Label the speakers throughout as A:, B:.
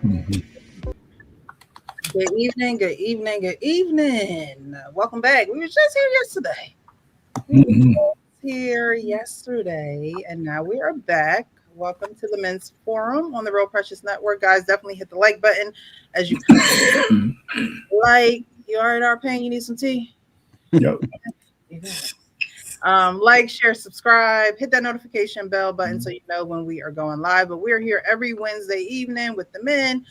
A: Good evening, good evening, good evening. Welcome back. We were just here yesterday. We were just here yesterday, and now we are back. Welcome to the Men's Forum on the Real Precious Network. Guys, definitely hit the like button as you like. You already are paying. You need some tea?
B: Yep.
A: Like, share, subscribe, hit that notification bell button so you know when we are going live. But we're here every Wednesday evening with the men,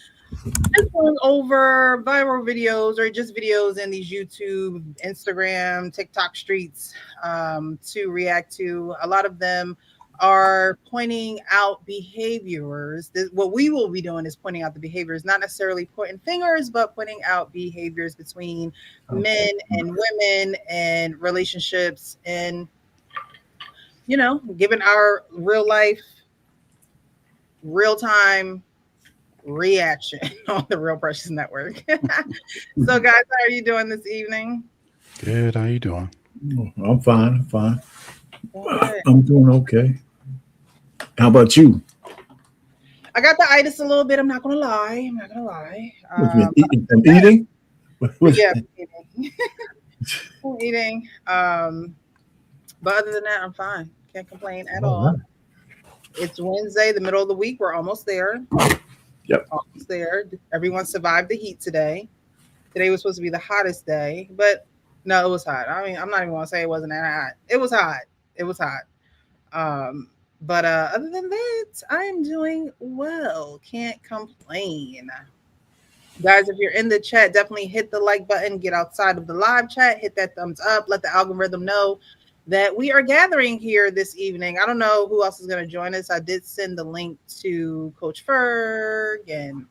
A: just going over viral videos or just videos in these YouTube, Instagram, TikTok streets to react to. A lot of them are pointing out behaviors. What we will be doing is pointing out the behaviors, not necessarily pointing fingers, but pointing out behaviors between men and women and relationships, and giving our real life, real time reaction on the Real Precious Network. So, guys, how are you doing this evening?
C: Good. How you doing?
B: I'm fine. I'm fine.
A: Good.
B: I'm doing okay. How about you?
A: I got the itis a little bit. I'm not gonna lie.
B: What you been eating? From eating?
A: Yeah, eating. I'm eating. But other than that, I'm fine. Can't complain at all.
B: Right.
A: It's Wednesday, the middle of the week. We're almost there.
B: Yep.
A: Almost there. Everyone survived the heat today. Today was supposed to be the hottest day, but no, it was hot. I mean, I'm not even gonna say it wasn't that hot. It was hot. It was hot. But other than that, I'm doing well. Can't complain. Guys, if you're in the chat, definitely hit the like button, get outside of the live chat, hit that thumbs up, let the algorithm know that we are gathering here this evening. I don't know who else is going to join us. I did send the link to Coach Ferg and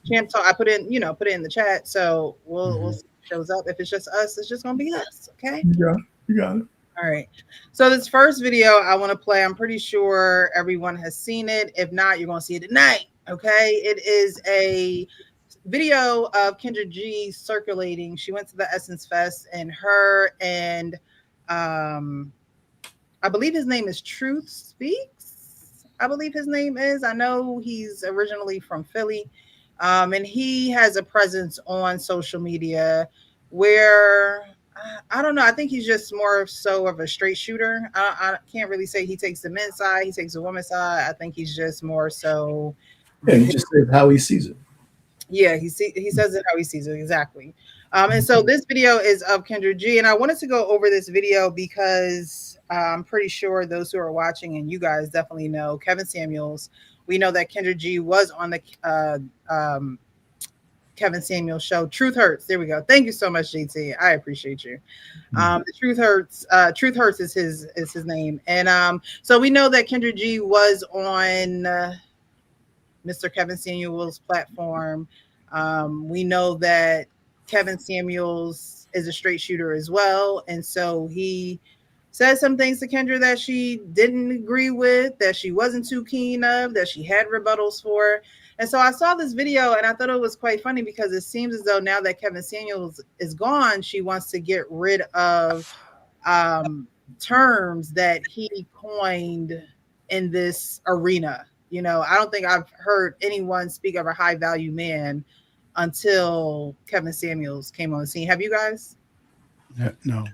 A: Champ Talk. I put it in the chat. So we'll see if it shows up. If it's just us, it's just gonna be us. Okay.
B: Yeah, you got it.
A: All right. So this first video I want to play, I'm pretty sure everyone has seen it. If not, you're gonna see it tonight. Okay. It is a video of Kendra G circulating. She went to the Essence Fest, and her and I believe his name is Truth Speaks. I believe his name is. I know he's originally from Philly. And he has a presence on social media where I don't know. I think he's just more so of a straight shooter. I can't really say he takes the men's side, he takes the women's side. I think he's just more so.
B: Yeah, he just said how he sees it.
A: Yeah, he says it how he sees it, exactly. And so this video is of Kendra G, and I wanted to go over this video because I'm pretty sure those who are watching, and you guys definitely know Kevin Samuels. We know that Kendra G was on the Kevin Samuels show, Truth Hurts. There we go. Thank you so much, JT. I appreciate you. The Truth Hurts. Truth Hurts is his name, and so we know that Kendra G was on Mr. Kevin Samuels' platform. We know that Kevin Samuels is a straight shooter as well, and so he said some things to Kendra that she didn't agree with, that she wasn't too keen of, that she had rebuttals for. And so I saw this video and I thought it was quite funny because it seems as though now that Kevin Samuels is gone, she wants to get rid of terms that he coined in this arena. I don't think I've heard anyone speak of a high value man until Kevin Samuels came on the scene. Have you guys?
C: No.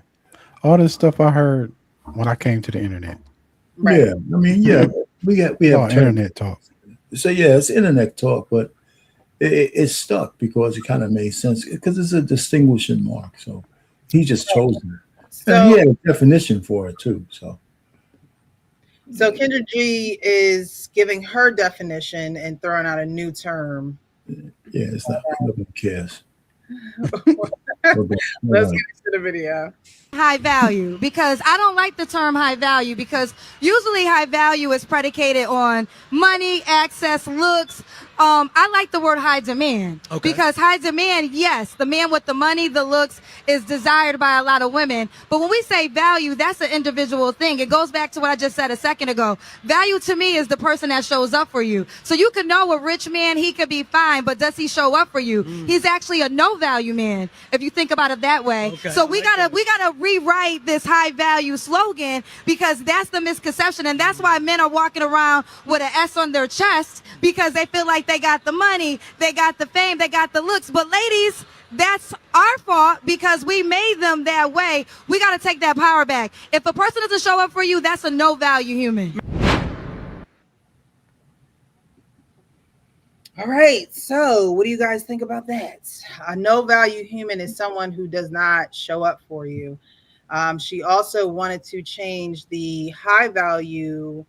C: All this stuff I heard when I came to the internet.
B: Right. Yeah, I mean, yeah, we have
C: internet talk.
B: So yeah, it's internet talk, but it's stuck because it kind of made sense because it's a distinguishing mark. So he just chose it, and he had a definition for it too. So
A: Kendra G is giving her definition and throwing out a new term.
B: Yeah, it's not. Nobody cares.
A: Let's get into the video.
D: High value, because I don't like the term high value, because usually high value is predicated on money, access, looks, I like the word high demand.
E: Okay.
D: Because high demand, yes, the man with the money, the looks is desired by a lot of women. But when we say value, that's an individual thing. It goes back to what I just said a second ago. Value to me is the person that shows up for you. So you can know a rich man, he could be fine, but does he show up for you? He's actually a no value man, if you think about it that way.
E: Okay.
D: So we gotta rewrite this high value slogan, because that's the misconception, and that's why men are walking around with an S on their chest, because they feel like they got the money, they got the fame, they got the looks. But ladies, that's our fault, because we made them that way. We got to take that power back. If a person doesn't show up for you, that's a no value human.
A: All right. So what do you guys think about that? A no value human is someone who does not show up for you. She also wanted to change the high value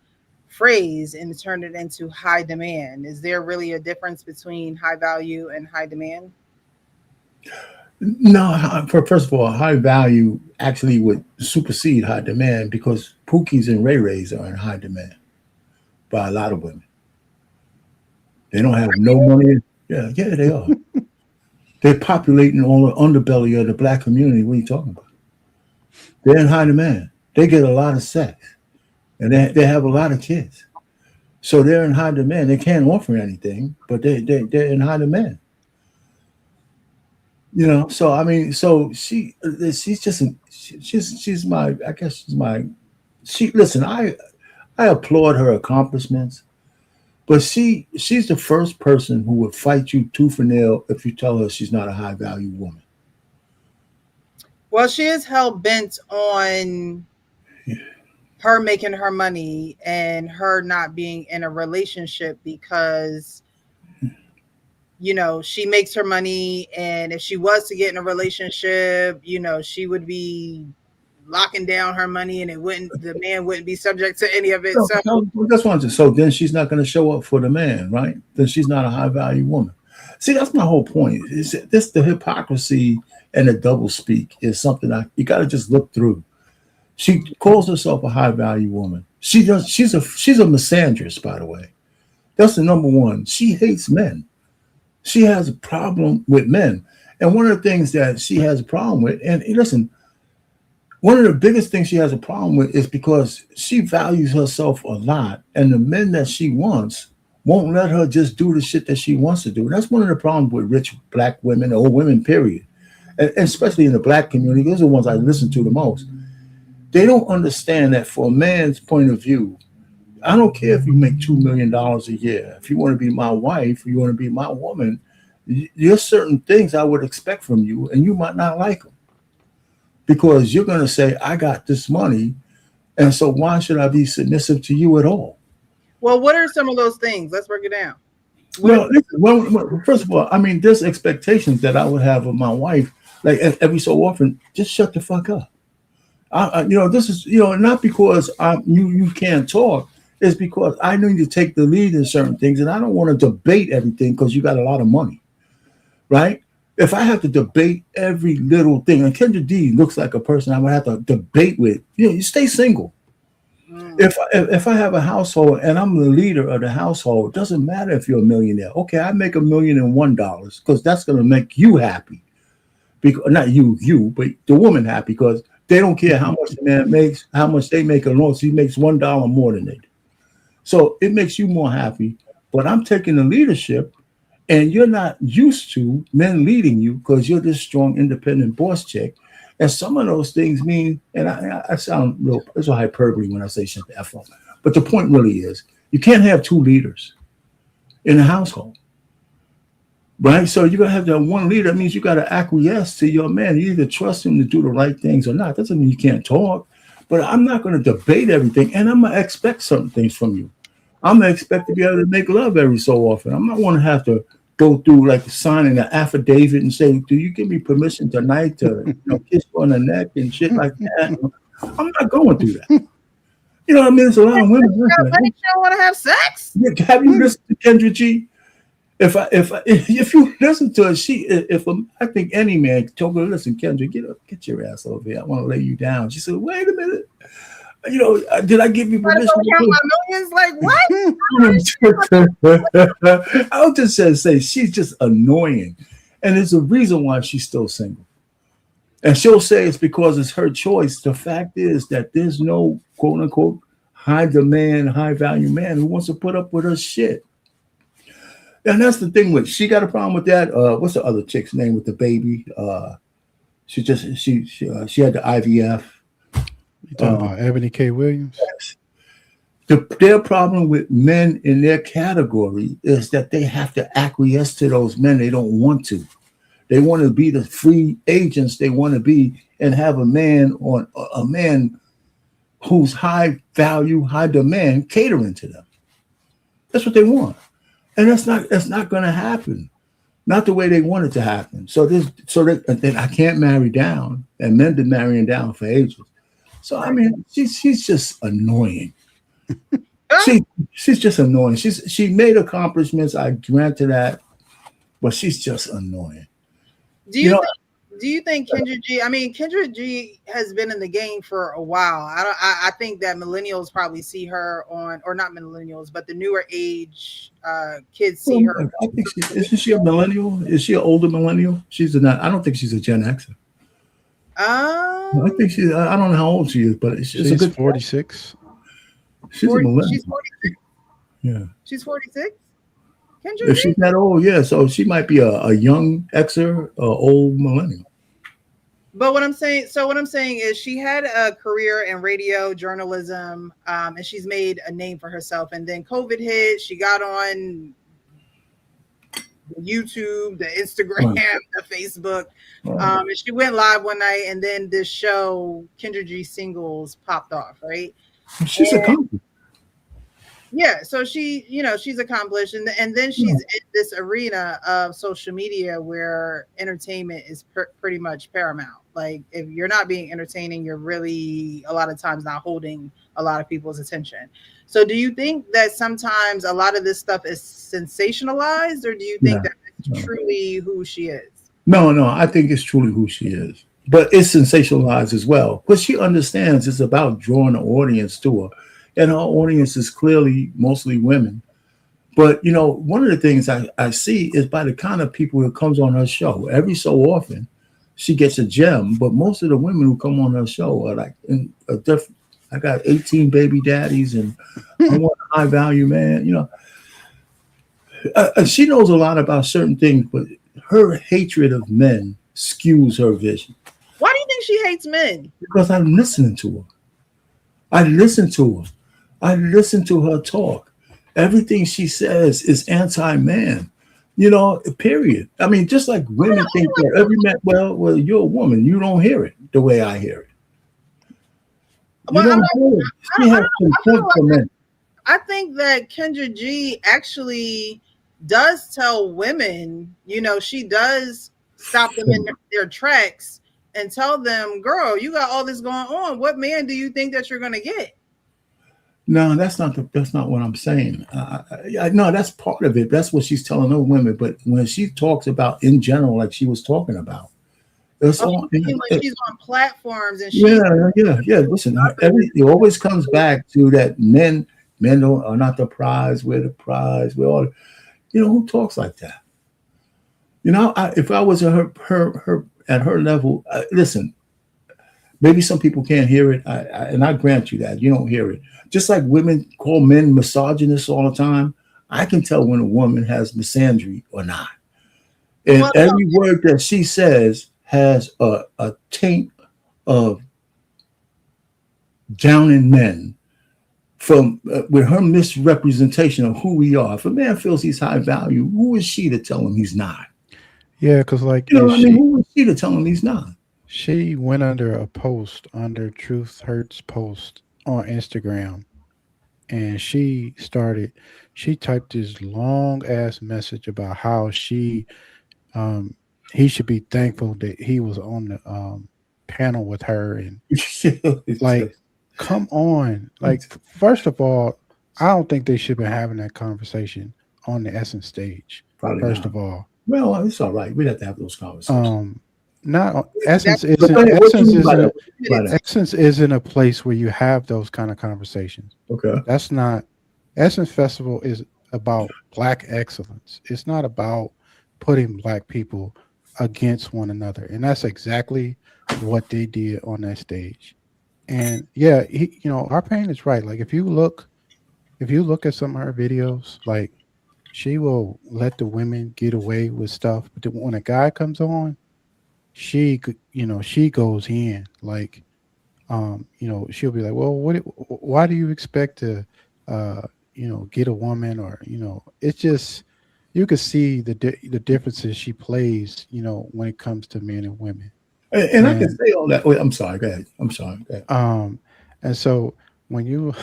A: phrase and turn it into high demand. Is there really a difference between high value and high demand?
B: No, first of all, high value actually would supersede high demand because Pookies and Ray Rays are in high demand by a lot of women. They don't have no money. Yeah, they are. They're populating all the underbelly of the black community. What are you talking about? They're in high demand. They get a lot of sex, and they have a lot of kids. So they're in high demand. They can't offer anything, but they're in high demand. You know, so I mean, so she's my, I guess she's my, listen, I applaud her accomplishments, but she's the first person who would fight you tooth and nail if you tell her she's not a high value woman.
A: Well, she is hell bent on her making her money and her not being in a relationship because, you know, she makes her money, and if she was to get in a relationship, you know, she would be locking down her money, and the man wouldn't be subject to any of it.
B: So that's one thing. So then she's not going to show up for the man, right? Then she's not a high value woman. See, that's my whole point. This the hypocrisy and the double speak is something you got to just look through. She calls herself a high value woman. She's a misandrist, by the way. That's the number one. She hates men. She has a problem with men. And one of the things that she has a problem with, and listen, one of the biggest things she has a problem with is because she values herself a lot, and the men that she wants won't let her just do the shit that she wants to do. And that's one of the problems with rich black women, or women, period. And especially in the black community, those are the ones I listen to the most. They don't understand that for a man's point of view, I don't care if you make $2 million a year. If you want to be my wife, you want to be my woman, there's certain things I would expect from you, and you might not like them because you're going to say, I got this money, and so why should I be submissive to you at all?
A: Well, what are some of those things? Let's break it down.
B: Well, first of all, I mean, there's expectations that I would have of my wife, like every so often, just shut the fuck up. This is, not because you can't talk. It's because I need to take the lead in certain things, and I don't want to debate everything because you got a lot of money, right? If I have to debate every little thing, and Kendra D looks like a person I would have to debate with, you stay single. If I have a household and I'm the leader of the household, it doesn't matter if you're a millionaire. Okay, I make $1,001,000 because that's going to make you happy. Because not you, but the woman happy, because they don't care how much the man makes, how much they make alone. So he makes $1 more than they do. So it makes you more happy. But I'm taking the leadership, and you're not used to men leading you because you're this strong, independent boss chick. And some of those things mean, and I sound real, it's a hyperbole when I say shut the F up. But the point really is, you can't have two leaders in a household, right? So you're going to have that one leader. That means you got to acquiesce to your man. You either trust him to do the right things or not. That doesn't mean you can't talk. But I'm not going to debate everything, and I'm going to expect certain things from you. I'm going to expect to be able to make love every so often. I'm not going to have to go through like signing an affidavit and say, do you give me permission tonight to kiss you on the neck and shit like that? I'm not going through that. You know what I mean? There's a lot of women.
A: You don't want to have sex?
B: Yeah, have you listened to Kendra G? If you listen to her, I think any man told her, listen, Kendra, get your ass over here. I want to lay you down. She said, wait a minute. did I give you
A: Try to
B: permission?
A: go count my millions? Like what?
B: I would just say she's just annoying, and there's a reason why she's still single. And she'll say it's because it's her choice. The fact is that there's no quote unquote high demand, high value man who wants to put up with her shit. And that's the thing with she got a problem with that. What's the other chick's name with the baby? She had the IVF.
C: You talking about Ebony K. Williams?
B: Their problem with men in their category is that they have to acquiesce to those men they don't want to. They want to be the free agents they want to be and have a man who's high value, high demand catering to them. That's what they want. And that's not going to happen. Not the way they want it to happen. Then I can't marry down, and men been marrying down for ages. So I mean, she's just annoying. She's just annoying. She made accomplishments. I grant to that, but she's just annoying.
A: Do you think Kendra G? I mean, Kendra G has been in the game for a while. I think that millennials probably see her on, or not millennials, but the newer age kids see her.
B: I think isn't she a millennial? Is she an older millennial? I don't think she's a Gen Xer. I think she's. I don't know how old she is, but she's a good
C: 46.
B: She's a millennial.
A: She's 46.
B: Yeah.
A: She's 46.
B: Kendra if she's that old, yeah. So she might be a young Xer, old millennial.
A: But what I'm saying is she had a career in radio journalism, and she's made a name for herself. And then COVID hit. She got on YouTube, the Instagram, the Facebook. And she went live one night, and then this show, Kendra G Singles, popped off, right?
B: She's accomplished.
A: Yeah, so she's accomplished, and then she's in this arena of social media where entertainment is pretty much paramount. Like, if you're not being entertaining, you're really a lot of times not holding a lot of people's attention. So do you think that sometimes a lot of this stuff is sensationalized, or do you think that it's truly who she is?
B: No, I think it's truly who she is. But it's sensationalized as well. But she understands it's about drawing an audience to her. And her audience is clearly mostly women. But, one of the things I see is by the kind of people who comes on her show. Every so often, she gets a gem. But most of the women who come on her show are like in a different. I got 18 baby daddies, and I want a high value man. She knows a lot about certain things, but her hatred of men skews her vision.
A: Why do you think she hates men?
B: Because I'm listening to her. I listen to her talk. Everything she says is anti-man. Period. I mean, just like women think that every man. Well, you're a woman. You don't hear it the way I hear it.
A: I think that Kendra G actually does tell women, she does stop them in their tracks and tell them, girl, you got all this going on. What man do you think that you're going to get?
B: No, that's not what I'm saying. No, that's part of it. That's what she's telling those women. But when she talks about in general, like she was talking about,
A: she's on platforms and
B: yeah. Listen, it always comes back to that men are not the prize. We're the prize. We're all, who talks like that? If I was at her level, listen. Maybe some people can't hear it, and I grant you that you don't hear it. Just like women call men misogynists all the time, I can tell when a woman has misandry or not. And every word that she says has a taint of downing men from with her misrepresentation of who we are. If a man feels he's high value, who is she to tell him he's not?
C: Yeah, because
B: who is she to tell him he's not?
C: She went under a post, under Truth Hurts post on Instagram, and she typed this long ass message about how he should be thankful that he was on the panel with her, and like, come on. Like, first of all, I don't think they should be having that conversation on the Essence stage.
B: Probably
C: first
B: not.
C: of all.
B: Well, it's all right. We'd have to have those conversations.
C: not
A: That's
C: essence
B: But
C: isn't
B: what you
C: essence
B: mean by
C: isn't
B: that? By that?
C: essence isn't a place where you have those kind of conversations.
B: Okay.
C: That's not Essence Festival is about black excellence. It's not about putting black people against one another. And that's exactly what they did on that stage. And yeah, our pain is right. Like if you look at some of her videos, like she will let the women get away with stuff, but then when a guy comes on, she goes in like she'll be like, well, why do you expect to uh get a woman, or it's just you could see the differences she plays when it comes to men and women.
B: And I can
C: And
B: say all that. Wait, I'm sorry. Go ahead. I'm sorry. Go ahead.
C: um and so when you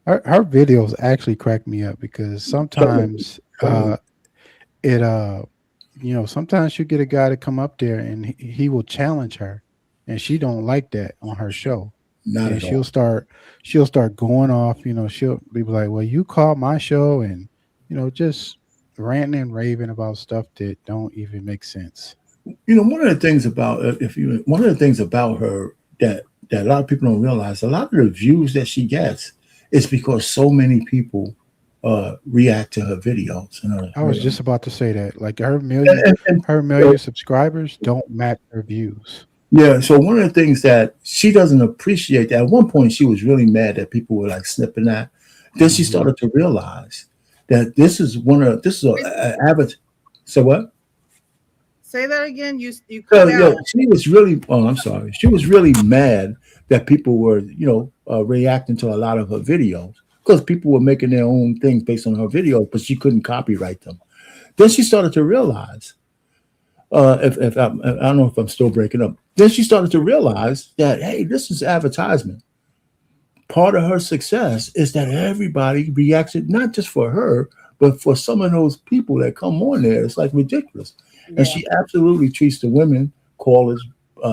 C: her videos actually crack me up because
B: Go ahead.
C: sometimes
B: Go ahead.
C: it sometimes you get a guy to come up there and he will challenge her, and she don't like that on her show,
B: Not
C: and
B: at all.
C: she'll start going off. She'll be like, well, you call my show, and just ranting and raving about stuff that don't even make sense.
B: One of the things about if you one of the things about her that a lot of people don't realize, a lot of the views that she gets is because so many people react to her videos and
C: I was just about to say that, like
B: and,
C: her million subscribers don't match her views.
B: yeah. So one of the things that she doesn't appreciate, that at one point she was really mad that people were like snipping that. Then she
C: Hmm.
B: started to realize that this is a average. So what?
A: say that again. You cut
B: So yeah,
A: out.
B: she was really. Oh, I'm sorry. She was really mad that people were, reacting to a lot of her videos because people were making their own things based on her videos, but she couldn't copyright them. Then she started to realize, if I don't know if I'm still breaking up. Then she started to realize that hey, this is advertisement. Part of her success is that everybody reacts it not just for her, but for some of those people that come on there. It's like ridiculous, and
A: Yeah.
B: she absolutely treats the women callers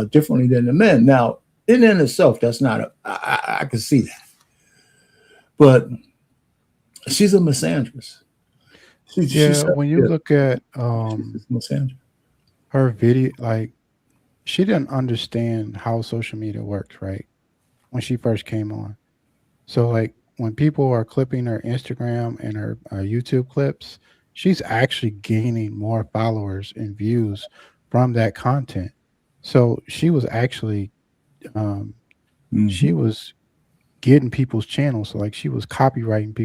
B: differently than the men. Now, in and of itself, that's not I can see that, but she's a misandrist. She's
C: Yeah, when you
B: yeah,
C: look at
B: she's just a misandrist.
C: her video, like she didn't understand how social media works, right? When she first came on. So like when people are clipping her Instagram and her YouTube clips, she's actually gaining more followers and views from that content. So um, she
B: Hmm.
C: was getting people's channels. So like she was copyrighting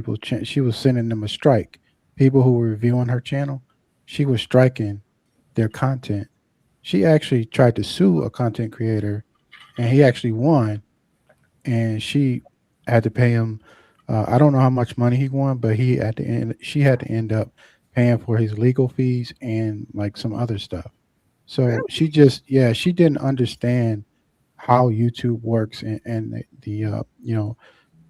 C: she was sending them a strike. People who were reviewing her channel, she was striking their content. She actually tried to sue a content creator, and he actually won, and she had to pay him. I don't know how much money he won, but he at the end she had to end up paying for his legal fees and like some other stuff. So
A: Really?
C: she didn't understand how YouTube works, and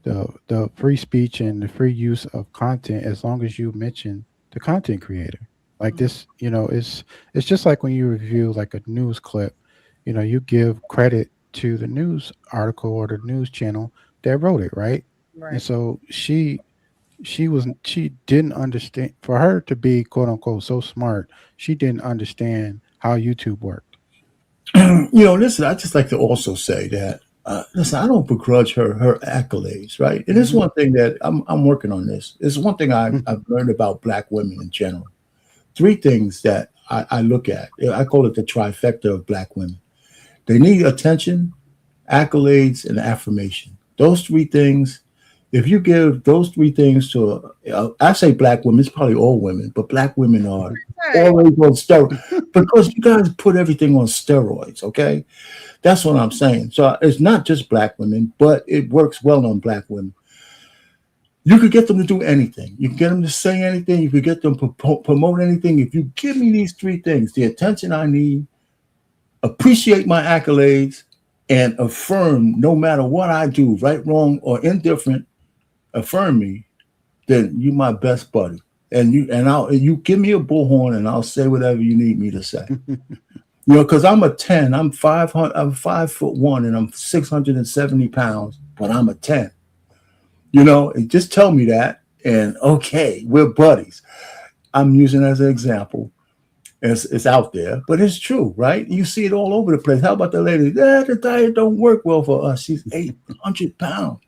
C: the the free speech and the free use of content, as long as you mention the content creator. Like
A: Mhm.
C: this, it's just like when you review like a news clip, you give credit to the news article or the news channel that wrote it, right? And
A: Right.
C: so she didn't understand, for her to be quote unquote so smart, she didn't understand how YouTube worked.
B: Listen, I just like to also say that, listen, I don't begrudge her accolades, right? It is
C: Hmm.
B: one thing that I'm working on this. It's one thing I've learned about black women in general. Three things that I look at. I call it the trifecta of black women. They need attention, accolades, and affirmation. Those three things, if you give those three things to, I say black women, it's probably all women, but black women are
A: Hey,
B: always on steroids because you guys put everything on steroids, okay? That's what I'm saying. So it's not just black women, but it works well on black women. You could get them to do anything. You can get them to say anything. You could get them to promote anything. If you give me these three things, the attention I need, appreciate my accolades, and affirm no matter what I do, right, wrong, or indifferent, affirm me, then you my best buddy. And you give me a bullhorn and I'll say whatever you need me to say. Because I'm a 10, I'm 500, I'm 5'1" and I'm 670 pounds, but I'm a 10. And just tell me that, and okay, we're buddies. I'm using as an example. It's out there, but it's true, right? You see it all over the place. How about the lady? The diet don't work well for us. She's 800 pounds,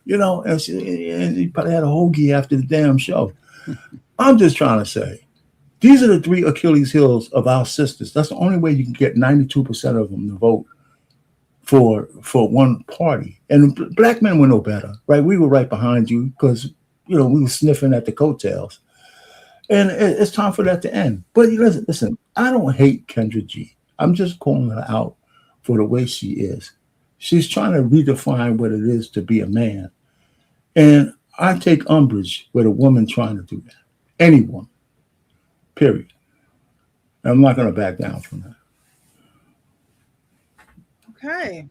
B: and she probably had a hoagie after the damn show. I'm just trying to say, these are the three Achilles heels of our sisters. That's the only way you can get 92% of them to vote for one party. And black men were no better, right? We were right behind you because we were sniffing at the coattails. And it's time for that to end. But listen, I don't hate Kendra G. I'm just calling her out for the way she is. She's trying to redefine what it is to be a man. And I take umbrage with a woman trying to do that. Any woman. Period. And I'm not going to back down from that.
A: Okay.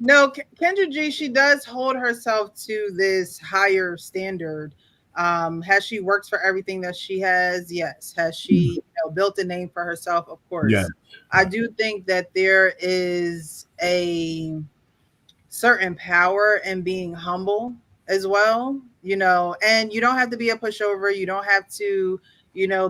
A: No, Kendra G, she does hold herself to this higher standard. Has she worked for everything that she has? Yes. Has she built a name for herself? Of course.
B: Yeah.
A: I do think that there is a certain power in being humble as well, and you don't have to be a pushover. You don't have to,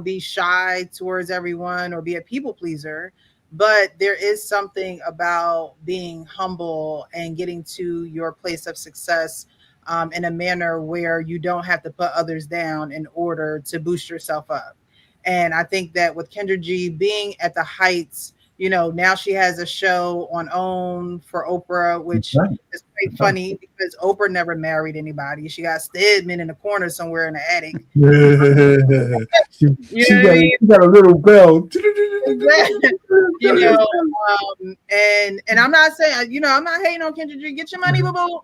A: be shy towards everyone or be a people pleaser. But there is something about being humble and getting to your place of success in a manner where you don't have to put others down in order to boost yourself up. And I think that with Kendra G being at the heights, now she has a show on OWN for Oprah, which is quite funny because Oprah never married anybody. She got Stedman in the corner somewhere in the attic.
B: She got a little bell.
A: And I'm not saying, I'm not hating on Kendra G. Get your money, boo-boo.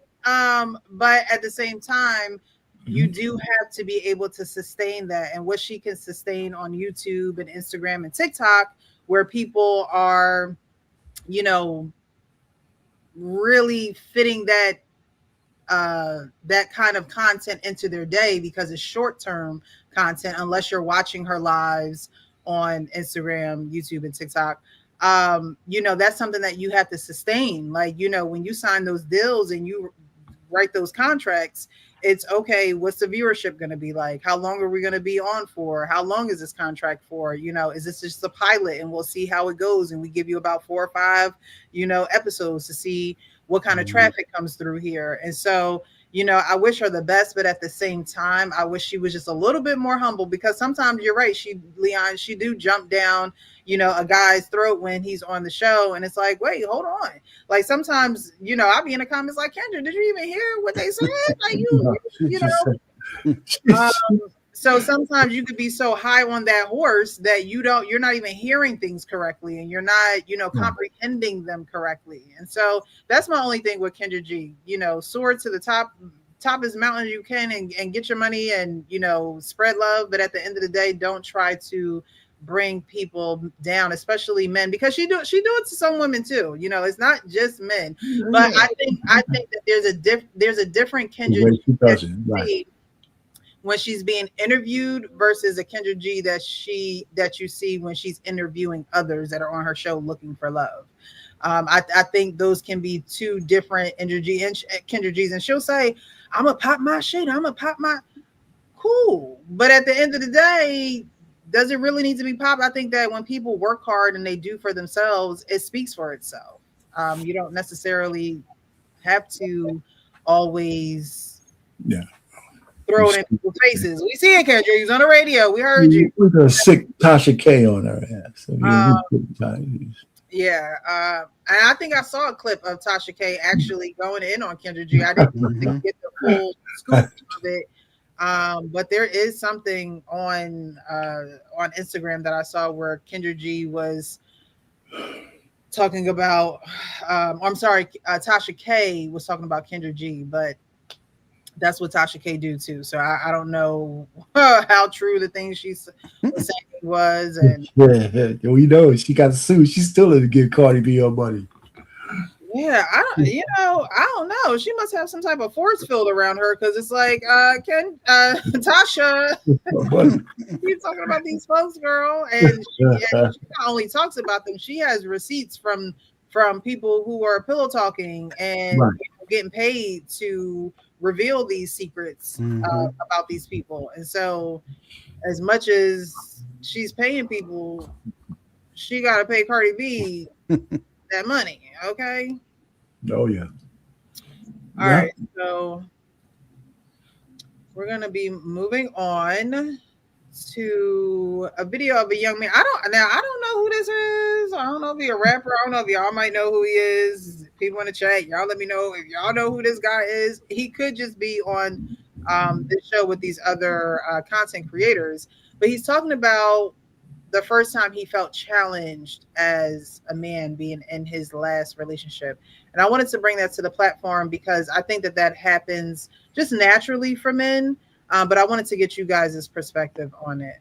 A: But at the same time, you do have to be able to sustain that. And what she can sustain on YouTube and Instagram and TikTok, where people are, really fitting that kind of content into their day because it's short-term content, unless you're watching her lives on Instagram, YouTube, and TikTok. That's something that you have to sustain. Like, when you sign those deals and you write those contracts, it's okay. What's the viewership going to be like? How long are we going to be on for? How long is this contract for? Is this just a pilot and we'll see how it goes? And we give you about 4 or 5, episodes to see what kind of traffic comes through here. And so, I wish her the best, but at the same time, I wish she was just a little bit more humble because sometimes you're right. She do jump down, a guy's throat when he's on the show. And it's like, wait, hold on. Like sometimes, I'll be in the comments like, Kendra, did you even hear what they said? Like so sometimes you could be so high on that horse that you're not even hearing things correctly and you're not, comprehending them correctly. And so that's my only thing with Kendra G, soar to the top as mountain you can and get your money and, spread love. But at the end of the day, don't try to bring people down, especially men, because she do it to some women too. It's not just men. But I think that there's a different Kendra G when she's being interviewed versus a Kendra G that you see when she's interviewing others that are on her show looking for love. I think those can be two different Kendra G's, and she'll say, "I'm gonna pop my shit. I'm gonna pop my cool." But at the end of the day, does it really need to be popped? I think that when people work hard and they do for themselves, it speaks for itself. You don't necessarily have to always throw it in people's faces. We see it, Kendra. He's on the radio. We heard you.
B: We're gonna sick Tasha K on her ass.
A: Yeah. And I think I saw a clip of Tasha K actually going in on Kendra G. I didn't get the full scoop of it. But there is something on Instagram that I saw where Kendra G was talking about. Tasha K was talking about Kendra G, but that's what Tasha K do too. So I don't know how true the thing she was saying was. And
B: we know she got sued. She's still in to get Cardi B her money.
A: Yeah, I don't know. She must have some type of force field around her because it's like, Tasha, you talking about these folks, girl, and she not only talks about them, she has receipts from people who are pillow talking and getting paid to reveal these secrets about these people. And so, as much as she's paying people, she got to pay Cardi B that money. Okay.
B: Oh yeah.
A: All right. So we're gonna be moving on to a video of a young man. I don't know who this is. I don't know if he's a rapper. I don't know if y'all might know who he is. People in the chat, y'all let me know if y'all know who this guy is. He could just be on this show with these other content creators, but he's talking about the first time he felt challenged as a man being in his last relationship. And I wanted to bring that to the platform because I think that happens just naturally for men. But I wanted to get you guys' perspective on it.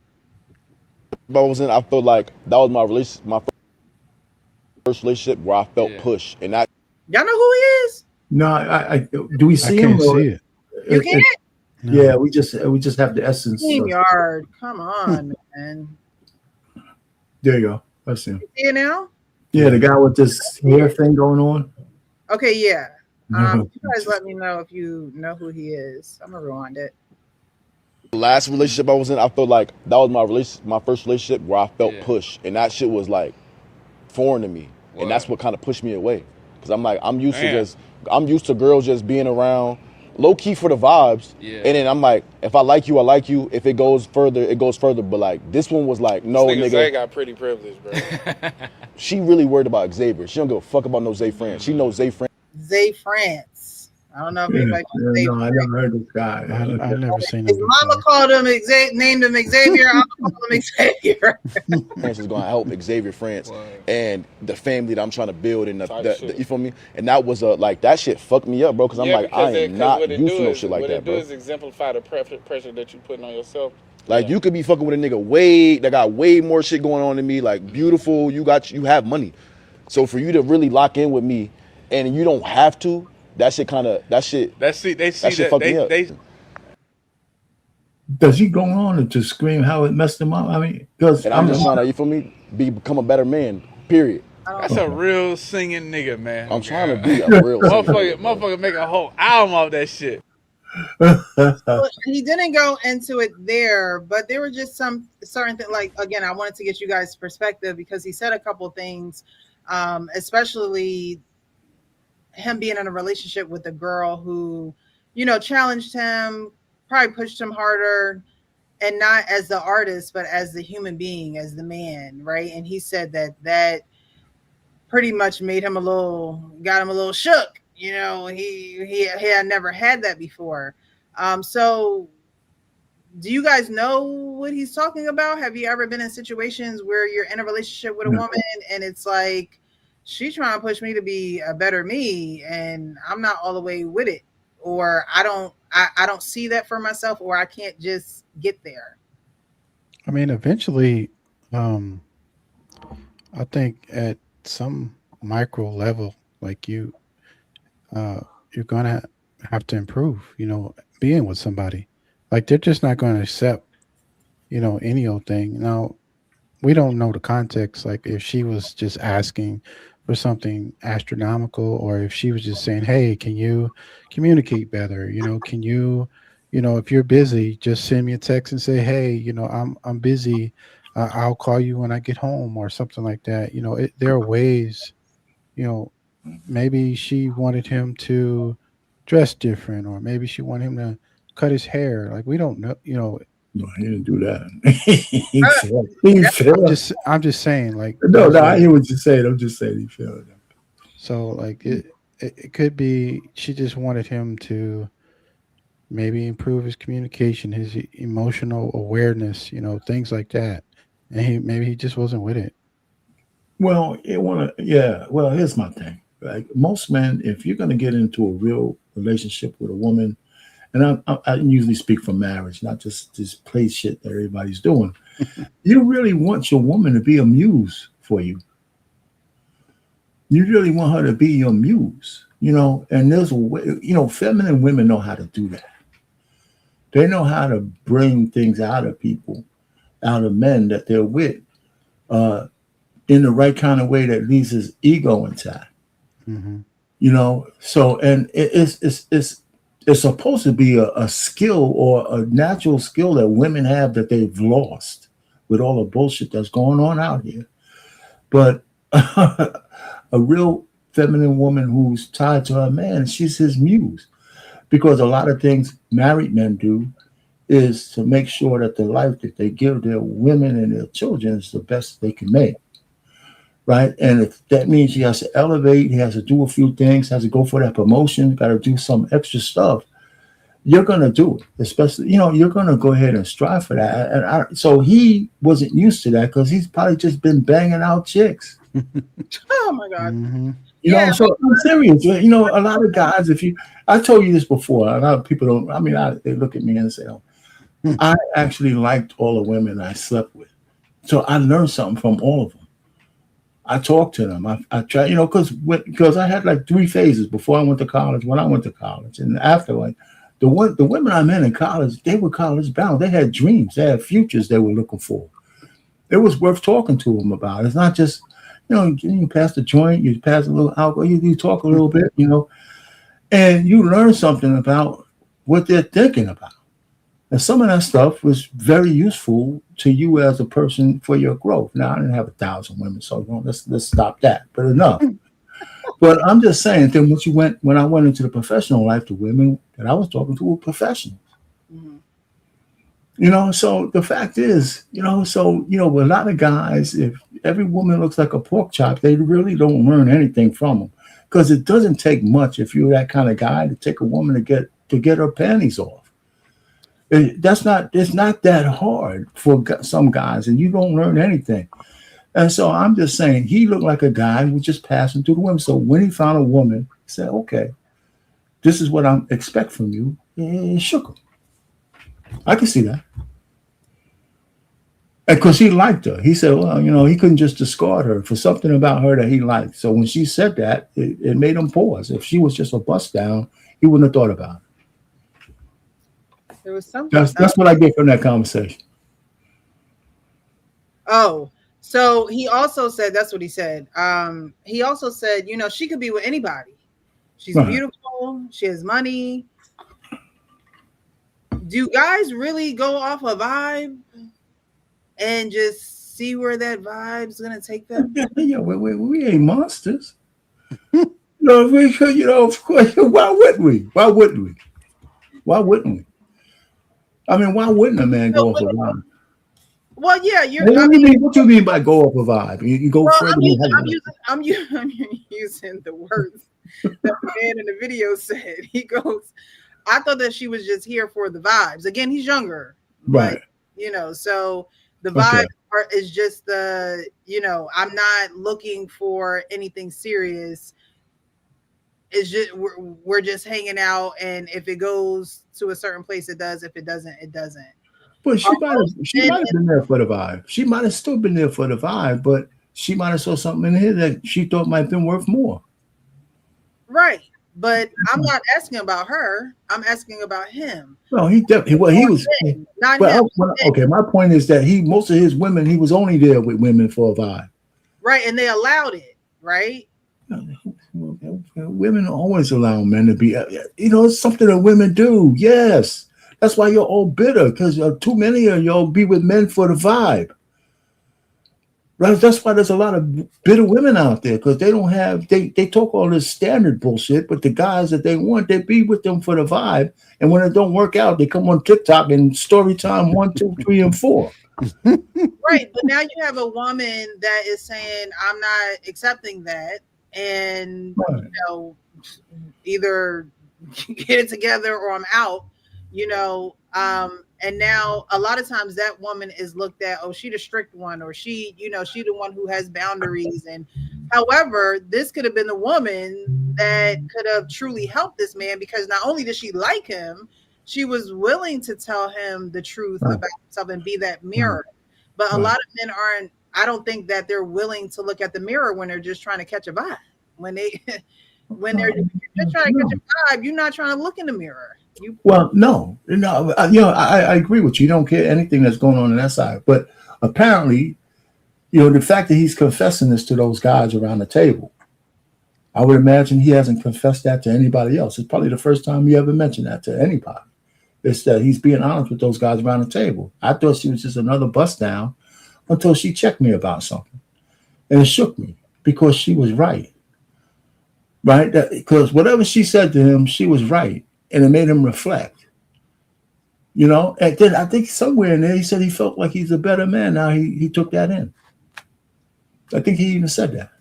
E: I felt like that was my first relationship where I felt pushed, and that.
A: Y'all know who he is?
B: No, I do we see him?
C: I can't see it.
A: You can't?
B: No. Yeah, we just have the essence.
A: Yard, come on, man.
B: There you go. I see him.
A: You see it now?
B: Yeah, the guy with this hair thing going on.
A: Okay, yeah. You guys let me know if you know who he is. I'm gonna rewind it.
E: The last relationship I was in, I felt like that was my first relationship where I felt pushed, and that shit was like foreign to me, and that's what kind of pushed me away. Because I'm used to girls just being around, low key for the vibes, and then I'm like, if I like you, I like you. If it goes further, it goes further. But like this one was like, no, nigga.
F: Zay got pretty privileged, bro.
E: She really worried about Xavier. She don't give a fuck about no Zay France. She knows Zay France.
A: Zay France. I don't know if anybody.
B: No, I never heard this guy.
C: I've never seen
A: his
C: him.
A: Mama called him named him Xavier. I'm calling him Xavier.
E: France is going to help Xavier France and the family that I'm trying to build, and the you feel me? And that was like that shit fucked me up, bro. Because I'm like, I am not used to no shit like that, bro.
F: What it do is exemplify the pressure that you putting on yourself.
E: Like you could be fucking with a nigga that got way more shit going on than me. Like beautiful, you have money. So for you to really lock in with me, and you don't have to. That shit fucked me up.
B: Does he go on to scream how it messed him up? I mean, because
E: I'm just trying to, you feel me, become a better man. Period.
F: That's a real singing nigga, man.
E: I'm trying to be a real
F: motherfucker make a whole album off that shit.
A: Well, he didn't go into it there, but there were just some certain things. Like again, I wanted to get you guys' perspective because he said a couple things, especially him being in a relationship with a girl who, challenged him, probably pushed him harder, and not as the artist, but as the human being, as the man, right? And he said that pretty much got him a little shook. He had never had that before. So do you guys know what he's talking about? Have you ever been in situations where you're in a relationship with a woman and it's like, she's trying to push me to be a better me and I'm not all the way with it, or I don't see that for myself, or I can't just get there?
C: I mean, eventually, I think at some micro level, like you're gonna have to improve, being with somebody. Like they're just not going to accept, any old thing. Now, we don't know the context, like if she was just asking for something astronomical, or if she was just saying, hey, can you communicate better? Can you, if you're busy, just send me a text and say, hey, I'm busy. I'll call you when I get home, or something like that. There are ways, maybe she wanted him to dress different, or maybe she wanted him to cut his hair. Like, we don't know,
B: No, he didn't do that.
C: I'm just saying, like,
B: no, I hear what you're saying. I'm just saying he failed.
C: So, like, it could be she just wanted him to maybe improve his communication, his emotional awareness, things like that, and maybe he just wasn't with it.
B: Well, Well, here's my thing. Like most men, if you're going to get into a real relationship with a woman, and I usually speak from marriage, not just this play shit that everybody's doing. You really want your woman to be a muse for you. You really want her to be your muse, and there's a way, feminine women know how to do that. They know how to bring things out of people, out of men that they're with, in the right kind of way that leaves his ego intact.
C: Mm-hmm.
B: So, and it's it's supposed to be a skill or a natural skill that women have that they've lost with all the bullshit that's going on out here. But a real feminine woman who's tied to her man, she's his muse. Because a lot of things married men do is to make sure that the life that they give their women and their children is the best they can make. Right. And if that means he has to elevate, he has to do a few things, has to go for that promotion, got to do some extra stuff, you're going to do it. Especially, you're going to go ahead and strive for that. And so he wasn't used to that because he's probably just been banging out chicks.
A: Oh, my God.
C: Mm-hmm.
B: So I'm serious. A lot of guys, I told you this before, a lot of people don't, they look at me and say, oh, I actually liked all the women I slept with. So I learned something from all of them. I talked to them. I tried, because I had like 3 phases before I went to college, when I went to college, and after. Like the women I met in college, they were college bound. They had dreams. They had futures they were looking for. It was worth talking to them about. It's not just, you pass the joint, you pass a little alcohol, you talk a little bit, and you learn something about what they're thinking about. And some of that stuff was very useful to you as a person for your growth. Now, I didn't have 1,000 women, so let's stop that. But enough. But I'm just saying, then when I went into the professional life, the women that I was talking to were professionals. Mm-hmm. So the fact is, with a lot of guys, if every woman looks like a pork chop, they really don't learn anything from them. Because it doesn't take much if you're that kind of guy to take a woman to get her panties off. It's not that hard for some guys, and you don't learn anything. And so I'm just saying, he looked like a guy who was just passing through the women. So when he found a woman, he said, okay, this is what I expect from you. And he shook her. I can see that. Because he liked her. He said, well, he couldn't just discard her for something about her that he liked. So when she said that, it made him pause. If she was just a bust down, he wouldn't have thought about it.
A: There was something.
B: That's what I get from that conversation.
A: Oh, so he also said, that's what he said. He also said, she could be with anybody. She's beautiful. She has money. Do guys really go off a vibe and just see where that vibe's going to take them?
B: Yeah, we ain't monsters. Of course, why wouldn't we? Why wouldn't we? I mean, why wouldn't a man go off a vibe?
A: Well, yeah,
B: what do you mean by go off a vibe? You go further.
A: I'm using the words that the man in the video said. He goes, I thought that she was just here for the vibes. Again, he's younger,
B: right?
A: But, so the vibe part is just I'm not looking for anything serious. It's just we're just hanging out, and if it goes to a certain place, it does. If it doesn't, it doesn't.
B: But she might have been there for the vibe. She might have still been there for the vibe, but she might have saw something in here that she thought might have been worth more.
A: Right, but I'm not asking about her. I'm asking about him.
B: No, he was not him. Okay, my point is that most of his women, he was only there with women for a vibe.
A: Right, and they allowed it. Right.
B: Women always allow men to be, it's something that women do. Yes. That's why you're all bitter, because too many of y'all be with men for the vibe. Right? That's why there's a lot of bitter women out there, because they don't have, they talk all this standard bullshit, but the guys that they want, they be with them for the vibe. And when it don't work out, they come on TikTok and story time 1, 2, 3, and 4.
A: Right. But now you have a woman that is saying, I'm not accepting that. And, either get it together or I'm out, and now a lot of times that woman is looked at, oh, she the strict one, or she the one who has boundaries. And however, this could have been the woman that could have truly helped this man, because not only did she like him, she was willing to tell him the truth about himself and be that mirror. But a lot of men aren't. I don't think that they're willing to look at the mirror when they're just trying to catch a vibe. When they're just trying to catch a vibe, you're not trying to look in the mirror. I agree with you. You don't care anything that's going on that side. But apparently, the fact that he's confessing this to those guys around the table,
B: I would imagine he hasn't confessed that to anybody else. It's probably the first time he ever mentioned that to anybody. It's that he's being honest with those guys around the table. I thought she was just another bust down until she checked me about something. And it shook me because she was right. Right? Because whatever she said to him, she was right. And it made him reflect. You know, and then I think somewhere in there he said he felt like he's a better man now. He took that in. I think he even said that.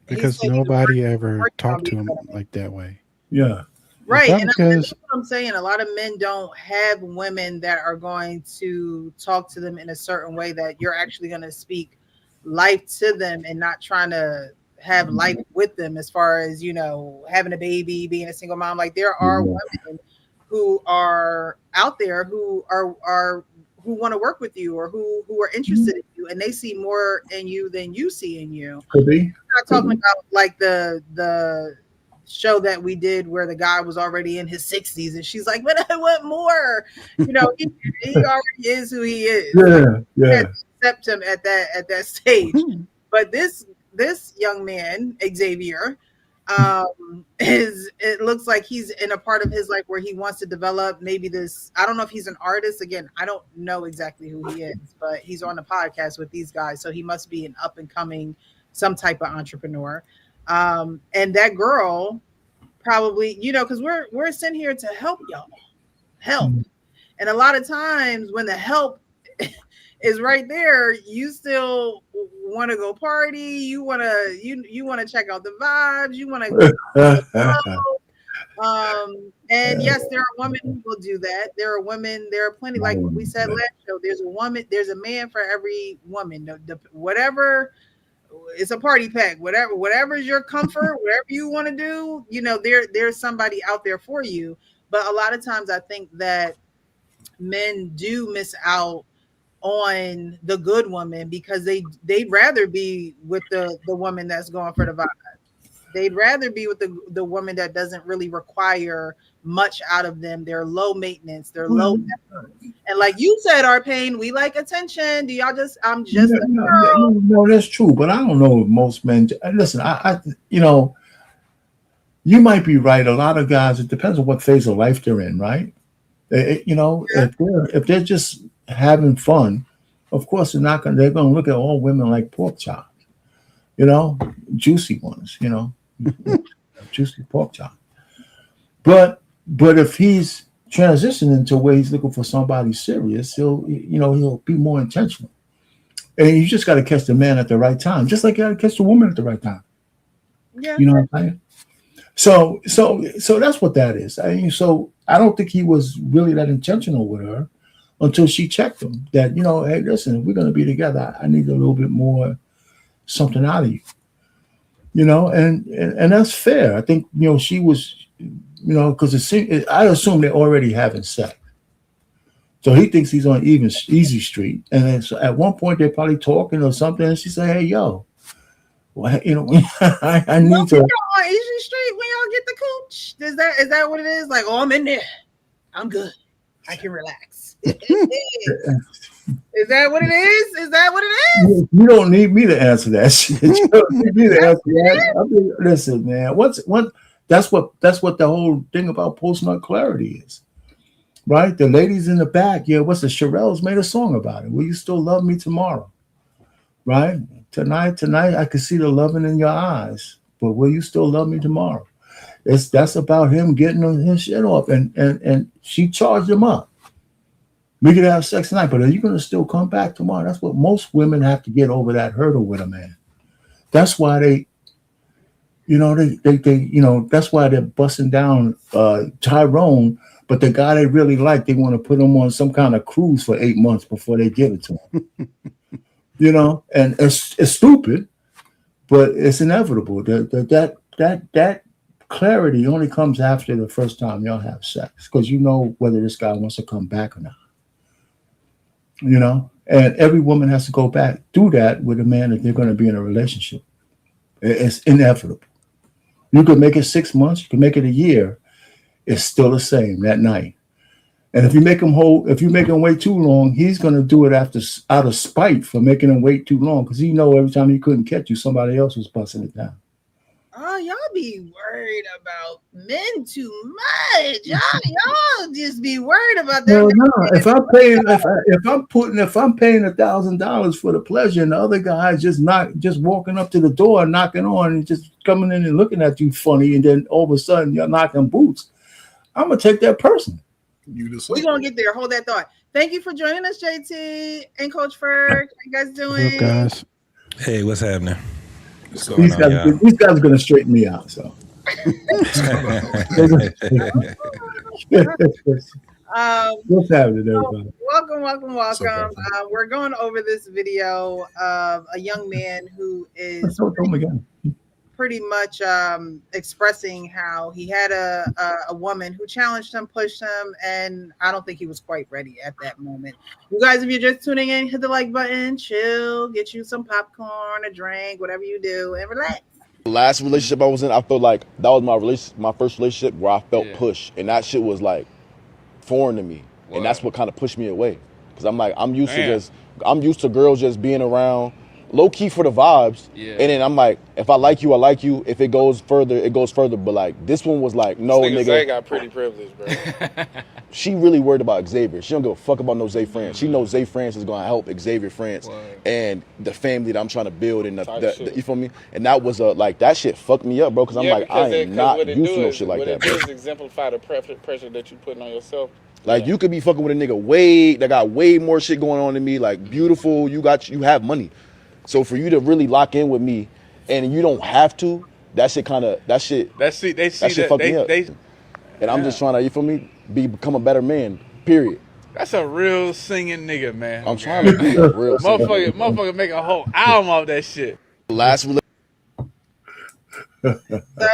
C: Because nobody ever talked to him like that way.
B: Yeah.
A: Right. And
C: because
A: that's what I'm saying. A lot of men don't have women that are going to talk to them in a certain way that you're actually going to speak life to them and not trying to have life with them as far as, you know, having a baby, being a single mom. Like there are women who are out there who are who want to work with you or who are interested in you and they see more in you than you see in you.
B: Could be.
A: I'm not talking about like the show that we did where the guy was already in his 60s and she's like, but I want more. You know, he already is who he is.
B: Yeah, yeah.
A: Accept him at that stage. But this young man, Xavier, it looks like he's in a part of his life where he wants to develop maybe this. I don't know if he's an artist. Again, I don't know exactly who he is, but he's on the podcast with these guys, so he must be an up and coming, some type of entrepreneur. And that girl probably, you know, because we're sent here to help y'all, and a lot of times when the help is right there, you still want to go party. You want to check out the vibes. You want to and yes, there are women who will do that. There are women. There are plenty. Like we said last show, there's a woman. There's a man for every woman. Whatever. It's a party pack. Whatever is your comfort. Whatever you want to do. You know, there's somebody out there for you. But a lot of times, I think that men do miss out on the good woman because they'd rather be with the woman that's going for the vibe. They'd rather be with the woman that doesn't really require much out of them. They're low maintenance. They're low effort. And like you said, Arpain, we like attention. Do y'all just? I'm just a girl.
B: No, that's true. But I don't know if most men. Listen, I you know, you might be right. A lot of guys. It depends on what phase of life they're in, right? You know, if they're just having fun, of course they're going to look at all women like pork chops, you know, juicy ones, you know, juicy pork chop. But if he's transitioning to where he's looking for somebody serious, he'll be more intentional. And you just got to catch the man at the right time, just like you got to catch the woman at the right time.
A: Yeah.
B: You know what I'm saying? So that's what that is. I mean, so I don't think he was really that intentional with her until she checked him that, you know, hey, listen, if we're going to be together, I need a little bit more something out of you, you know, and that's fair. I think, you know, she was, you know, because I assume they're already having sex. So he thinks he's on easy street. And then so at one point they're probably talking or something. And she said, hey, yo, well, you know, I need to.
A: On Easy Street when y'all get the cooch? Is that what it is? Like, oh, I'm in there. I'm good. I can relax. Is that what it is? Is that what it is?
B: You don't need me to answer that shit. You don't need me to answer that. I mean, listen, man. That's what the whole thing about post-nut clarity is, right? The ladies in the back, yeah. What's the Shirelles made a song about it? Will you still love me tomorrow? Right? Tonight, I can see the loving in your eyes. But will you still love me tomorrow? That's about him getting his shit off, and she charged him up. We could have sex tonight, but are you going to still come back tomorrow? That's what most women have to get over that hurdle with a man. That's why they that's why they're busting down Tyrone. But the guy they really like, they want to put him on some kind of cruise for 8 months before they give it to him. You know, and it's stupid, but it's inevitable. That clarity only comes after the first time y'all have sex, because you know whether this guy wants to come back or not. You know, and every woman has to go back through that with a man if they're going to be in a relationship. It's inevitable. You could make it 6 months, you can make it a year. It's still the same that night. And if you make him wait too long, he's going to do it out of spite for making him wait too long, because he know every time he couldn't catch you, somebody else was busting it down.
A: Oh, y'all be worried about men too much. Y'all just be worried about them.
B: No, no. If I'm paying, if I'm paying $1,000 for the pleasure, and the other guy just walking up to the door and knocking on, and just coming in and looking at you funny, and then all of a sudden you're knocking boots, I'm gonna take that person.
A: We're gonna get there. Hold that thought. Thank you for joining us, JT and Coach Ferg. How you guys doing?
C: What's up, guys?
G: Hey, what's happening? What's going on, y'all?
B: These guys are gonna straighten me out. So. What's happening, everybody?
A: Welcome. We're going over this video of a young man who is pretty much expressing how he had a woman who challenged him, pushed him, and I don't think he was quite ready at that moment. You guys, if you're just tuning in, hit the like button, chill, get you some popcorn, a drink, whatever you do, and relax.
E: The last relationship I was in, I felt like that was my first relationship where I felt pushed, and that shit was like foreign to me, and that's what kind of pushed me away, because I'm used to girls just being around, low key for the vibes, and then I'm like, if I like you, I like you. If it goes further, it goes further. But like this one was like, no, nigga.
F: Zay got pretty privileged, bro.
E: She really worried about Xavier. She don't give a fuck about no Zay France. She knows Zay France is gonna help Xavier France and the family that I'm trying to build, and the you feel me? And that was like that shit fucked me up, bro. Because I'm like, I am not used to no shit like that.
F: What it does exemplify the pressure that you putting on yourself.
E: Like you could be fucking with a nigga that got way more shit going on than me. Like beautiful, you have money. So for you to really lock in with me, and you don't have to, that shit fucked me up. And I'm just trying to, you feel me, become a better man. Period.
F: That's a real singing nigga, man.
E: I'm trying to be a real
F: motherfucker make a whole album off that shit.
A: So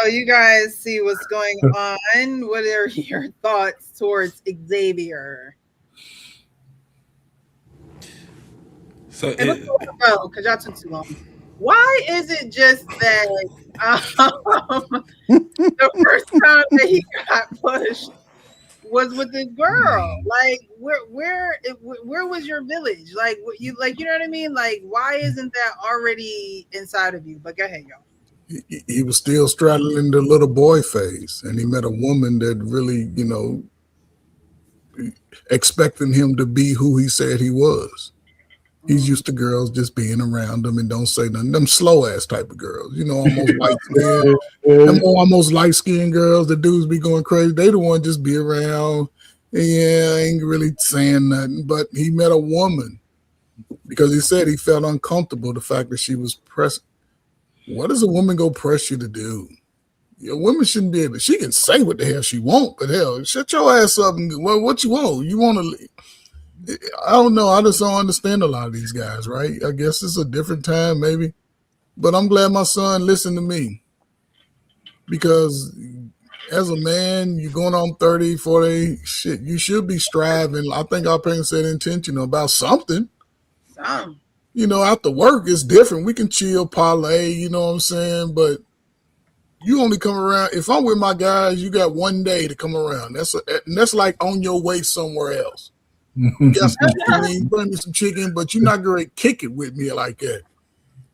A: you guys see what's going on. What are your thoughts towards Xavier?
G: So
A: because y'all took too long. Why is it just that the first time that he got pushed was with this girl? Like, where was your village? Like, you know what I mean? Like, why isn't that already inside of you? But go ahead, y'all.
H: He was still straddling the little boy phase, and he met a woman that really, expecting him to be who he said he was. He's used to girls just being around him and don't say nothing. Them slow ass type of girls, almost light skinned. Them almost light skinned girls. The dudes be going crazy. They the one just be around. Yeah, ain't really saying nothing. But he met a woman because he said he felt uncomfortable the fact that she was pressing. What does a woman go press you to do? A woman shouldn't be able. She can say what the hell she want, but hell, shut your ass up and what you want. You want to. I don't know. I just don't understand a lot of these guys, right? I guess it's a different time, maybe. But I'm glad my son listened to me. Because as a man, you're going on 30, 40, shit, you should be striving. I think our parents said intentional about something. After work, it's different. We can chill, parlay, you know what I'm saying? But you only come around. If I'm with my guys, you got one day to come around. That's like on your way somewhere else. You got some chicken, bring me some chicken, but you're not going to kick it with me like that.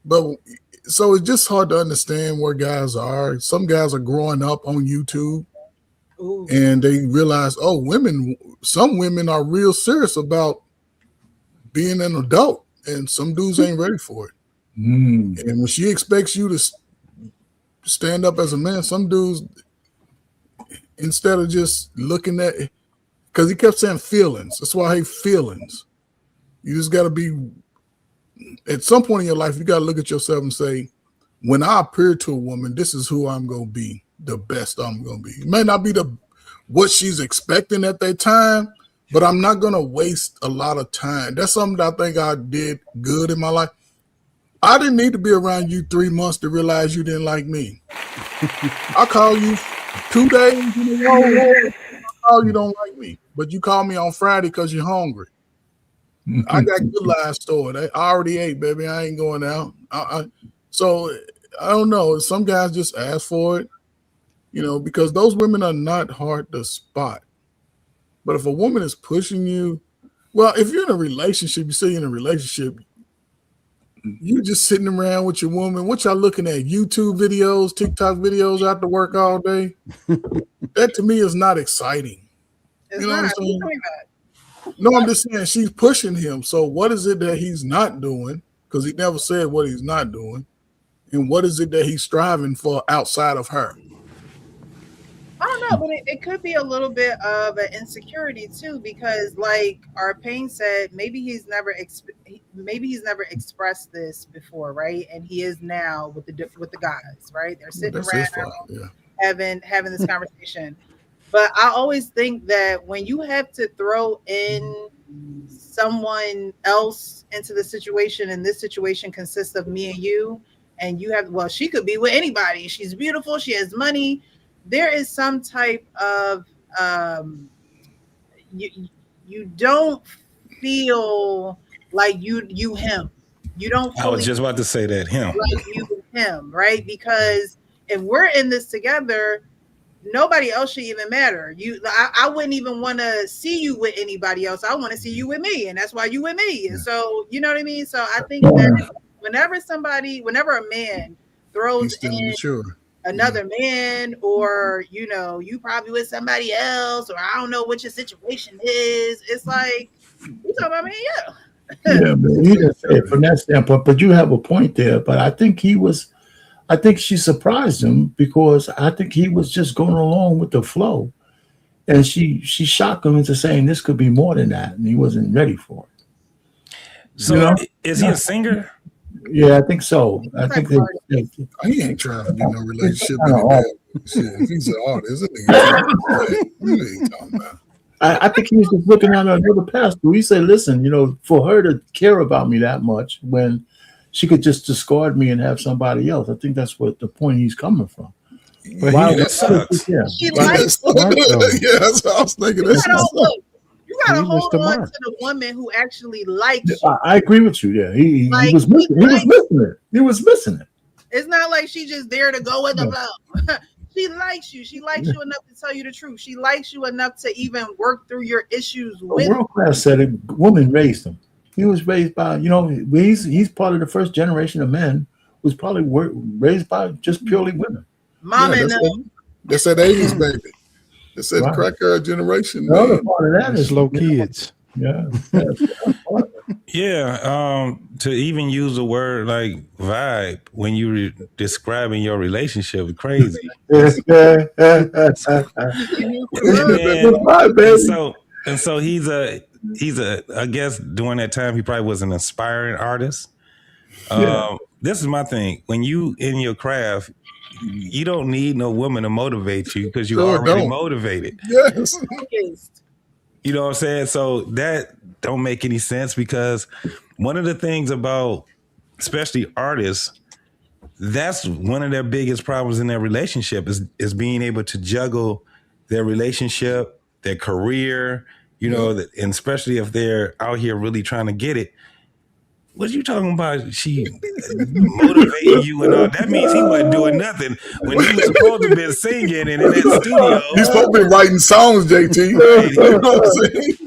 H: But so it's just hard to understand where guys are. Some guys are growing up on YouTube. Ooh. And they realize, some women are real serious about being an adult, and some dudes ain't ready for it. And when she expects you to stand up as a man, some dudes, instead of just looking at it, because he kept saying feelings. That's why I hate feelings. You just got to be, at some point in your life, you got to look at yourself and say, when I appear to a woman, this is who I'm going to be, the best I'm going to be. It may not be what she's expecting at that time, but I'm not going to waste a lot of time. That's something that I think I did good in my life. I didn't need to be around you 3 months to realize you didn't like me. I call you 2 days in a row. You don't like me, but you call me on Friday because you're hungry. I got good lies stored. I already ate, baby. I ain't going out. So I don't know. Some guys just ask for it, because those women are not hard to spot. But if a woman is pushing you, well, if you're in a relationship, you say you're in a relationship, You just sitting around with your woman. What y'all looking at? YouTube videos, TikTok videos after work all day? That to me is not exciting.
A: It's
H: you know
A: not.
H: what I'm saying? No, I'm just saying she's pushing him. So what is it that he's not doing? Because he never said what he's not doing. And what is it that he's striving for outside of her?
A: I don't know, but it could be a little bit of an insecurity too, because like our Payne said, maybe he's never expressed this before, right? And he is now with the guys, right? They're sitting around having this conversation. But I always think that when you have to throw in someone else into the situation, and this situation consists of me and you have, well, she could be with anybody. She's beautiful. She has money. There is some type of you don't feel like you him. You don't.
G: I was just about to say that him.
A: Like you him, right? Because if we're in this together, nobody else should even matter. I wouldn't even want to see you with anybody else. I want to see you with me, and that's why you with me. And so you know what I mean. So I think that whenever a man throws in another man, or you probably with somebody else, or I don't know what your situation is, it's like you talking about me,
B: yeah, man. He didn't say it from that standpoint, but you have a point there. But I think she surprised him, because I think he was just going along with the flow, and she shocked him into saying this could be more than that, and he wasn't ready for it.
G: So is he a singer?
B: Yeah, I think so. I think
H: he ain't trying to be no relationship. If he's an artist, what are you talking about?
B: I think he was just looking at another path. He said, listen, for her to care about me that much when she could just discard me and have somebody else. I think that's what the point he's coming from.
G: But that sucks.
A: Yeah, that's what
H: I was thinking.
A: You gotta hold on to the woman who actually likes you.
B: I agree with you. Yeah, he was missing. He was missing it.
A: It's not like she's just there to go with the flow. She likes you. She likes you enough to tell you the truth. She likes you enough to even work through your issues with.
B: World Class said a woman raised him. He was raised by, he's part of the first generation of men who's probably raised by just purely women.
A: Mom and them.
H: They said 80s baby. They said cracker generation.
B: The other part of that is
C: slow kids.
B: Yeah.
G: Yeah. To even use the word like vibe when you're describing your relationship is crazy. And so he's a I guess during that time he probably was an aspiring artist. This is my thing. When you in your craft, you don't need no woman to motivate you because you're already motivated.
H: Yes.
G: You know what I'm saying? So that don't make any sense, because one of the things about especially artists, that's one of their biggest problems in their relationship is being able to juggle their relationship, their career, and especially if they're out here really trying to get it. What you talking about? She motivating you and all. That means he wasn't doing nothing when he was supposed to be singing and in that studio.
H: He's supposed to be writing songs, JT.
G: Right. You know what I'm saying?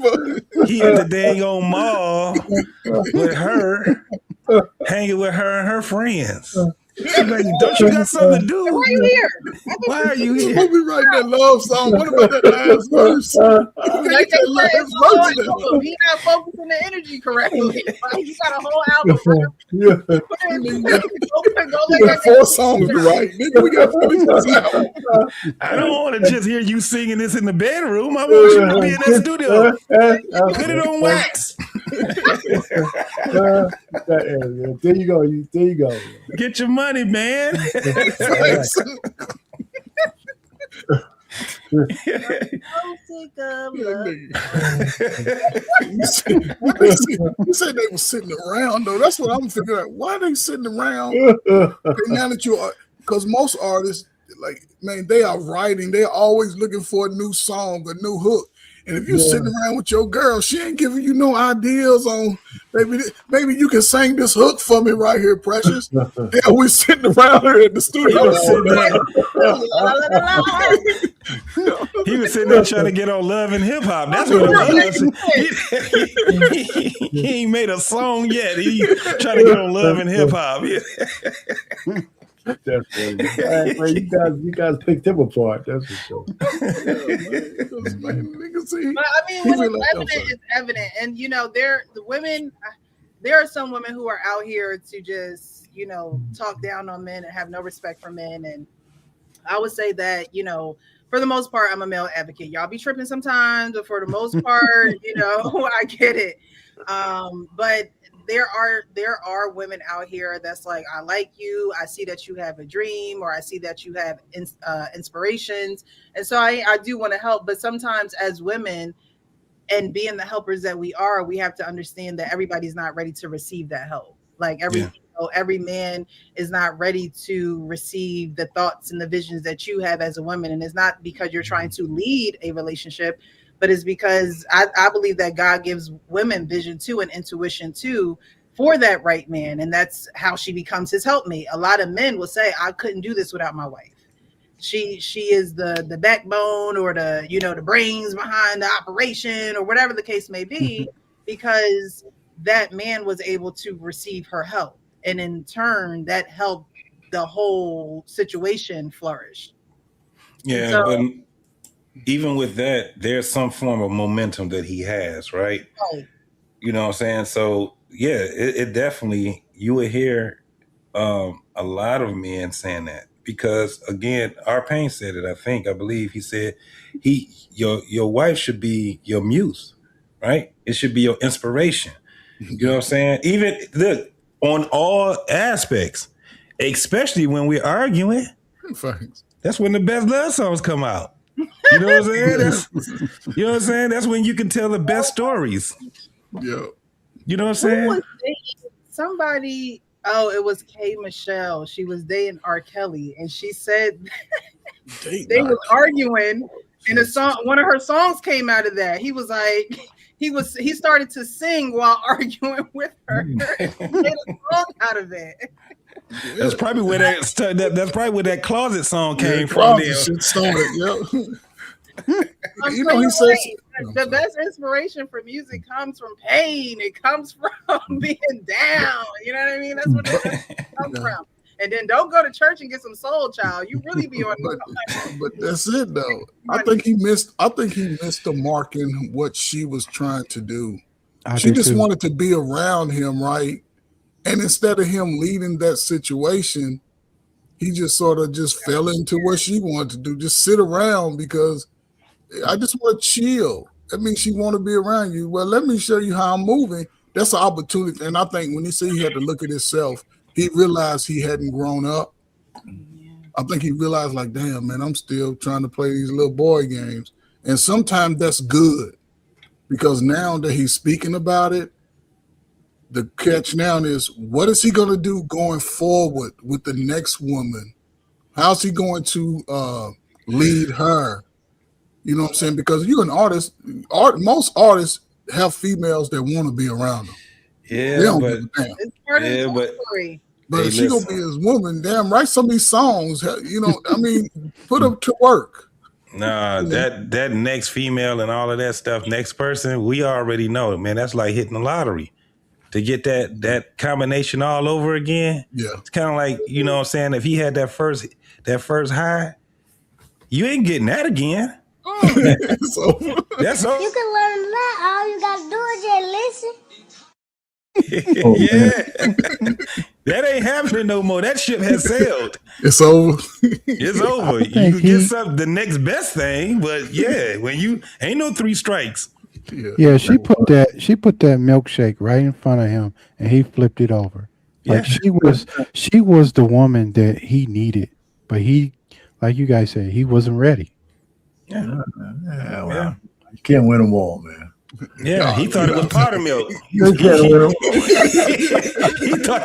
G: He at the dang old mall with her, hanging with her and her friends. Like, don't you got something to do?
A: Why are you here?
G: Why are you
H: He's
G: here?
H: supposed to be writing that love song. What about that last verse?
A: He's not focusing the energy correctly. You got a whole album.
H: You got 4 songs to write. Nigga, we got to finish this album.
G: I don't want to just hear you singing this in the bedroom. I want you to be in that studio. Put it on wax.
B: There you go. There you go.
G: Get your money, man.
H: You said they were sitting around, though. That's what I'm figuring out. Why are they sitting around? Now that you are, because most artists, like, man, they are writing. They're always looking for a new song, a new hook. And if you're sitting around with your girl, she ain't giving you no ideas on, maybe you can sing this hook for me right here, Precious. Yeah, we're sitting around here at the studio.
G: He was sitting there trying to get on Love and Hip Hop. That's what it was. He ain't made a song yet. He trying to get on Love and Hip Hop.
B: That's funny. You guys picked him apart. That's for sure.
A: But I mean, when it's evident, it's evident. And there are some women who are out here to just talk down on men and have no respect for men. And I would say that for the most part, I'm a male advocate. Y'all be tripping sometimes, but for the most part, I get it. But there are women out here that's like, I like you. I see that you have a dream, or I see that you have inspirations. And so I do want to help. But sometimes as women, and being the helpers that we are, we have to understand that everybody's not ready to receive that help. Like every man is not ready to receive the thoughts and the visions that you have as a woman. And it's not because you're trying to lead a relationship, but it's because I believe that God gives women vision too and intuition too for that right man. And that's how she becomes his helpmate. A lot of men will say, I couldn't do this without my wife. She is the backbone, or the brains behind the operation, or whatever the case may be, because that man was able to receive her help. And in turn, that helped the whole situation flourish.
G: Yeah, but even with that, there's some form of momentum that he has, right? You know what I'm saying? So, yeah, it definitely, you will hear a lot of men saying that. Because, again, R-Pain said it, I believe. He said, your wife should be your muse, right? It should be your inspiration. You know what I'm saying? Even, look, on all aspects, especially when we're arguing, that's when the best love songs come out. You know what I'm saying? You know what I'm saying? That's when you can tell the best stories.
H: Yeah.
G: You know what I'm saying?
A: Somebody, it was K. Michelle. She was dating R. Kelly, and she said they was arguing, and one of her songs came out of that. He was like, he started to sing while arguing with her. Made a song out of it.
G: That's probably where that closet song came from.
H: Shit started,
A: he says the best inspiration for music comes from pain. It comes from being down. You know what I mean? That's what it comes from. And then don't go to church and get some soul child. You really be on.
H: But that's it though. I think he missed the mark in what she was trying to do. She just wanted to be around him, right? And instead of him leading that situation, he just sort of just fell into what she wanted to do. Just sit around because I just want to chill. That means she want to be around you. Well, let me show you how I'm moving. That's an opportunity. And I think when he said he had to look at himself, he realized he hadn't grown up. I think he realized, like, damn, man, I'm still trying to play these little boy games. And sometimes that's good, because now that he's speaking about it, the catch now is, what is he going to do going forward with the next woman? How's he going to lead her? You know what I'm saying? Because you're an artist. Most artists have females that want to be around them.
G: Yeah,
A: it's part of the story.
H: But if she gonna be his woman, damn right, some of these songs, I mean, put them to work.
G: Nah, that next female and all of that stuff, next person, we already know, man. That's like hitting the lottery. To get that combination all over again, it's kind of like, you know what I'm saying, if he had that first high, you ain't getting that again. That's over.
I: You can learn a lot. All you gotta do is just listen.
G: That ain't happening no more. That ship has sailed.
H: It's over.
G: It's over. You can get the next best thing, but when you ain't no 3 strikes.
C: Yeah, she put that milkshake right in front of him, and he flipped it over. Like she was the woman that he needed, but he, like you guys said, he wasn't ready.
B: Well, you can't win them all, man.
G: Yeah, he thought it was powder milk. He thought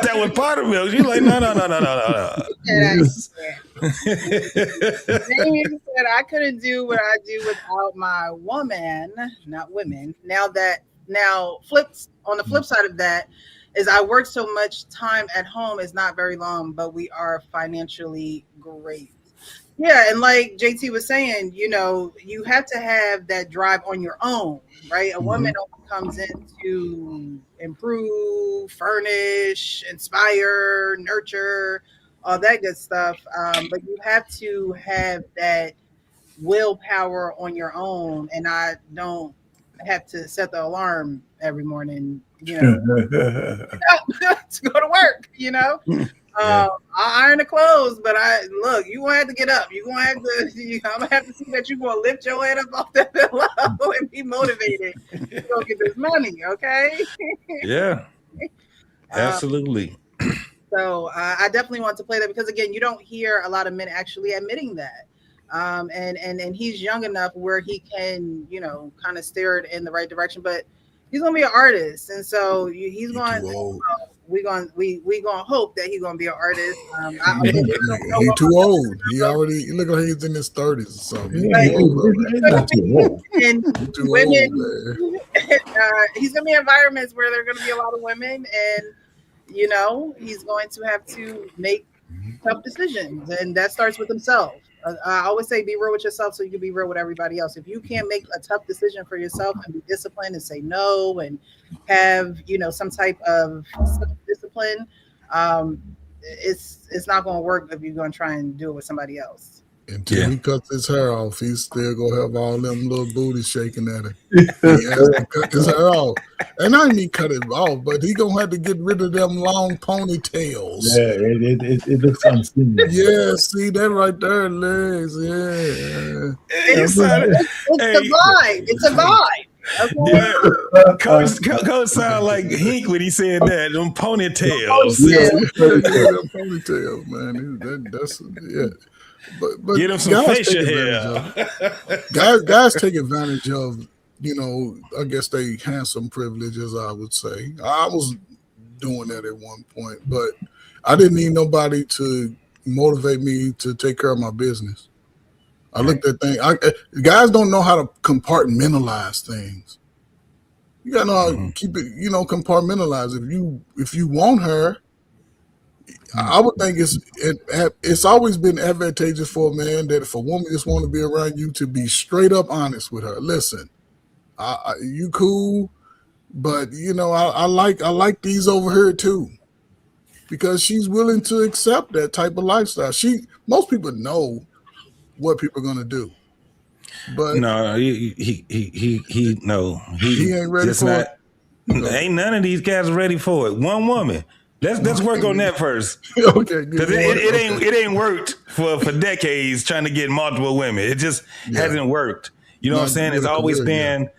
G: that was powder milk. She's like, no.
A: James said I couldn't do what I do without my woman, not women. Flips on the flip side of that is I work so much time at home is not very long, but we are financially great. Yeah, and like JT was saying, you have to have that drive on your own, right? A woman only comes in to improve, furnish, inspire, nurture, all that good stuff. But you have to have that willpower on your own, and I don't have to set the alarm every morning, to go to work. I iron the clothes, but you gonna have to get up. You gonna have to. I'm gonna have to see that you gonna lift your head up off that pillow and be motivated to go get this money. Okay.
G: Yeah. Absolutely.
A: So I definitely want to play that because again, you don't hear a lot of men actually admitting that. And he's young enough where he can, kind of steer it in the right direction. But he's gonna be an artist, and so he's going. We gonna hope that he's gonna be an artist.
H: He too old. He already look like he's in his 30s or something.
A: And women, he's gonna be in environments where there are gonna be a lot of women, and he's going to have to make tough decisions, and that starts with himself. I always say be real with yourself so you can be real with everybody else. If you can't make a tough decision for yourself and be disciplined and say no and have some type of self-discipline, it's not going to work if you're going to try and do it with somebody else.
H: Until he cuts his hair off, he's still gonna have all them little booties shaking at him. He has to cut his hair off, and I mean cut it off, but he gonna have to get rid of them long ponytails.
B: Yeah, it looks unseemly.
H: Yeah, see that right there, legs. Yeah,
A: it's a vibe. It's a vibe.
G: Okay. Yeah, Coach sound like Hink when he said that. Them ponytails.
H: Them ponytails, man. That's yeah. But
G: get him some facial hair.
H: Guys take advantage of, I guess they handsome privileges, I would say. I was doing that at one point, but I didn't need nobody to motivate me to take care of my business. I looked at things. Guys don't know how to compartmentalize things. You gotta know how to keep it, compartmentalize. If you want her, I would think it's always been advantageous for a man that if a woman just want to be around you, to be straight up honest with her. Listen, you cool, but I like these over here too, because she's willing to accept that type of lifestyle. Most people know what people are gonna do, but
G: no, he
H: ain't ready for it.
G: Ain't none of these guys ready for it. One woman. Let's work on that first.
H: Okay,
G: because it ain't worked for decades trying to get multiple women. It just hasn't worked. You know what I'm saying? It's always been.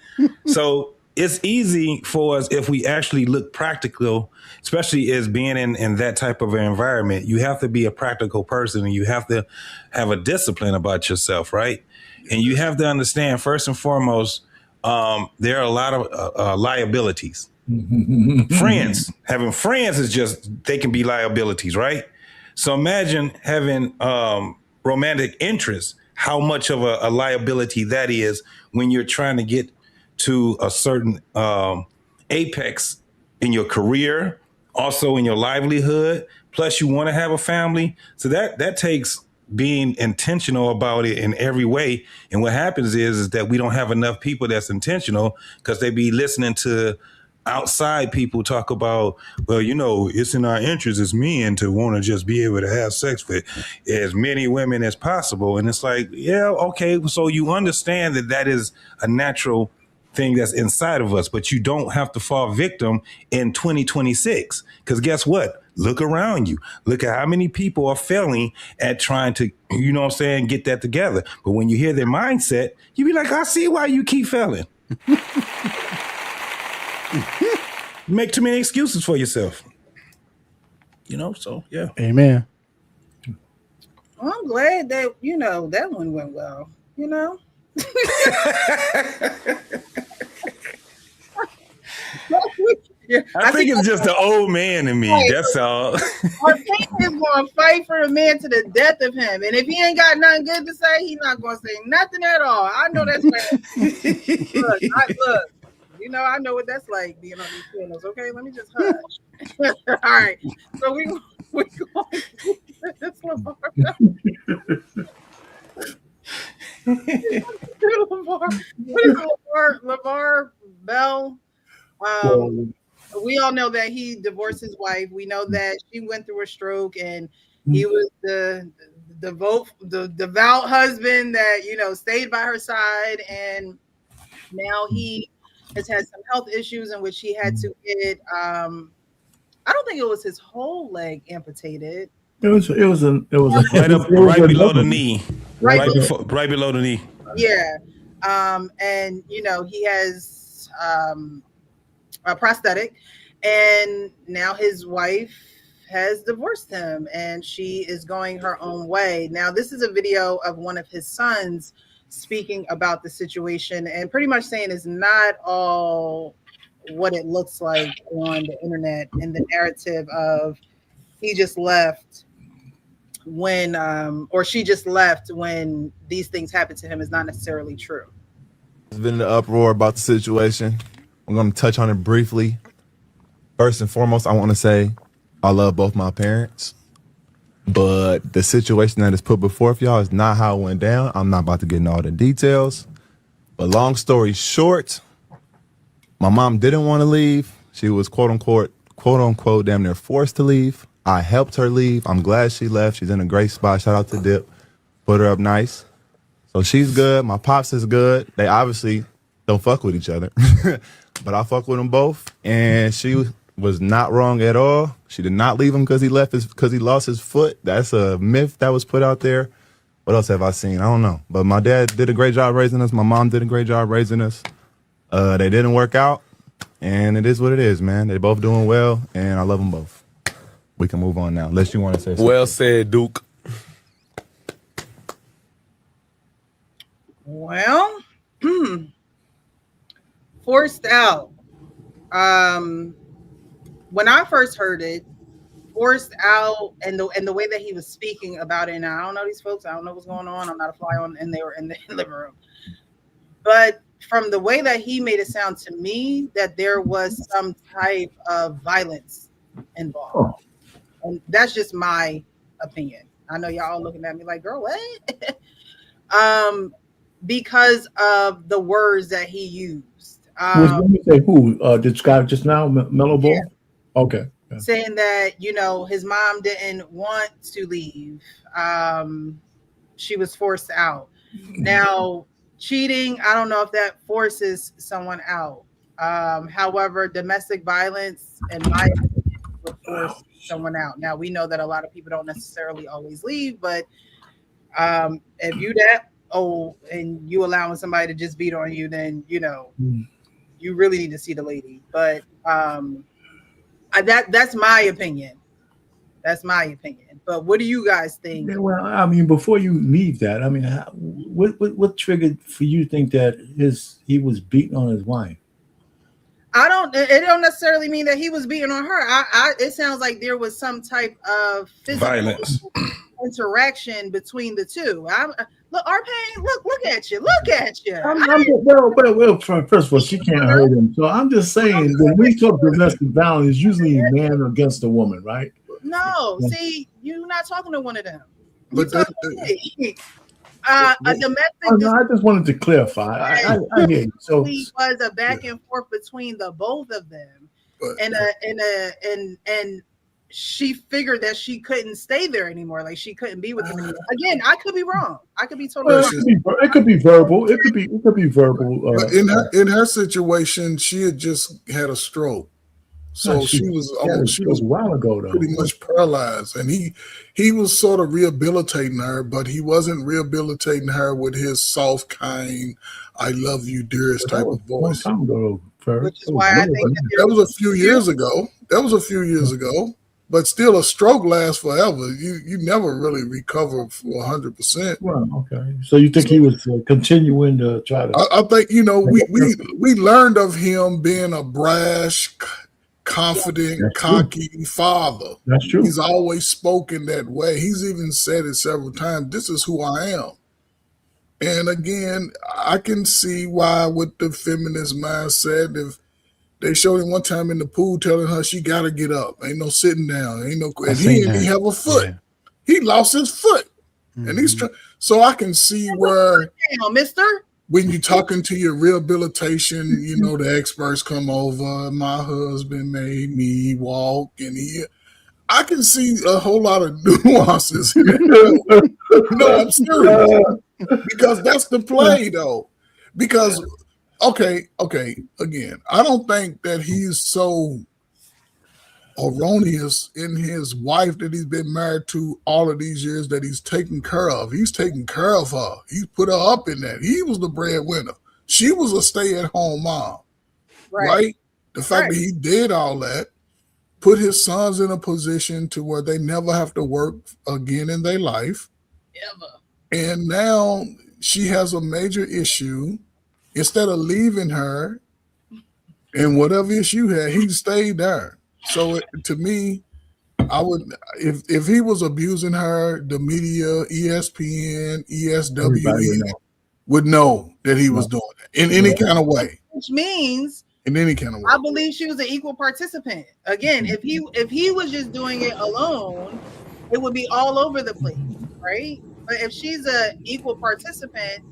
G: So it's easy for us if we actually look practical, especially as being in that type of an environment. You have to be a practical person, and you have to have a discipline about yourself, right? And you have to understand, first and foremost, there are a lot of liabilities. Having friends is just, they can be liabilities, right? So imagine having romantic interest, how much of a liability that is when you're trying to get to a certain apex in your career, also in your livelihood, plus you want to have a family. So that takes being intentional about it in every way. And what happens is that we don't have enough people that's intentional, because they be listening to outside people talk about, well, it's in our interest as men to want to just be able to have sex with as many women as possible. And it's like, yeah, okay. So you understand that is a natural thing that's inside of us, but you don't have to fall victim in 2026. Because guess what? Look around you. Look at how many people are failing at trying to, get that together. But when you hear their mindset, you be like, I see why you keep failing. Make too many excuses for yourself. So yeah.
C: Amen.
A: Well, I'm glad that, that one went well,
G: I think it's just the old man in me. Right. That's all.
A: Our is going to fight for the man to the death of him. And if he ain't got nothing good to say, he's not going to say nothing at all. I know that's right. Look, you know, I know what that's like being on these channels. Okay, let me just hush. All right. So we going this LeVar. What is LeVar Bell? We all know that he divorced his wife. We know that she went through a stroke, and he was the devout husband that, you know, stayed by her side. And now he has had some health issues in which he had to get. I don't think it was his whole leg amputated.
B: It was
G: right below the knee. Right below the knee.
A: Yeah. And you know, he has a prosthetic, and now his wife has divorced him and she is going her own way. Now, this is a video of one of his sons speaking about the situation and pretty much saying it's not all what it looks like on the internet, and the narrative of he just left when or she just left when these things happen to him is not necessarily true.
J: There's been an uproar about the situation. I'm going to touch on it briefly. First and foremost, I want to say I love both my parents, but the situation that is put before y'all is not how it went down. I'm not about to get into all the details, but long story short, my mom didn't want to leave. She was quote unquote damn near forced to leave. I helped her leave. I'm glad she left. She's in a great spot. Shout out to Dip. Put her up nice. So she's good. My pops is good. They obviously don't fuck with each other, but I fuck with them both. And she was not wrong at all. She did not leave him because he lost his foot. That's a myth that was put out there. What else have I seen? I don't know. But my dad did a great job raising us. My mom did a great job raising us. They didn't work out, and it is what it is, man. They both doing well, and I love them both. We can move on now, unless you want to say something.
K: Well said, Duke.
A: Well, forced out. When I first heard it, forced out, and the way that he was speaking about it, and I don't know these folks, I don't know what's going on. I'm not a fly on, and they were in the living room. But from the way that he made it sound to me, that there was some type of violence involved. And that's just my opinion. I know y'all all looking at me like, girl, what? Because of the words that he used.
B: Let me say who? Described just now, Mellow Ball?
A: Yeah.
B: Okay.
A: Yeah. Saying that, you know, his mom didn't want to leave. She was forced out. Now, cheating, I don't know if that forces someone out. However, domestic violence, in my opinion, would force someone out. Now, we know that a lot of people don't necessarily always leave, but if you that old and you allowing somebody to just beat on you, then, you know, you really need to see the lady. But that's my opinion. That's my opinion. But what do you guys think?
B: Yeah, well, I mean, before you leave that, I mean, what triggered for you to think that he was beating on his wife?
A: It don't necessarily mean that he was beating on her. It sounds like there was some type of physical violence interaction between the two. Look, Arpain, look at you. Well,
B: first of all, she can't hurt him. So I'm just saying, when we talk domestic violence, it's usually a man against a woman, right?
A: No, see, you're not talking to one of them.
H: But
A: a domestic.
B: No, I just wanted to clarify. I hear you. So
A: it was a back and forth between the both of them, and she figured that she couldn't stay there anymore. Like she couldn't be with him anymore. Again, I could be wrong. I could be totally wrong.
B: It could be verbal. It could be verbal.
H: But in her situation, she had just had a stroke. So she was
B: a while ago, though,
H: pretty much paralyzed, and he was sort of rehabilitating her, but he wasn't rehabilitating her with his soft, kind, "I love you, dearest" type of voice.
A: Which is why I think
H: that was a few years ago. But still, a stroke lasts forever. You never really recover for 100%.
B: Well, okay. So you think he was continuing to try to?
H: I think we learned of him being a brash, confident,
B: That's
H: cocky father.
B: That's true.
H: He's always spoken that way. He's even said it several times. This is who I am. And again, I can see why with the feminist mindset, if they showed him one time in the pool telling her she got to get up. Ain't no sitting down. Ain't no, and he didn't have a foot. Yeah. He lost his foot. Mm-hmm. And he's trying. So I can see where,
A: mister,
H: when you're talking to your rehabilitation, you know, the experts come over. My husband made me walk, and I can see a whole lot of nuances in it. No, I'm serious. Because that's the play, though. Because, okay, again, I don't think that he's so erroneous in his wife that he's been married to all of these years that he's taken care of. He's taken care of her. He's put her up in that. He was the breadwinner. She was a stay-at-home mom, right? The fact that he did all that, put his sons in a position to where they never have to work again in their life.
A: Ever.
H: And now she has a major issue. Instead of leaving her and whatever issue had, he stayed there. So to me, I would, if he was abusing her, the media, ESPN, ESWN would know that he was doing it in any kind of way.
A: Which means
H: in any kind of way.
A: I believe she was an equal participant. Again, if he was just doing it alone, it would be all over the place, right? But if she's an equal participant,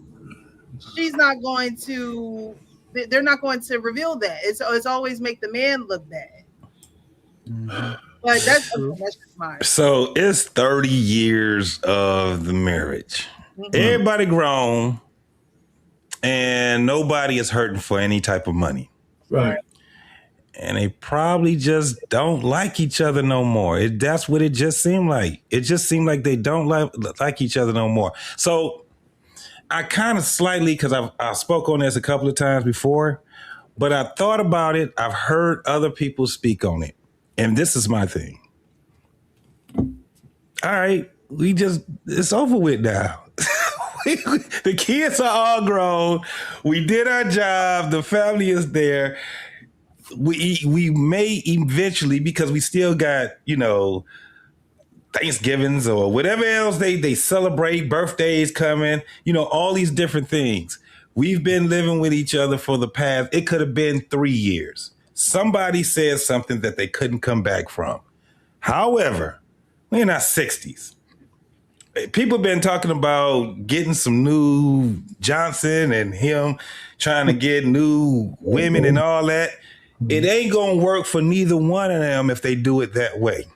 A: she's not going to. They're not going to reveal that. It's always make the man look bad.
G: Mm-hmm.
A: But that's just mine.
G: So it's 30 years of the marriage. Mm-hmm. Everybody grown, and nobody is hurting for any type of money.
B: Right.
G: And they probably just don't like each other no more. That's what it just seemed like. It just seemed like they don't like each other no more. So I kind of slightly, because I spoke on this a couple of times before, but I thought about it. I've heard other people speak on it. And this is my thing. All right, it's over with now. The kids are all grown. We did our job. The family is there. We may eventually, because we still got, Thanksgivings or whatever else they celebrate, birthdays coming, all these different things. We've been living with each other for the past, it could have been 3 years. Somebody said something that they couldn't come back from. However, we're in our 60s. People been talking about getting some new Johnson and him trying to get new women and all that. It ain't going to work for neither one of them if they do it that way.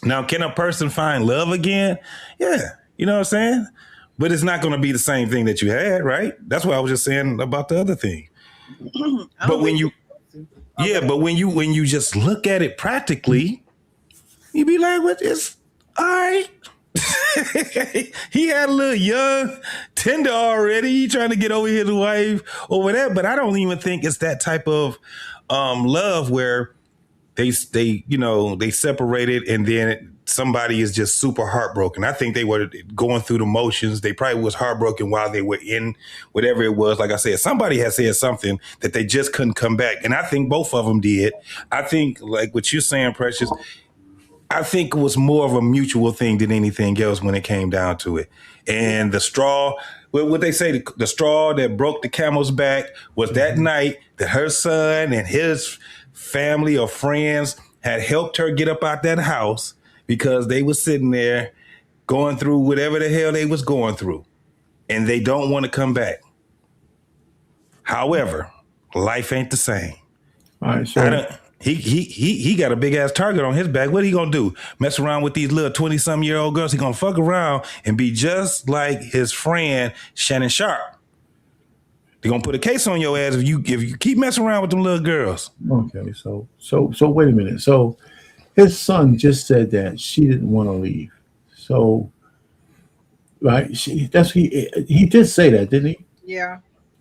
G: Now, can a person find love again? Yeah, you know what I'm saying? But it's not going to be the same thing that you had, right? That's what I was just saying about the other thing. But when you... Yeah, but when you just look at it practically, you be like, "What is all right?" He had a little young, tender already. He trying to get over his wife or whatever. But I don't even think it's that type of love where they separated and then somebody is just super heartbroken. I think they were going through the motions. They probably was heartbroken while they were in whatever it was. Like I said, somebody had said something that they just couldn't come back. And I think both of them did. I think, like what you're saying, Precious, I think it was more of a mutual thing than anything else when it came down to it. And the straw, what they say, the straw that broke the camel's back was that night that her son and his family or friends had helped her get up out that house, because they were sitting there going through whatever the hell they was going through, and they don't want to come back. However, life ain't the same.
B: All right, so
G: he got a big ass target on his back. What he gonna do? Mess around with these little 20-some-year-old girls? He gonna fuck around and be just like his friend Shannon Sharpe. They gonna put a case on your ass if you keep messing around with them little girls.
B: Okay, so wait a minute. So his son just said that she didn't want to leave. So, right, he did say that, didn't he?
A: Yeah.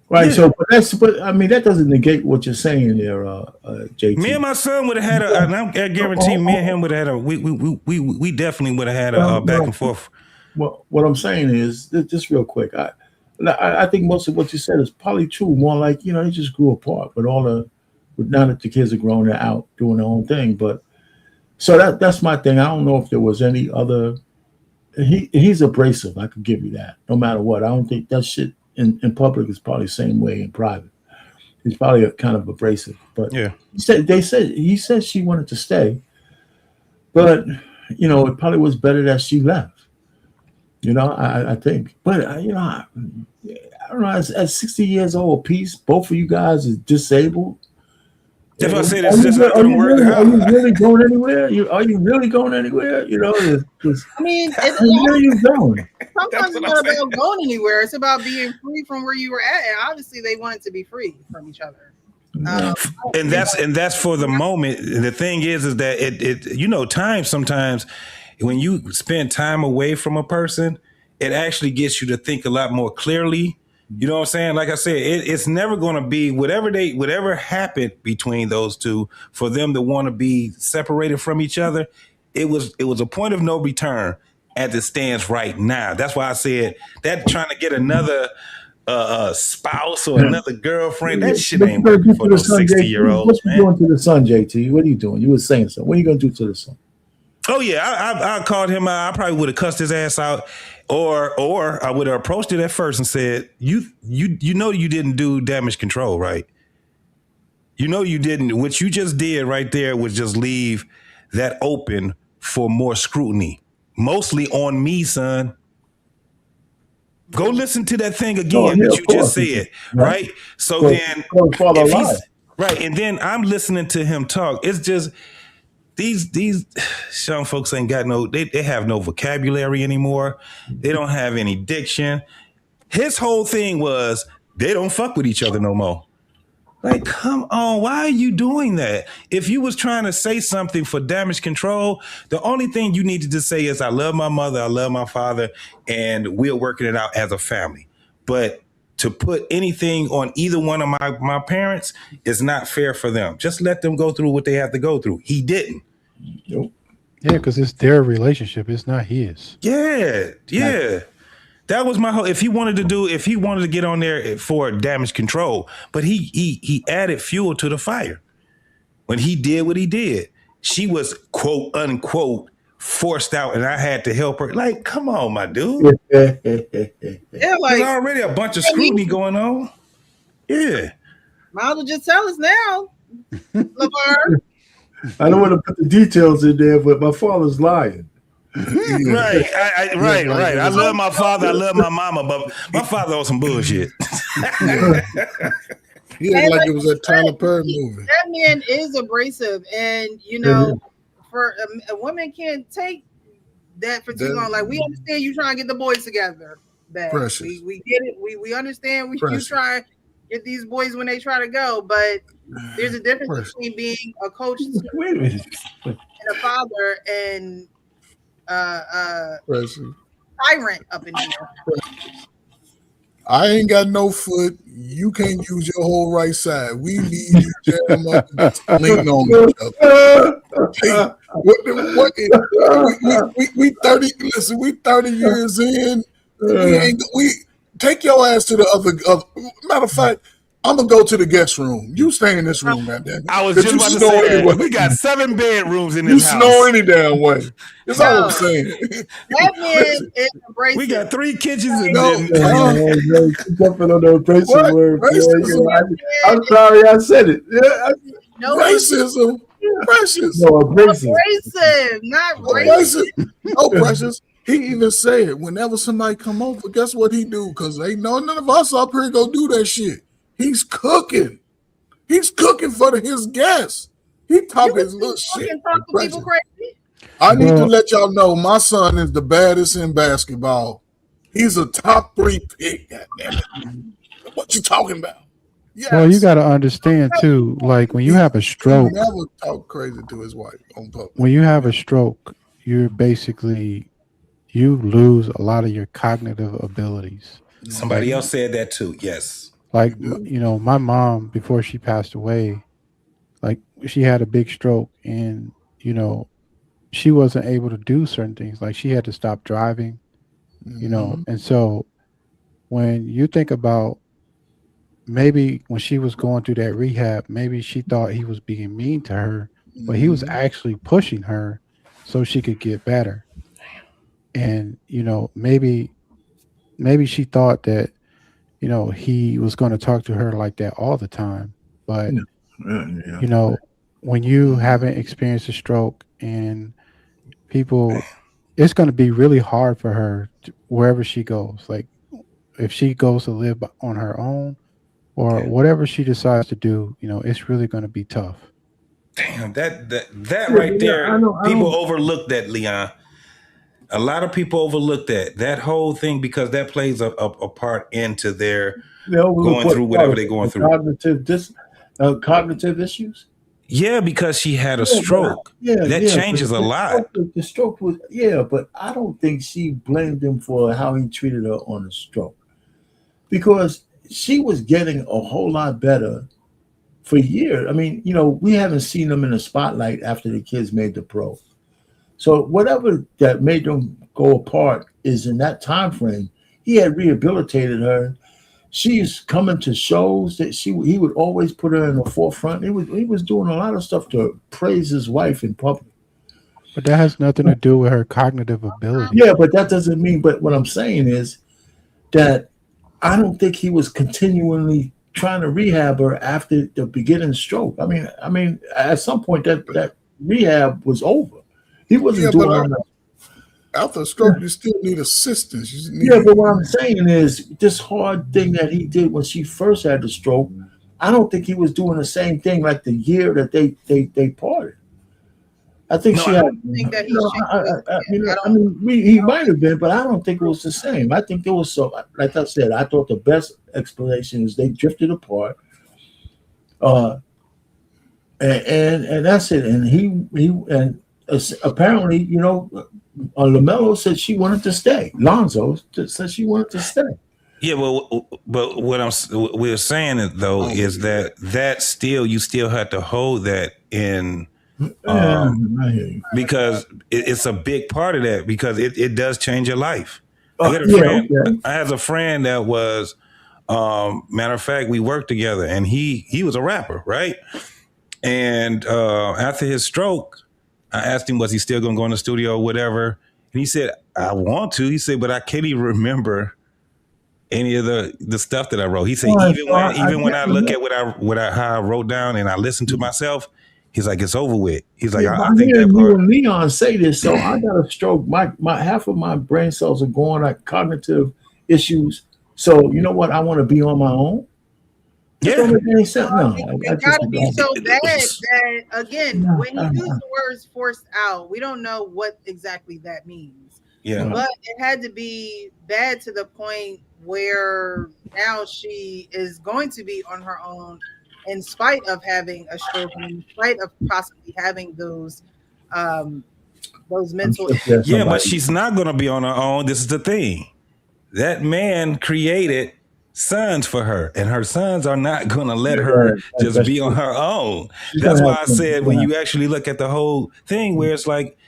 B: Right. Yeah. So, but I mean, that doesn't negate what you're saying there, JT.
G: Me and my son would have had and I guarantee me and him would have had we definitely would have had a back and forth.
B: Well, what I'm saying is, just real quick, I think most of what you said is probably true. More like, they just grew apart with all the But now that the kids are grown, they're out doing their own thing. But so that's my thing. I don't know if there was any other. He's abrasive. I could give you that. No matter what, I don't think that shit in public is probably the same way in private. He's probably a kind of abrasive. But
G: Yeah,
B: he said she wanted to stay, but it probably was better that she left. I think. But I don't know. At 60 years old, peace. Both of you guys is disabled.
G: that's what I said. It's just not
B: Are
G: going
B: you
G: to work
B: really, are
G: out.
B: you really going anywhere? Are you really going anywhere?
A: I mean,
B: where are you going?
A: sometimes it's not about going anywhere. It's about being free from where you were at, and obviously they wanted to be free from each other.
G: And that's for the moment. And the thing is that it time sometimes when you spend time away from a person, it actually gets you to think a lot more clearly. You know what I'm saying? Like I said, it's never going to be whatever happened between those two for them to want to be separated from each other. It was a point of no return as it stands right now. That's why I said that trying to get another spouse or another girlfriend, that shit ain't working for those 60-year-olds.
B: What you doing to the son, JT? What are you doing? You were saying something. What are you going to do to the son?
G: Oh yeah, I called him out. I probably would have cussed his ass out, or I would have approached it at first and said, "You know you didn't do damage control, right? You know you didn't. What you just did right there was just leave that open for more scrutiny, mostly on me, son. Go listen to that thing again that you just said, right? So then, if he's right, and then I'm listening to him talk. It's just." These young folks ain't got they have no vocabulary anymore. They don't have any diction. His whole thing was they don't fuck with each other no more. Like, come on, why are you doing that? If you was trying to say something for damage control, the only thing you needed to say is I love my mother, I love my father, and we're working it out as a family. But to put anything on either one of my parents is not fair for them. Just let them go through what they have to go through. He didn't.
B: Nope.
C: Yeah, because it's their relationship. It's not his.
G: Yeah. That was my whole. If he wanted to get on there for damage control, but he added fuel to the fire when he did what he did. She was quote unquote forced out, and I had to help her. Like, come on, my dude.
A: Yeah,
G: There's already a bunch of scrutiny going on. Yeah.
A: Might as well just tell us now, LeVar.
B: I don't want to put the details in there, but my father's lying.
G: Right. I love my father. I love my mama, but my father on some bullshit.
H: He looked like it was a Tyler Perry movie.
A: That man is abrasive, and for a woman can't take that for too long. Like, we understand you trying to get the boys together.
H: Precious.
A: We get it. We understand you try to get these boys when they try to go, but there's a difference between being a coach and a father and tyrant up in here.
H: I ain't got no foot. You can't use your whole right side. We need you to jam up and lean on each other. Hey, we 30. Listen, we 30 years in. We take your ass to the other. Matter of fact, I'm gonna go to the guest room. You stay in this room, man.
G: I was just about to say that. Anyway. We got 7 bedrooms in this house.
H: You snore any damn way. That's all I'm saying.
A: That man is abrasive.
G: We got 3 kitchens and
B: jumping on the abrasive word. I'm sorry, I said it.
H: Racism. Precious.
B: No, abrasive.
A: Abrasive, not racist.
H: Oh, Precious. He even said whenever somebody come over, guess what he do? Because ain't none of us up here go do that shit. He's cooking. He's cooking for his guests. He talking his little shit.
A: Talk to people crazy.
H: I need to let y'all know my son is the baddest in basketball. He's a top 3 pick. Goddammit. What you talking about?
C: Yes. Well, you got to understand too. Like when you have a stroke,
H: he never talk crazy to his wife on public.
C: When you have a stroke, you're basically you lose a lot of your cognitive abilities.
G: Somebody else said that too. Yes.
C: Like, my mom, before she passed away, like she had a big stroke and, she wasn't able to do certain things. Like she had to stop driving, and so when you think about maybe when she was going through that rehab, maybe she thought he was being mean to her, but he was actually pushing her so she could get better. And maybe she thought that he was going to talk to her like that all the time. But
B: Yeah.
C: you know, when you haven't experienced a stroke and people, it's going to be really hard for her wherever she goes. Like if she goes to live on her own or whatever she decides to do, it's really going to be tough.
G: Damn, that right there, people overlook that, Leon. A lot of people overlook that whole thing because that plays a part into their going through whatever they're going through.
B: Cognitive issues.
G: Yeah, because she had a stroke. That changes a lot.
B: The stroke was but I don't think she blamed him for how he treated her on the stroke, because she was getting a whole lot better for years. I mean, we haven't seen them in the spotlight after the kids made the pro. So whatever that made them go apart is in that time frame. He had rehabilitated her. She's coming to shows that he would always put her in the forefront. He was doing a lot of stuff to praise his wife in public.
C: But that has nothing to do with her cognitive ability.
B: Yeah, but that doesn't mean. But what I'm saying is that I don't think he was continually trying to rehab her after the beginning stroke. I mean, at some point that rehab was over. He wasn't doing that.
H: After a stroke, you still need assistance.
B: But what I'm saying is this hard thing that he did when she first had the stroke, I don't think he was doing the same thing like the year that they parted. I think she had. He might have been, but I don't think it was the same. I think there was so. Like I said, I thought the best explanation is they drifted apart. And that's it. And he apparently, LaMelo said she wanted to stay. Lonzo said she wanted to stay.
G: Yeah, but what we're saying though is that still you still have to hold that in, because it's a big part of that, because it does change your life. I had a friend that was, matter of fact, we worked together, and he was a rapper, right? And after his stroke, I asked him, was he still going to go in the studio or whatever? And he said, I want to. He said, but I can't even remember any of the stuff that I wrote. He said, even when I look at how I wrote down and I listen to myself, he's like, it's over with. He's like, I think that part.
B: You and Leon say this, so I got a stroke. My half of my brain cells are going like cognitive issues. So you know what? I want to be on my own.
A: Yeah, it gotta be so bad that again, when he used the words "forced out," we don't know what exactly that means.
G: Yeah,
A: but it had to be bad to the point where now she is going to be on her own, in spite of having a stroke, and in spite of possibly having those mental.
G: Yeah, but she's not going to be on her own. This is the thing. That man created sons for her, and her sons are not going to let her just be on her own. That's why I said when you actually look at the whole thing, where it's like,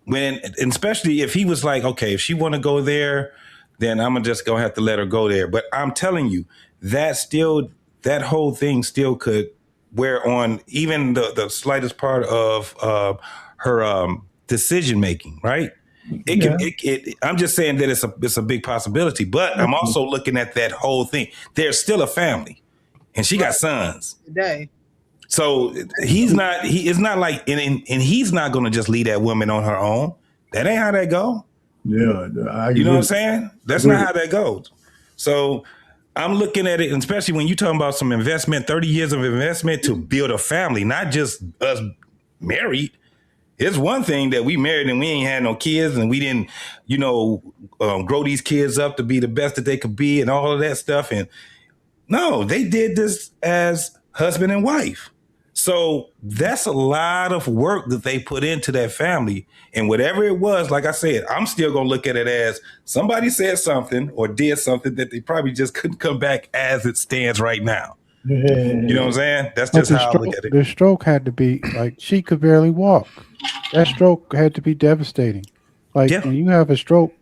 G: and especially if he was like, okay, if she want to go there, then I'm just going to have to let her go there. But I'm telling you, that whole thing still could wear on even the slightest part of her decision making, right? I'm just saying that it's a big possibility, but I'm also looking at that whole thing. There's still a family, and she got sons.
A: Today.
G: So he's not like, and he's not going to just leave that woman on her own. That ain't how that go.
B: Yeah.
G: You know what I'm saying? That's not how that goes. So I'm looking at it, and especially when you're talking about some investment, 30 years of investment to build a family, not just us married. It's one thing that we married and we ain't had no kids, and we didn't, grow these kids up to be the best that they could be and all of that stuff. And no, they did this as husband and wife. So that's a lot of work that they put into that family. And whatever it was, like I said, I'm still going to look at it as somebody said something or did something that they probably just couldn't come back as it stands right now. You know what I'm saying? That's just how I look at it.
C: The stroke had to be like, she could barely walk. That stroke had to be devastating. Like when you have a stroke,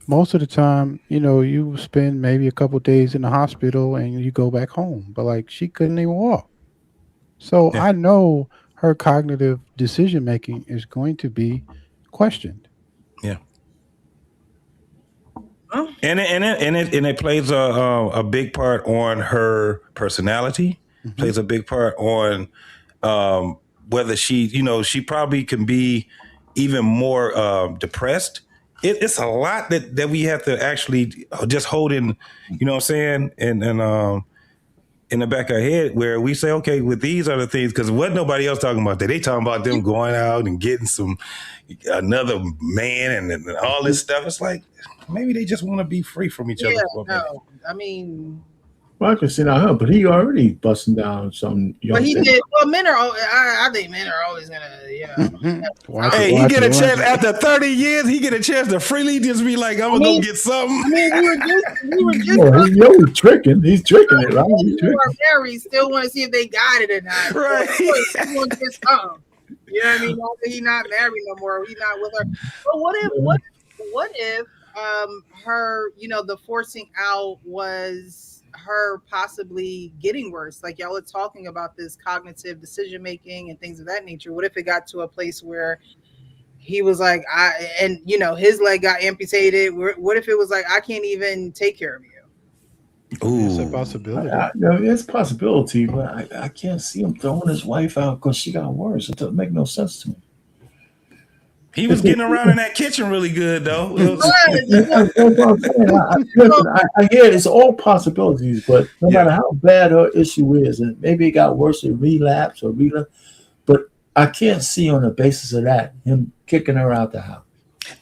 C: most of the time, you spend maybe a couple days in the hospital and you go back home. But like she couldn't even walk. So
G: Yeah.
C: I know her cognitive decision making is going to be questioned.
G: Yeah.
A: Huh?
G: And it plays a big part on her personality.
C: Hmm.
G: Plays a big part on whether she probably can be even more depressed. It's a lot that we have to actually just hold in, you know what I'm saying, and in the back of our head where we say, okay, with these other things, because what nobody else talking about that. They talking about them going out and getting another man and all this stuff. It's like maybe they just want to be free from each other
A: Yeah,
G: for a minute.
A: no. I mean,
B: Well, I can see now her, but he already busting down some young
A: but he
B: thing.
A: did. Well, men are. I think men are always gonna.
C: Watch
G: Hey,
C: it,
G: he
C: watch
G: get
C: it,
G: a
C: watch
G: chance
C: it.
G: after 30 years. He get a chance to freely just be like, I'm gonna go get something.
A: I mean, we were just.
B: Well, he's tricking. He's tricking it, right? He's
A: Who are
B: tricking.
A: married still want to see if they got it or not.
G: Right.
A: So, of course, he want to get something. You know what I mean? Now that he's not married no more, he's not with her. But what if her, the forcing out was her possibly getting worse? Like y'all are talking about this cognitive decision making and things of that nature. What if it got to a place where he was like, his leg got amputated? What if it was like, I can't even take care of you?
C: It's a
G: Ooh.
C: possibility.
B: It's a possibility, but I can't see him throwing his wife out because she got worse. It doesn't make no sense to me.
G: He was getting around in that kitchen really good though. It was-
B: That's what I'm saying. Listen, I hear it's all possibilities, but no matter how bad her issue is, and maybe it got worse, it relapse or relapse, but I can't see on the basis of that him kicking her out the house.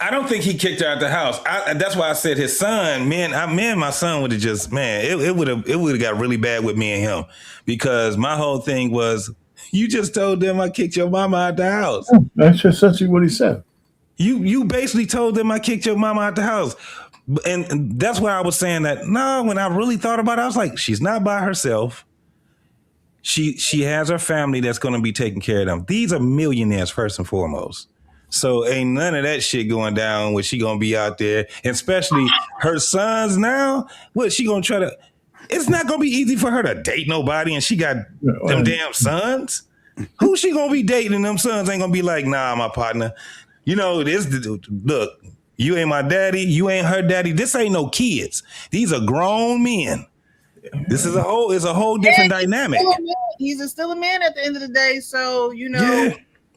G: I don't think he kicked her out the house. That's why I said his son, me and my son would have just, man, it would have got really bad with me and him, because my whole thing was, you just told them I kicked your mama out the house.
B: That's just essentially what he said.
G: You basically told them I kicked your mama out the house. And that's why I was saying that, no, when I really thought about it, I was like, she's not by herself. She has her family that's going to be taking care of them. These are millionaires first and foremost. So ain't none of that shit going down where she going to be out there, and especially her sons now. What she going to try to, it's not going to be easy for her to date nobody, and she got them damn sons. Who she going to be dating, and them sons ain't going to be like, nah, my partner. Look, you ain't my daddy. You ain't her daddy. This ain't no kids. These are grown men. This is a whole different dynamic.
A: He's still a man at the end of the day. So,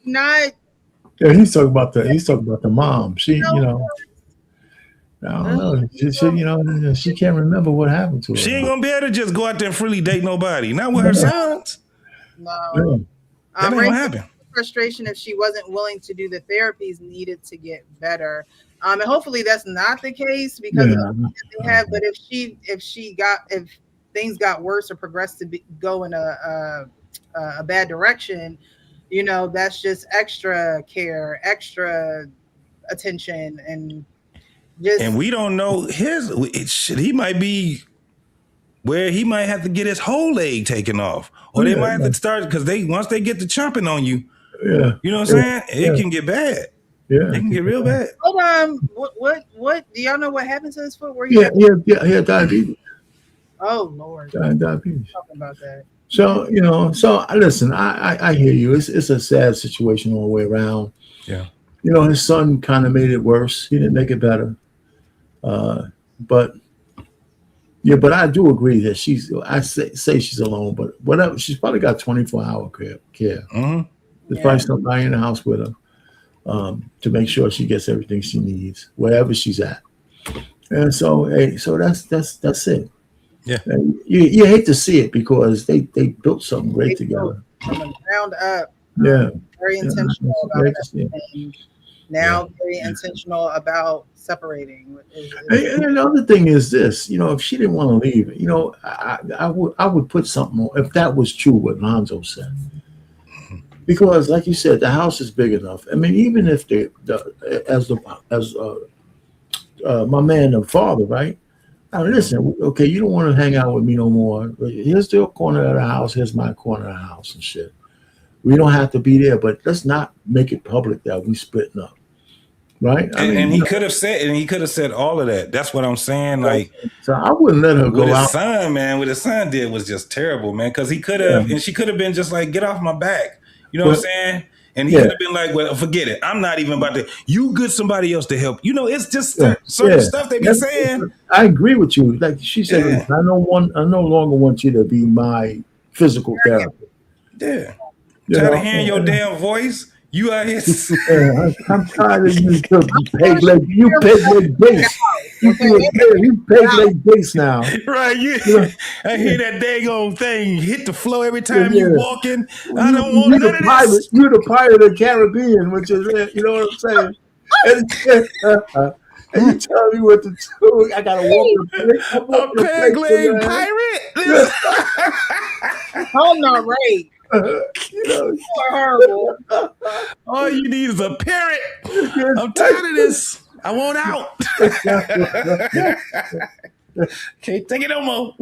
A: not.
B: Yeah, he's talking about the mom. She, I don't know. She can't remember what happened to her.
G: She ain't gonna be able to just go out there and freely date nobody. Not with her sons.
A: No.
G: That ain't gonna happen.
A: Frustration if she wasn't willing to do the therapies needed to get better. And hopefully that's not the case, because they have. But if things got worse or progressed to go in a bad direction, that's just extra care, extra attention, and
G: we don't know he might be where he might have to get his whole leg taken off, or they might have to start, because once they get to chomping on you, you know what I'm saying? It can get bad.
B: Yeah,
G: it can get real bad.
A: Hold on, what do y'all know what happened to his foot? Where
B: he had diabetes.
A: Oh Lord,
B: diabetes.
A: Talking about that.
B: So listen, I hear you. It's a sad situation all the way around.
G: Yeah.
B: His son kind of made it worse. He didn't make it better. But I do agree that I say she's alone, but whatever, she's probably got 24-hour care.
G: Mm-hmm.
B: There's probably somebody in the house with her to make sure she gets everything she needs wherever she's at. And so that's it.
G: Yeah.
B: You hate to see it, because they built something great together.
A: From the ground up.
B: Yeah.
A: Very intentional about it. And now very intentional about separating.
B: And the other thing is this, if she didn't want to leave, I would put something on, if that was true what Lonzo said. Because like you said, the house is big enough. I mean, even if as my man, the father, right? Now listen, okay, you don't want to hang out with me no more. Here's the corner of the house. Here's my corner of the house and shit. We don't have to be there, but let's not make it public that we splitting up. right? I mean,
G: and he could have said all of that. That's what I'm saying. Like,
B: so I wouldn't let her go out.
G: What his son did was just terrible, man. Because he could have, and she could have been just like, get off my back. You know what I'm saying? And he could have been like, well, forget it. I'm not even about to. You get somebody else to help. You know, it's just certain stuff they be saying.
B: I agree with you. Like she said, I no longer want you to be my physical therapist.
G: Yeah. Tired of hearing your damn voice. You out here.
B: I'm tired of you peg leg bass. You peg leg bass now.
G: Right. I hear that dang old thing hit the floor every time you walking. I don't want none of this.
B: You're the pirate of the Caribbean, which is, you know what I'm saying? And you tell me what to do. I gotta walk
G: a peg leg pirate.
A: I'm not right.
B: You know,
A: you're horrible.
G: All you need is a parrot. I'm tired of this. I want out. Can't take it no more.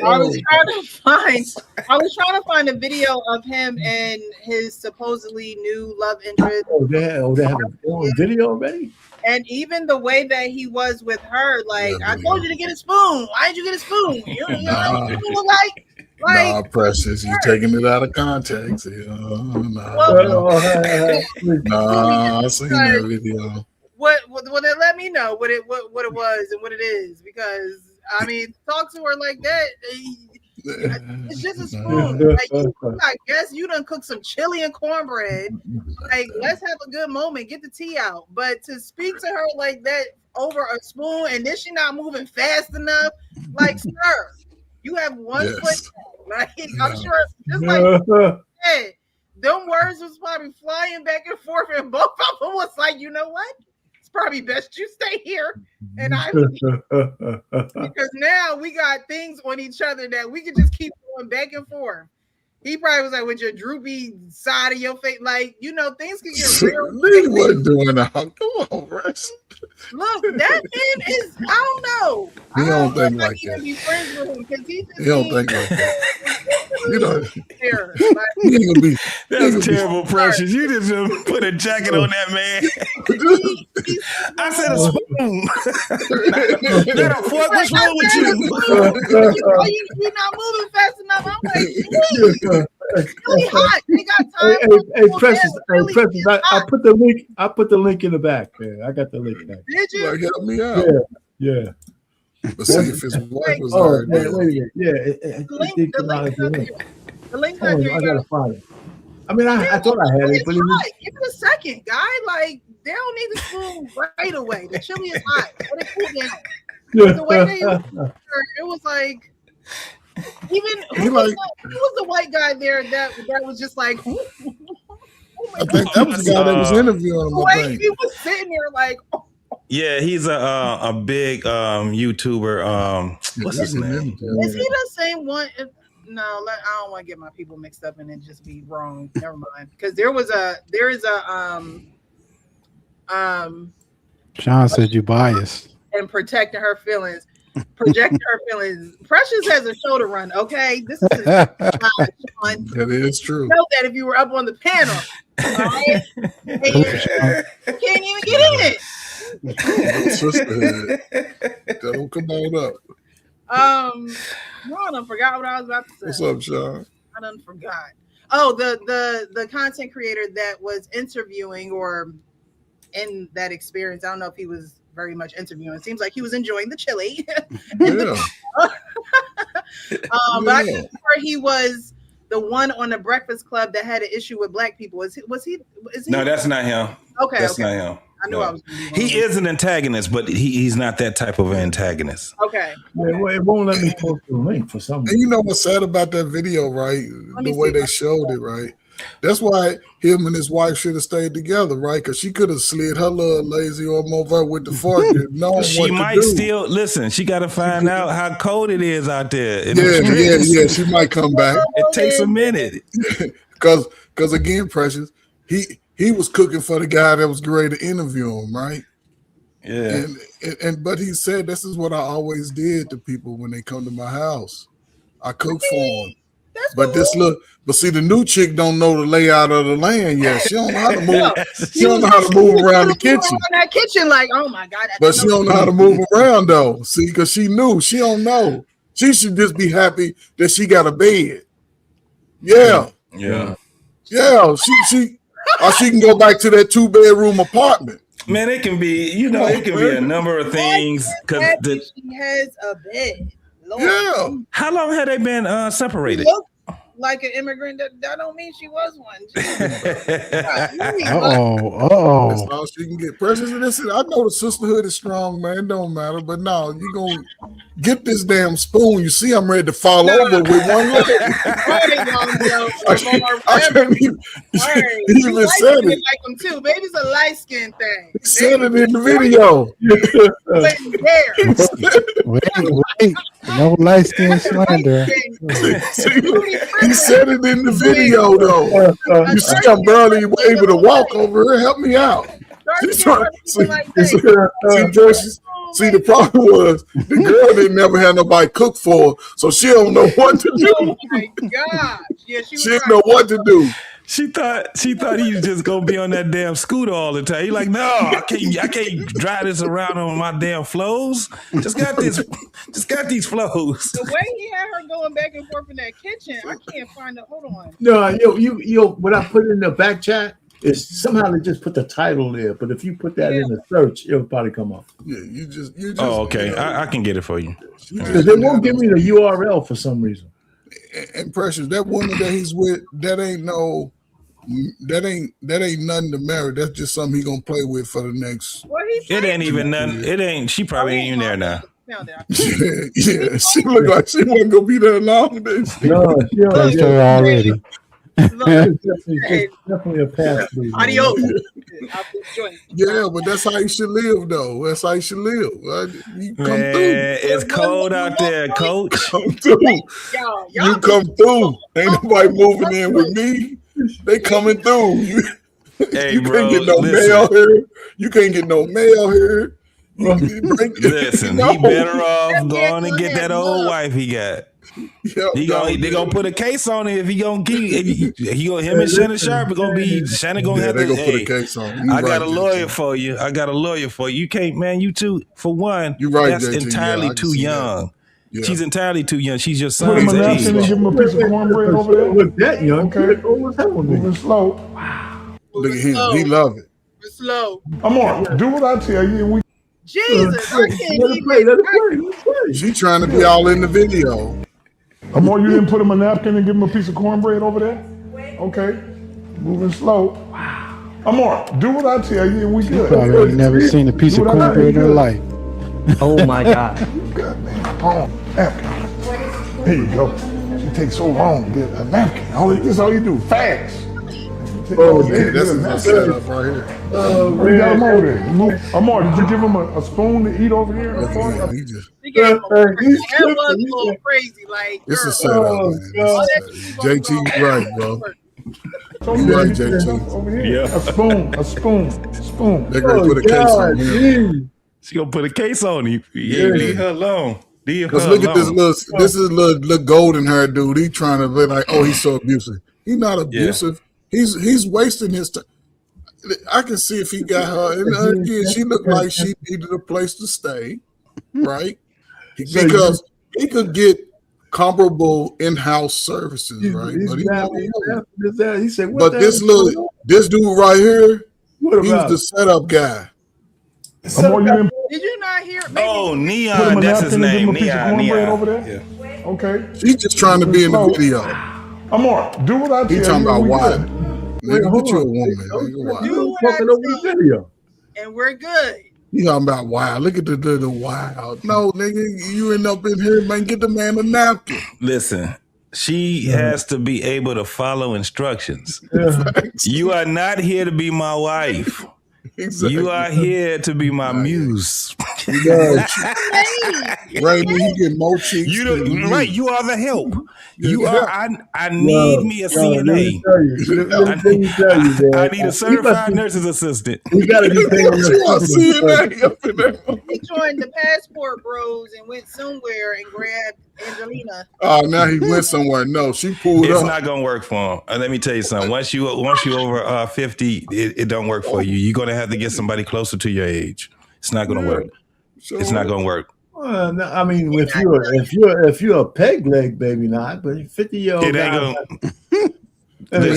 A: I was trying to find a video of him and his supposedly new love interest.
B: They have a video already?
A: And even the way that he was with her, like, I told you to get a spoon. Why did you get a spoon? You know what you look like?
H: Nah, Precious, you taking it out of context. I've seen that video.
A: What it let me know what it was and what it is, because I mean, talk to her like that. It's just a spoon. Like, I guess you done cook some chili and cornbread. Like, let's have a good moment. Get the tea out. But to speak to her like that over a spoon, and then she not moving fast enough, like, sir, you have one foot. Like, I'm sure, just like said, them words was probably flying back and forth, and both of them was like, you know what? It's probably best you stay here, and I because now we got things on each other that we can just keep going back and forth. He probably was like, with your droopy side of your face, like, you know, things can get real.
H: He wasn't doing that. Come on, Russ.
A: Look, that man is, I don't know.
H: He don't think like that.
A: Be friends with him because he
H: don't think like that. You know,
G: he ain't gonna be. That's terrible, Precious. You just put a jacket on that man. I said a spoon. Not a fork. What's wrong with you?
A: You're not moving fast enough. I'm like, it's really hot. They got time.
B: Hey, Precious. I put the link. I put the link in the back. I got the link back.
A: Did you?
H: Like, help me out.
B: Yeah.
H: Let's see if his wife was hard.
B: Wait a minute. The link back here. I gotta find it. I mean, I thought I had it, but
A: give it a second, guy. Like, they don't need the spoon right away. The chili is hot. Let it cool down. The way they it was like, even who was the white guy there that was just like,
H: I think that was the guy that was interviewing him.
A: The way he was sitting there like,
G: yeah, he's a big YouTuber. What's his name?
A: Is he the same one? No, I don't want to get my people mixed up and it just be wrong. Never mind. Because there is a
C: Sean said you biased.
A: And protecting her feelings. Projecting her feelings. Precious has a show to run, okay? This is his job, Sean.
H: That is true.
A: You know that if you were up on the panel. All right? You can't even get in it.
H: Don't come on up.
A: No, I done forgot what I was about to say.
H: What's up, Sean?
A: I done forgot. Oh, the content creator that was interviewing or in that experience. I don't know if he was very much interviewing. It seems like he was enjoying the chili.
H: Yeah.
A: But I think he was the one on the Breakfast Club that had an issue with black people. Is he?
G: No, that's not him.
A: Okay,
G: that's not him.
A: I knew I was.
G: He is an antagonist, but he's not that type of antagonist.
A: Okay.
B: It won't let me post the link for some reason.
H: And you know what's sad about that video, right? The way they showed it, right? That's why him and his wife should have stayed together, right? Because she could have slid her little lazy arm over with the fork.
G: She might still listen. She got to find out how cold it is out there.
H: Yeah. She might come back.
G: It takes a minute.
H: Because again, Precious, he was cooking for the guy that was ready to interview him, right?
G: Yeah.
H: But he said, this is what I always did to people when they come to my house. I cook for them.
A: That's
H: But this look, but see, the new chick don't know the layout of the land yet. She don't know how to move. She don't know how to move around the kitchen.
A: That kitchen, like, oh my God.
H: But she don't know how to move around though. See, because she knew. She don't know. She should just be happy that she got a bed. Yeah.
G: Yeah.
H: Yeah. She can go back to that 2-bedroom apartment.
G: Man, it can be, it can be a number of things.
A: She has a bed. Lord.
H: Yeah.
G: How long had they been separated?
A: Like an immigrant, that don't mean she was one.
H: That's all she can get. Precious, listen, I know the sisterhood is strong, man. It don't matter. But no, you gonna get this damn spoon. You see, I'm ready to fall over with one leg. I can't even said it.
A: Like them too. Baby's a light skin thing.
H: He said it in the video.
C: Wait. No light skin slander.
H: He said it in the video, though. You see, I'm barely able to walk over here. Help me out. See, the problem was the girl didn't never have nobody cook for her, so she don't know what to do.
A: Oh my gosh! Yeah, she
H: didn't know what to do.
G: She thought he was just gonna be on that damn scooter all the time. He like, no, I can't drive this around on my damn flows. Just got these flows.
A: The way he had her going back and forth in that kitchen, I can't find it. Hold on.
B: No, yo, what I put in the back chat is somehow they just put the title there. But if you put that in the search, it'll probably come up.
H: Yeah, you just.
G: Oh, okay. I can get it for you.
B: Because they won't give me the URL for some reason.
H: And Precious, that woman that he's with, that ain't nothing to marry. That's just something he gonna play with for the next.
G: It ain't even nothing. It ain't. She probably ain't even there now.
H: Yeah. She look like she wasn't gonna be there long.
B: No, she
C: placed her already.
B: Definitely a pass.
A: Adios.
H: Yeah, but that's how you should live, though. That's how you should live. You come through.
G: It's cold out there, coach.
H: Come through. You come through. Ain't nobody moving in with me. They coming through. You can't get no mail here. You can't get no mail here.
G: Listen, he better off going and get that old wife he got. They gonna put a case on it if he gonna keep. Him and Shannon Sharpe are gonna be. Shannon gonna have to.
H: Put a case on.
G: I got a lawyer for you. You can't, man. You two, for one.
H: You're right.
G: That's
H: JT,
G: entirely too young.
H: Yeah.
G: She's entirely too young. She's your son's
K: Put him in
G: age.
K: and give him a piece of cornbread over there.
B: Look that young.
K: Okay.
B: What's happening?
K: Moving slow.
H: Look at him. He love it.
A: Slow.
K: Amor, do what I tell you. And
A: Jesus, I can't
B: Let it play.
H: She trying to be all in the video.
K: Amor, you didn't put him a napkin and give him a piece of cornbread over there? Okay. Moving slow. Amor, do what I tell you and we good.
C: Probably never seen a piece of cornbread in her life.
L: Oh my God.
K: Good, man. Oh, napkin. There you go. It takes so long to get a napkin. This all you do, fast.
H: That's a setup right here.
K: We got him over there. Amor, did you give him a spoon to eat over here?
A: He gave him that was a little crazy. Like,
H: it's a setup, man. JT, right, bro. You right, JT.
K: Over here. Yeah. A spoon.
H: They're gonna put a case on him.
G: She gonna put a case on him. Leave her alone.
H: Because look at this is little golden hair dude. He trying to be like, oh, he's so abusive. He's not abusive. He's wasting his time. I can see if he got her. And again, she looked like she needed a place to stay, right? Because he could get comparable in-house services, right? But
B: he said,
H: but this dude right here, he's the setup guy.
A: Did you not hear?
G: Oh, Neon, that's his name. Neon.
K: Over there? Yeah. Okay.
H: She's just trying to be in the video.
K: Amor, do what I tell you.
H: He talking about why. Nigga, get you a woman.
A: Do what I video. And we're good.
H: You talking about wow. Look at the wow. No, nigga, you end up in here, man. Get the man a napkin.
G: Listen, she has to be able to follow instructions. You are not here to be my wife.
H: Exactly.
G: You are here to be my muse.
H: Raymond, he get more cheeks.
G: You
H: than
G: don't,
H: you.
G: right? You are the help. You
H: Yeah.
G: are. I need me a CNA.
B: Let me tell you, man.
G: I need a certified nurse's assistant.
B: You got to be paying your
H: CNA up in there.
A: He joined the passport bros and went somewhere and grabbed Angelina.
H: Oh, now he went somewhere. No, she pulled
G: It's
H: up.
G: not gonna work for him. Let me tell you something. Once you over 50, it don't work for you. You're gonna have to get somebody closer to your age. It's not gonna work.
H: Sure.
G: It's not gonna work.
B: No, I mean, if you're a peg leg, baby, not. But 50-year-old
G: It ain't
B: guy.
G: gonna.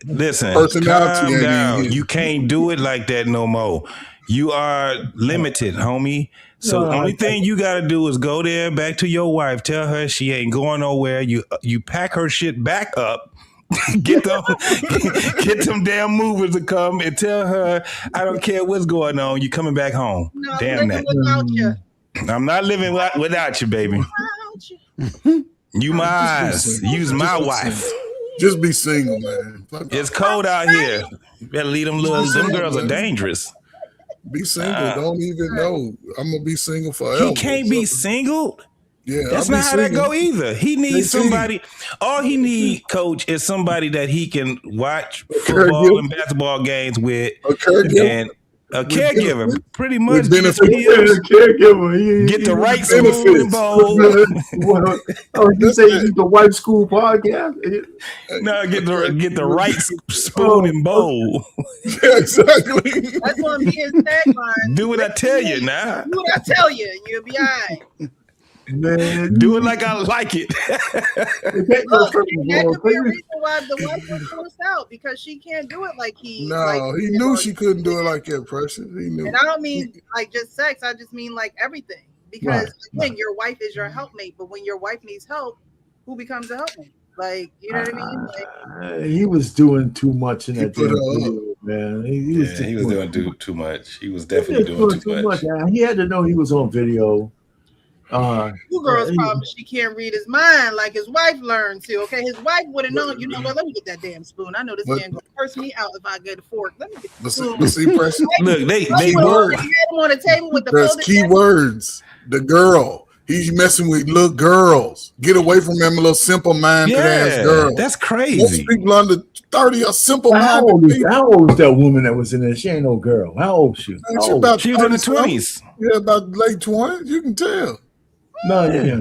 G: Listen,
H: Personality
G: calm
H: ain't
G: down.
H: even-
G: You can't do it like that no more. You are limited, homie. So
B: No,
G: only thing you got to do is go there, back to your wife, tell her she ain't going nowhere. You pack her shit back up. get them damn movers to come and tell her, I don't care what's going on. You coming back home.
A: No,
G: Damn that.
A: without you.
G: I'm not living without you, baby. You my eyes. Use my wife.
H: Just be single, man.
G: It's cold out here. You better leave them girls are dangerous.
H: Be single. Don't even know. I'm gonna be single forever.
G: He can't be single.
H: Yeah,
G: that's not how that go either. He needs somebody. All he need, coach, is somebody that he can watch football and basketball games with, and a caregiver. Pretty much, get the right spoon and bowl.
B: You say you need the white school podcast?
G: No, get the right spoon and bowl.
H: Exactly.
A: That's gonna be his tagline.
G: Do what I tell you now.
A: Do what I tell you, and you'll be all right.
B: Man,
G: do it like I like it.
A: Look, that could be a reason why the wife was forced out, because she can't do it like he.
H: No,
A: like,
H: he knew she couldn't do it like that, Precious. He knew.
A: And I don't mean like just sex. I just mean like everything. Because again, your wife is your helpmate, but when your wife needs help, who becomes the helpmate? Like, you know what I mean? Like,
B: he was doing too much in that video, man. He was
G: doing too much. He was definitely doing too much.
B: He had to know he was on video.
A: Two girls problem, she can't read his mind like his wife learned to. Okay, his wife would have known. You know what? Let me get that damn spoon. I know this man gonna curse me out if I get a fork. Let me get the spoon.
H: See, Precious.
G: Look, they
H: words.
A: Had him on the table with the
H: There's key words. The girl. He's messing with little girls. Get away from them, little simple-minded ass girl.
G: That's crazy.
H: Most people under 30 are simple-minded.
B: How old is that woman that was in there? She ain't no girl. How old is she?
G: She was in the 20s.
H: Yeah, about late 20s. You can tell.
B: No, yeah.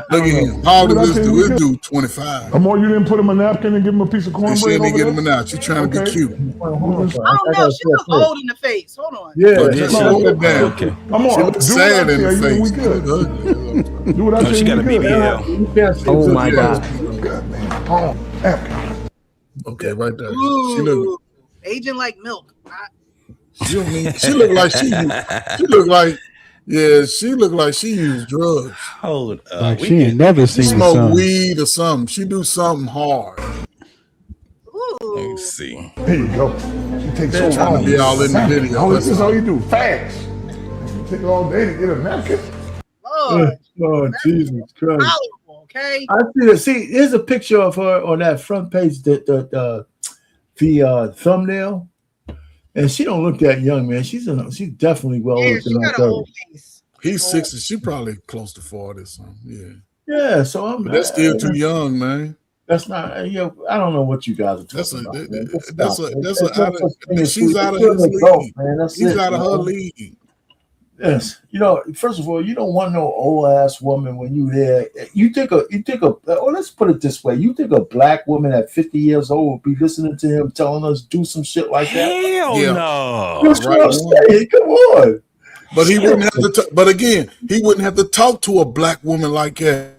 H: Look at him. How old is this dude? This dude 25.
K: Amor, you didn't put him a napkin and give him a piece of cornbread.
H: She didn't get him an out. She's trying to be cute.
A: I don't know. She looks old in the face. Hold on.
B: Yeah,
G: okay.
H: She looks sad in the face.
K: Do what I tell you.
G: She got a BBL.
L: Oh my God.
H: Okay, right there.
A: Ooh,
H: She look.
A: aging like milk.
H: She look like she look like. Yeah, she look like she used drugs.
G: Hold up.
C: Like she ain't never
H: She
C: seen the
H: smoke
C: sun.
H: weed or something. She do something hard.
G: Let me see.
K: There you go. She takes so
H: Trying
K: long.
H: to be all in the video.
K: Oh, this is all you do. Fast. You take all day to get a napkin.
A: Lord,
B: Oh, Jesus Christ.
A: powerful, okay?
B: I see it. See, here's a picture of her on that front page, the thumbnail. And she don't look that young, man. She's definitely well
A: Yeah,
B: older
A: she
B: than
A: got
B: her
A: an old
B: 30s.
A: face.
H: He's 60. She probably close to 40 or something. Yeah.
B: Yeah, so
H: But that's still too young, man.
B: That's not. I don't know what you guys are
H: That's
B: talking
H: a
B: about. Man.
H: she's out of his league. He's out of her league.
B: Yes, first of all, you don't want no old ass woman when you there. You think let's put it this way: you think a black woman at 50 years old would be listening to him telling us do some shit like that?
G: Hell no!
B: That's what I'm saying. Come on.
H: But he wouldn't have to. But again, he wouldn't have to talk to a black woman like that.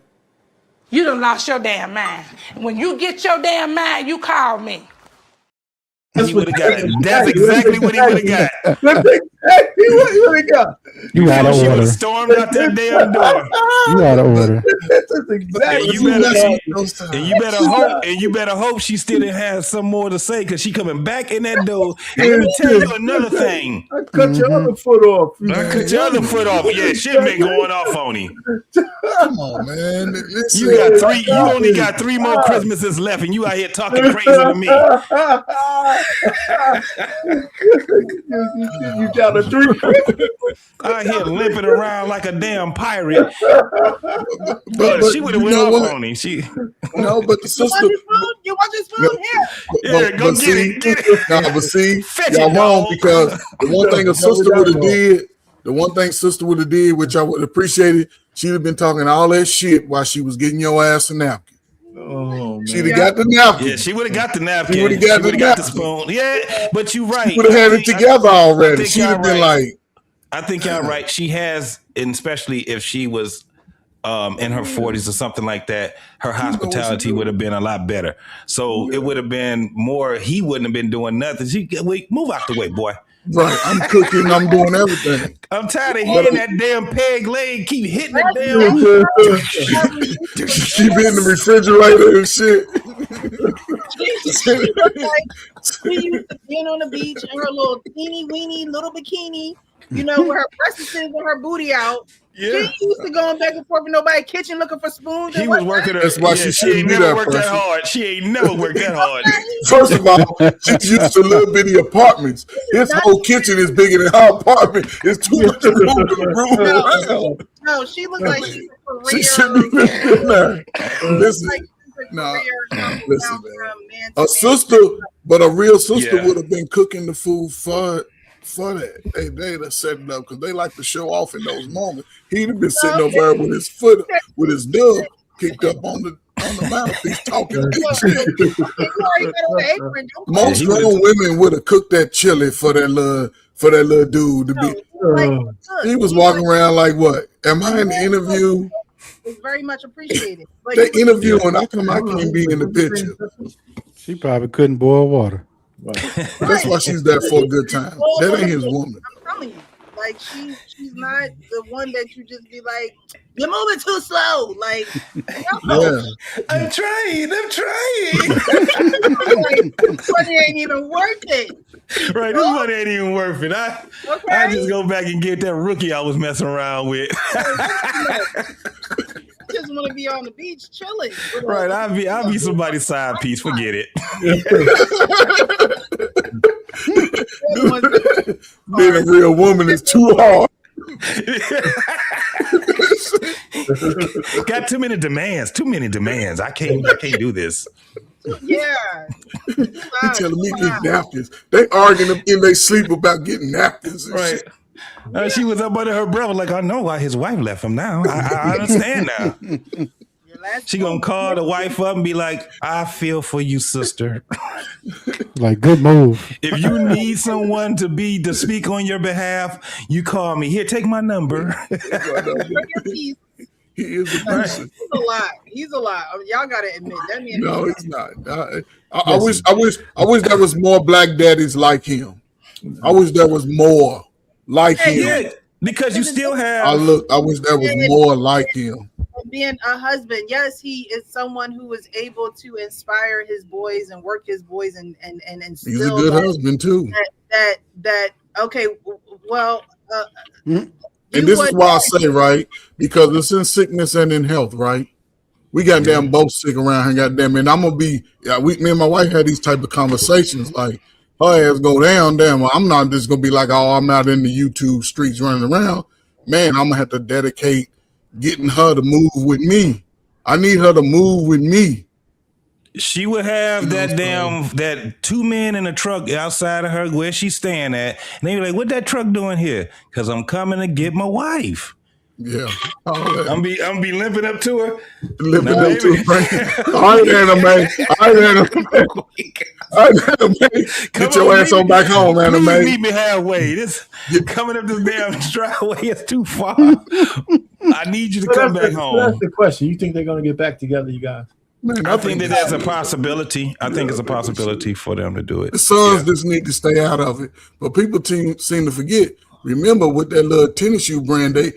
M: You done lost your damn mind. When you get your damn mind, you call me.
G: He would have got it. That's exactly what he would have got.
B: That's exactly what he would have got.
C: You out of
G: She would
C: order.
G: have stormed out that damn door.
C: You out of order.
B: That's exactly.
G: And you better hope she still didn't have some more to say, because she coming back in that door. And let me tell you another thing.
B: I cut your other foot off.
G: I cut your other foot off. Yeah, shit been going off on him.
H: Come on, man.
G: You only got 3 more Christmases left, and you out here talking crazy to me.
B: You got a 3.
G: Out here limping around like a damn pirate.
H: But
G: She would have went off on him.
H: No, but the sister.
A: You want your spoon? Here.
G: Yeah, go get it. Get it.
H: Nah, but see,
G: Fetch
H: y'all
G: it,
H: wrong
G: dog.
H: because the one thing a sister would have did, which I would appreciate it, she'd have been talking all that shit while she was getting your ass a napkin.
B: Oh, man.
H: She'd have got the napkin.
G: Yeah, she would have got the napkin.
H: She would have got the
G: spoon. Yeah, but you're right.
H: She would have had it together already. She'd have been like,
G: I think y'all right. She has, and especially if she was in her 40s or something like that, her hospitality would have been a lot better. So it would have been more, he wouldn't have been doing nothing. Wait, move out the way, boy.
H: Right, I'm cooking, I'm doing everything.
G: I'm tired of hearing that damn peg leg keep hitting the damn.
H: Keep hitting the refrigerator and shit.
A: She used to be on the beach in her little teeny weeny little bikini, you know, with her breasts and her booty out.
G: Yeah.
A: She used to going back and forth in nobody's kitchen looking for spoons.
G: He was working her.
H: That's why she shouldn't be that person.
G: She ain't never worked that hard.
H: First of all, she's used to little bitty apartments. His whole kitchen is bigger than her apartment. It's too much room to move around.
A: No, she looked like she's a career.
H: She shouldn't be in there. Listen, listen, man. A sister, but a real sister would have been cooking the food for that. They'd have set it up because they like to show off in those moments. He'd have been sitting over there with his foot, with his dub kicked up on the mouthpiece talking. Most grown women would have cooked that chili for that little dude to be. He was walking around like, what? Am I in the interview?
A: It's very much appreciated.
H: They interviewing. I can't be in the picture.
C: She probably couldn't boil water.
H: That's why she's there for a good time. That ain't his woman.
A: I'm telling you, like she's not the one that you just be like, you're moving too slow. Like,
H: no.
G: I'm trying.
A: This money ain't even worth it.
G: Right, this money ain't even worth it. I just go back and get that rookie I was messing around with.
A: Just want to be on the beach chilling.
G: Right, I'll be somebody's side piece. Forget it.
H: Being a real woman is too hard.
G: Got too many demands. I can't do this.
A: Yeah.
H: He telling me get napkins. They arguing in their sleep about getting napkins.
G: Right. She was up under her brother like, I know why his wife left him now. I understand now. She gonna call the wife up and be like, I feel for you, sister.
C: Like, good move.
G: If you need someone to speak on your behalf, you call me. Here, take my number.
H: He is abusive.
A: He's a lot. I mean, y'all gotta admit that man.
H: No, he's not. I wish there was more black daddies like him. I wish there was more like him.
G: Yeah, because you still have.
H: I wish there was more like him.
A: Being a husband, yes, he is someone who is able to inspire his boys and work his boys and
H: he's a good husband too.
A: That okay, well,
H: and this is why I say, right, because it's in sickness and in health, right? We goddamn both sick around here, goddamn, and I'm gonna be. Me and my wife had these type of conversations, like her ass go down, damn. Well, I'm not just gonna be like, oh, I'm out in the YouTube streets running around. Man, I'm gonna have to dedicate getting her to move with me. I need her to move with me.
G: She would have that two men in a truck outside of her where she's staying at, and they be like, "What that truck doing here?" Because I'm coming to get my wife.
H: Yeah,
G: I'm be limping up to her.
H: Limping up to her. All right, anime. Get your ass on back home, anime.
G: Meet me halfway. Coming up this damn driveway is too far. I need you to come back home.
B: That's the question. You think they're going to get back together, you guys?
H: Man,
G: I think that that's a possibility. I think it's a possibility for them to do it.
H: The sons just need to stay out of it. But people seem to forget. Remember, with that little tennis shoe brand, they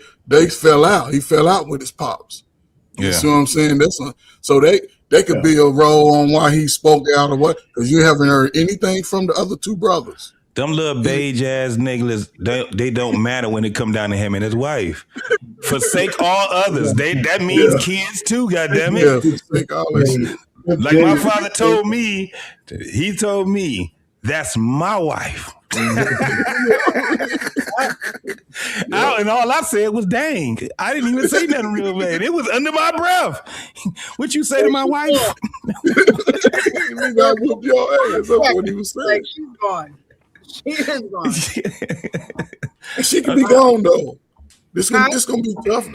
H: fell out. He fell out with his pops. You see what I'm saying? So they could be a role on why he spoke out or what, because you haven't heard anything from the other two brothers.
G: Them little beige ass niggas, they don't matter when it come down to him and his wife. Forsake all others. That means kids too, goddammit.
H: Yeah, forsake all that shit.
G: Like my father told me, he told me That's my wife. And all I said was, dang. I didn't even say nothing real bad. It was under my breath. What you say to my wife?
H: You got to whoop your ass. That's what he was saying.
A: Like, she's gone. She is gone.
H: She can be gone though. This gonna be tough.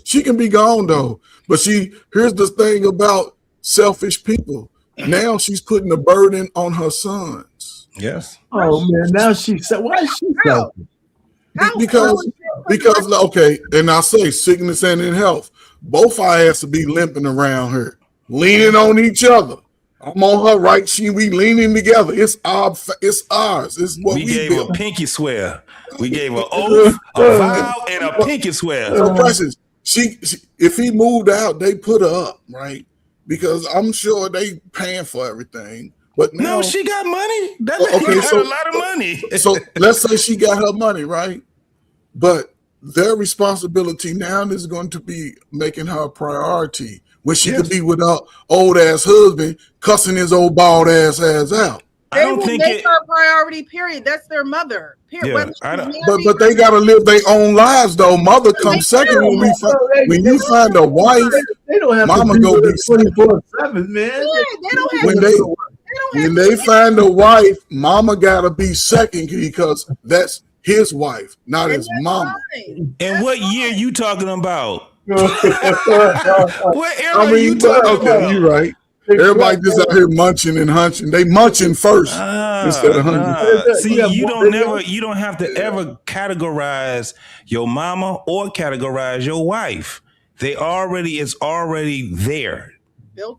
H: She can be gone though. But here's the thing about selfish people. Now she's putting the burden on her sons.
G: Yes.
B: Oh man, now she said, why is she selfish?
H: Because okay, and I say sickness and in health, both our ass to be limping around her, leaning on each other. I'm on her right, we leaning together. It's ours. It's what we
G: gave
H: built.
G: A pinky swear. We gave an oath, a vow, and a pinky swear.
H: So Precious, she if he moved out, they put her up, right? Because I'm sure they paying for everything. But now,
G: no, she got money. That got a lot of money.
H: So let's say she got her money, right? But their responsibility now is going to be making her a priority when she could be with her old ass husband cussing his old bald ass out.
A: They will make her a priority, period. That's their mother. Period.
H: Yeah, but they gotta live their own lives though. Mother comes second when you find a wife.
B: They don't have
H: mama
B: to
H: go be
B: 24/7, man.
A: Yeah, they don't have
H: when they find a wife, mama gotta be second because that's his wife, not his mama.
G: And what year you talking about? What era you talking about?
H: You're right. Everybody just out here munching and hunching. They munching first instead of hunching.
G: See, you don't have to ever categorize your mama or categorize your wife. It's already there.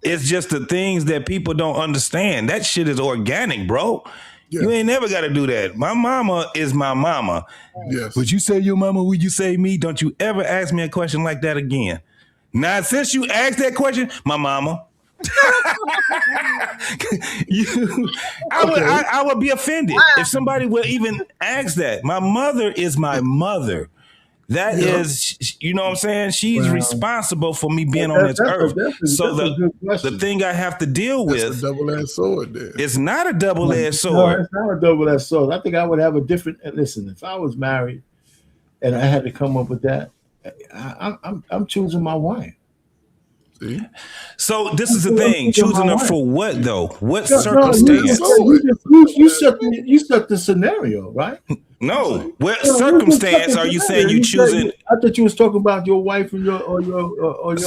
G: It's just the things that people don't understand. That shit is organic, bro. Yeah. You ain't never got to do that. My mama is my mama.
H: Yes.
G: Would you say your mama? Would you say me? Don't you ever ask me a question like that again. Now, since you asked that question, my mama. I would be offended if somebody would even ask that. My mother is my mother. That is, you know what I'm saying? She's responsible for me being on this earth. So the thing I have to deal with
H: is a double-edged sword there.
G: It's not a double-edged sword.
B: No, it's not a double-edged sword. I think I would have a different listen, if I was married and I had to come up with that, I'm choosing my wife.
H: See?
G: So this is the thing. Choosing her for what though? What circumstance?
B: You set the scenario, right?
G: No. What circumstance are you saying you choosing?
B: I thought you was talking about your wife and your mom.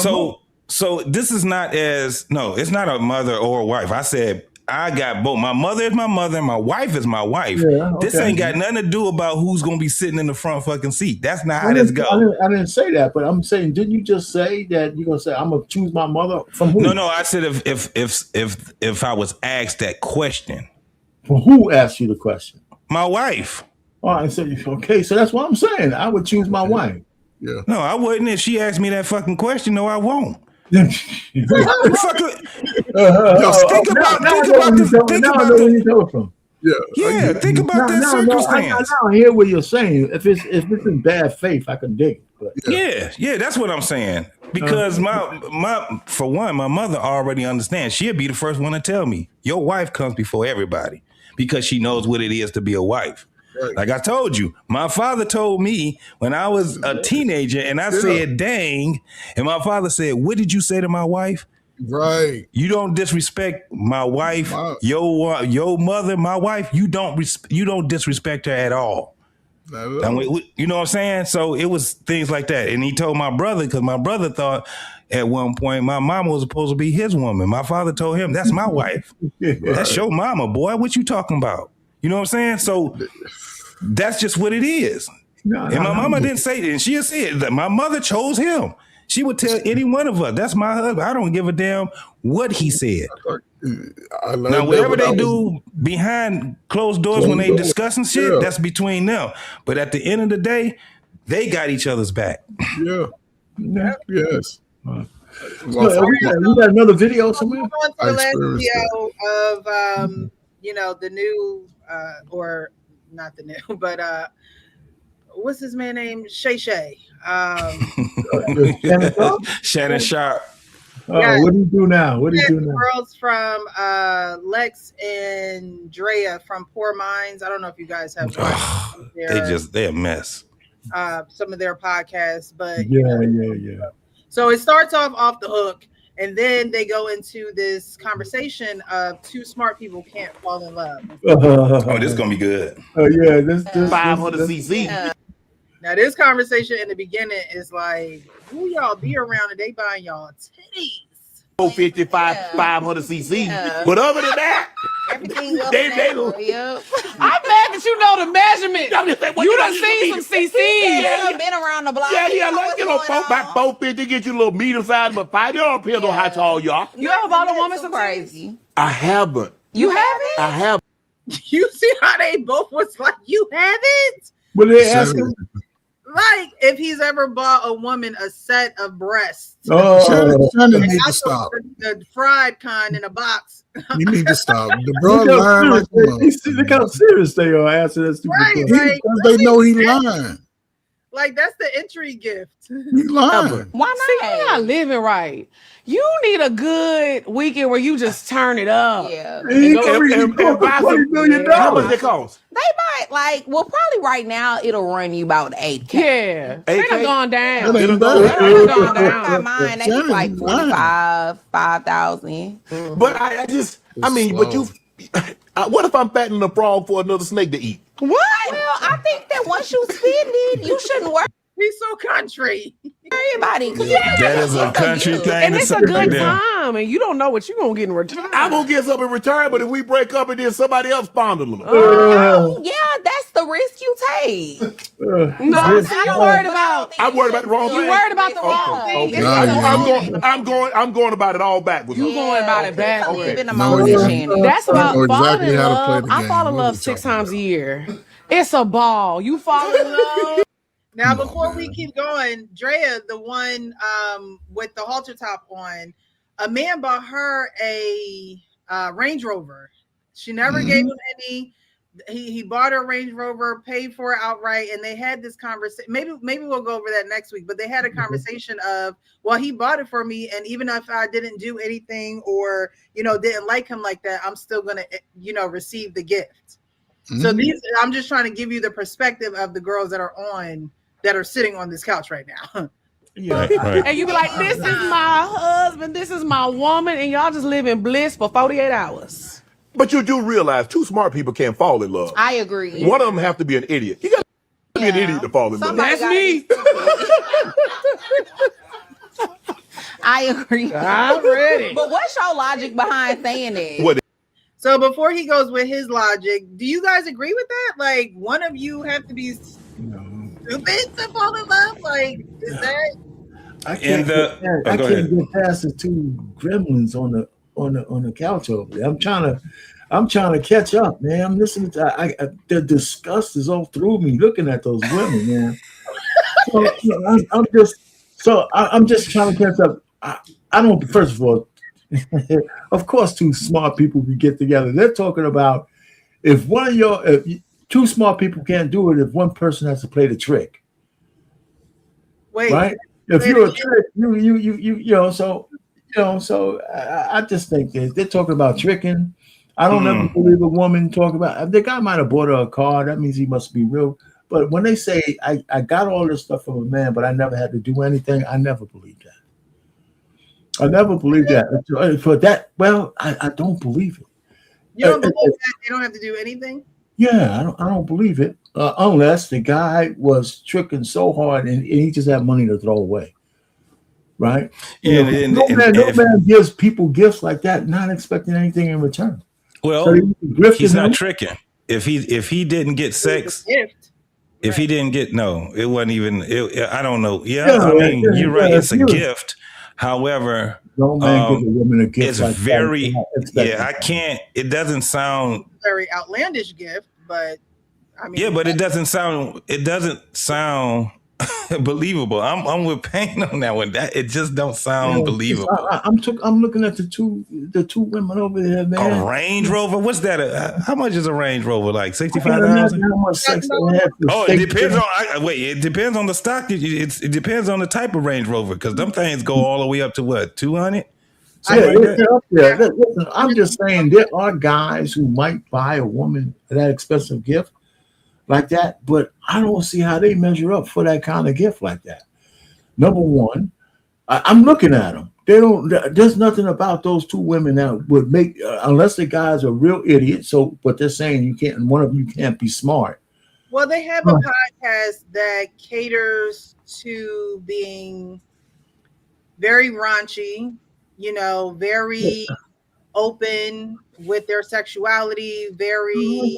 G: So this is not it's not a mother or a wife. I said I got both. My mother is my mother and my wife is my wife. Yeah, okay. This ain't got nothing to do about who's gonna be sitting in the front fucking seat. That's not how this goes.
B: I didn't say that, but I'm saying, didn't you just say that you're gonna say I'm gonna choose my mother from who?
G: No, I said if I was asked that question.
B: Well, who asked you the question?
G: My wife.
B: Oh, I said, okay, so that's what I'm saying. I would choose my wife.
H: Yeah.
G: No, I wouldn't. If she asked me that fucking question, no, I won't. Think about that circumstance.
B: I hear what you're saying. If it's in bad faith, I can dig it. But.
G: Yeah, that's what I'm saying. Because my mother already understands. She'll be the first one to tell me, your wife comes before everybody, because she knows what it is to be a wife. Right. Like I told you, my father told me when I was a teenager and I said, dang, and my father said, what did you say to my wife?
H: Right.
G: You don't disrespect my wife, your mother, my wife. You don't disrespect her at all. You know what I'm saying? So it was things like that. And he told my brother, because my brother thought at one point my mama was supposed to be his woman. My father told him, that's my wife. Right. That's your mama, boy. What you talking about? You know what I'm saying? So that's just what it is. My mama didn't say that. And she'll say it. That my mother chose him. She would tell any one of us, that's my husband. I don't give a damn what he said. Now, whatever they do behind closed doors when they discussing shit, that's between them. But at the end of the day, they got each other's back.
H: Yeah. Yes.
B: We got another video somewhere?
A: On to the last video of the new or not the new, but what's his man name? Shay Shay.
G: Shannon Sharpe.
A: Yeah.
B: What do you do now? What do you do now?
A: Girls from Lex and Drea from Poor Minds. I don't know if you guys have watched
G: they're a mess.
A: Some of their podcasts, but
B: yeah.
A: So it starts off the hook, and then they go into this conversation of two smart people can't fall in love.
G: Oh, this is gonna be good.
B: Oh yeah, this
N: 500 cc.
A: Now this conversation in the beginning is like, who y'all be around and they buying y'all titties?
N: 455, 500 cc. But other than that,
O: everything else.
N: they
M: I'm mad that you know the measurement. You done seen some CCs.
O: Been around the block.
N: Yeah, let's get on about 450, get you a little medium size, but 5 y'all depends on how tall y'all.
M: You ever bought a woman some
O: crazy?
N: I haven't.
M: You haven't?
N: I have.
A: You see how they both was like, you haven't?
B: Well, they ask him.
A: Like, if he's ever bought a woman a set of breasts.
H: Shannon need to stop.
A: The fried kind in a box.
H: You need to stop. The bro lying like
B: Look how serious they are answering that stupid question.
A: Right,
H: because they know he lying.
A: Like, that's the entry gift.
H: He lying.
M: Why not? See, you're not living right. You need a good weekend where you just turn it up.
O: Yeah.
B: $20 million.
N: How much it cost?
O: They might probably right now it'll run you about $8K.
M: Yeah. They done gone down.
H: It ain't
M: gone down.
O: Mine, they was like 45, 5,000.
N: But I mean, but you, what if I'm fattening a frog for another snake to eat?
O: What? Well, I think that once you spend it, you shouldn't worry.
A: He's so country.
O: Everybody,
G: That is a country thing.
M: And it's a good time, and you don't know what you're gonna get in return.
N: I'm gonna get something in return, but if we break up and then somebody else fondle them.
O: Yeah, that's the risk you take.
M: No, I'm worried about.
N: I'm worried about the wrong thing.
M: You worried about the wrong thing.
N: Okay. I'm going about it all backwards.
M: You going about it backwards.
O: That's
M: about falling
H: exactly
M: in
H: how to play
M: love.
H: the
M: I
H: game.
M: fall in love 6 times a year. It's a ball. You fall in love.
A: Now, before we keep going, Drea, the one with the halter top on, a man bought her a Range Rover. She never gave him any. He bought her a Range Rover, paid for it outright, and they had this conversation. Maybe we'll go over that next week. But they had a conversation of, well, he bought it for me, and even if I didn't do anything or didn't like him like that, I'm still gonna receive the gift. So I'm just trying to give you the perspective of the girls that are sitting on this couch right now.
M: Right. And you be like, this is my husband, this is my woman, and y'all just live in bliss for 48 hours.
N: But you do realize 2 smart people can't fall in love.
O: I agree.
N: One of them have to be an idiot. You got to be an idiot to fall in love.
M: That's me.
O: I agree.
M: I'm ready.
O: But what's your logic behind saying that?
N: What?
A: So before he goes with his logic, do you guys agree with that? Like, one of you have to be stupid to fall in love? Like, is that?
B: I can't get past the 2 gremlins on the couch over there. I'm trying to catch up, man. I'm listening to the disgust is all through me looking at those women, man. I'm just trying to catch up. I don't. First of all, of course, 2 smart people can get together. They're talking about if 2 smart people can't do it, if one person has to play the trick.
A: Wait,
B: right? If you're a trick, So I just think they're talking about tricking. I don't ever believe a woman talk about. The guy might have bought her a car. That means he must be real. But when they say I got all this stuff from a man, but I never had to do anything, I never believe that. I never believe that. For that, well, I don't believe it.
A: You don't believe that they don't have to do anything?
B: Yeah, I don't believe it unless the guy was tricking so hard and he just had money to throw away. Right? No man gives people gifts like that, not expecting anything in return.
G: Well, he's not tricking. If he didn't get sex, if he didn't get it wasn't even. I don't know. You're right. It's a gift. However,
B: no man gives a woman a gift.
G: It's
B: like
G: very.
B: That.
G: I can't. It doesn't sound
A: very outlandish gift, but I mean.
G: Yeah, but it doesn't sound. It doesn't sound believable. I'm with Payne on that one. That it just don't sound believable.
B: I'm looking at the two women over there, man.
G: A Range Rover? What's that? How much is a Range Rover? Like $65,000?
B: How much sex they have?
G: It depends on. It depends on the stock. It depends on the type of Range Rover because them things go all the way up to what 200.
B: Listen, I'm just saying there are guys who might buy a woman that expensive gift like that, but I don't see how they measure up for that kind of gift like that. Number one, I'm looking at them. They don't. There's nothing about those two women that would make, unless the guy's a real idiot. So, but they're saying you can't. One of you can't be smart.
A: Well, they have a podcast that caters to being very raunchy, very open with their sexuality, very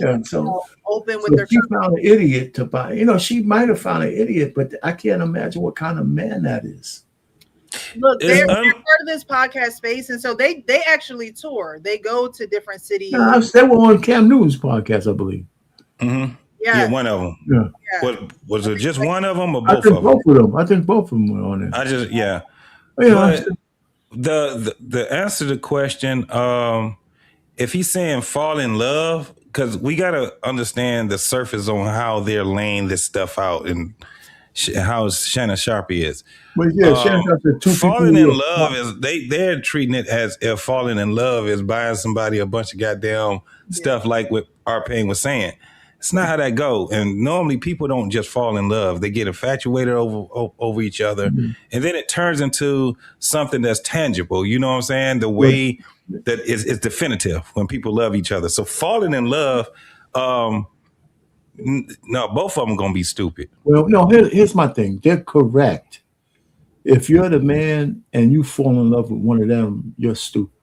A: open with their.
B: She found an idiot to buy. She might have found an idiot, but I can't imagine what kind of man that is.
A: Look, they're part of this podcast space, and so they actually tour. They go to different cities.
B: They were on Cam Newton's podcast, I believe.
G: Mm-hmm. Yeah, one of them.
B: Yeah.
G: Was it just one of them or
B: both of them? I think both of them were on there.
G: But the answer to the question, if he's saying fall in love, because we got to understand the surface on how they're laying this stuff out and how Shannon Sharpe is.
B: Well, Shannon Sharpe,
G: falling in love is they're treating it as if falling in love is buying somebody a bunch of goddamn stuff like what Arpane was saying. It's not how that go. And normally people don't just fall in love. They get infatuated over each other. And then it turns into something that's tangible. You know what I'm saying? The way that is definitive when people love each other. So falling in love, no, both of them going to be stupid.
B: Well, no, here's my thing. They're correct. If you're the man and you fall in love with one of them, you're stupid.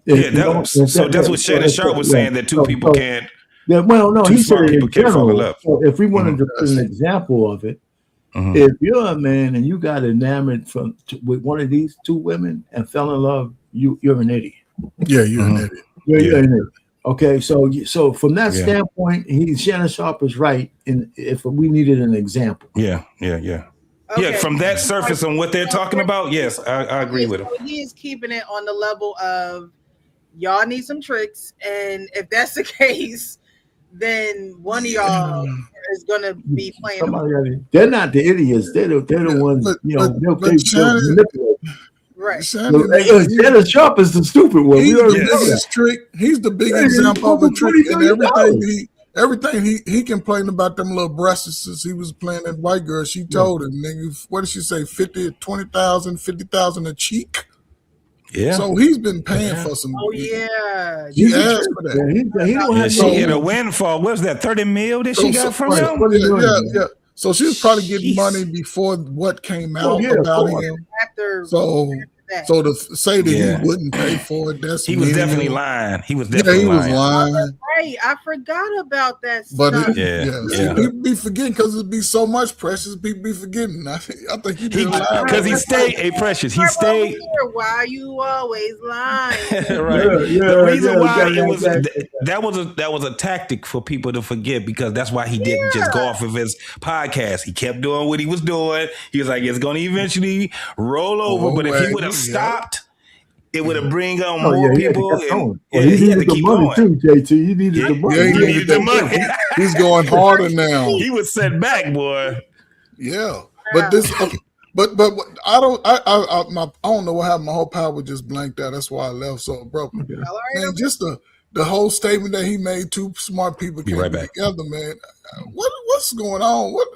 G: So that's what Shannon Sharpe was saying, that two people can't.
B: Yeah, well, no, he said
G: people can't fall in love.
B: So if we wanted to put an example of it, if you're a man and you got enamored with one of these two women and fell in love, you're an idiot.
H: Yeah, you're an idiot.
B: You're an idiot. Okay, so from that standpoint, Shannon Sharpe is right. If we needed an example,
G: yeah. Okay. From that surface on what they're talking about, yes, I agree with him.
A: So he is keeping it on the level of y'all need some tricks, and if that's the case, then one of y'all is going to be playing.
B: They're not the idiots. They're the ones. They'll manipulate.
A: Right.
B: Shannon Sharpe is the stupid one.
H: He's the biggest trick. He's the big example of a trick in everything he complained about them little breasts since he was playing that white girl. She told him, nigga, what did she say? 20,000, 50,000 a cheek.
G: Yeah.
H: So he's been paying for some.
A: Oh yeah.
H: He asked for that.
B: He don't have
G: she had a windfall. What's that? 30 mil that she got from him?
H: Yeah. So she was probably getting money before what came out about him. So to say that he wouldn't pay for it,
G: he was definitely lying. He was definitely
H: lying.
A: Right, I forgot about that
H: but
A: stuff.
H: People be forgetting because it'd be so much precious. People be forgetting. I think he did lie
G: because he stayed precious. He stayed.
A: Why you always lying?
G: Right. The reason why it was that was a tactic for people to forget, because that's why he didn't just go off of his podcast. He kept doing what he was doing. He was like, it's going to eventually roll over. But if he would have stopped, it would have bring on more people.
B: He had to keep going too, JT. He needed the money.
H: He needed the money. He's going harder now.
G: He was set back, boy.
H: Yeah, but this, but I don't know what happened. My whole power just blanked out. That's why I left. So, bro, man, just the whole statement that he made. Two smart people came together, man. What's going on? What?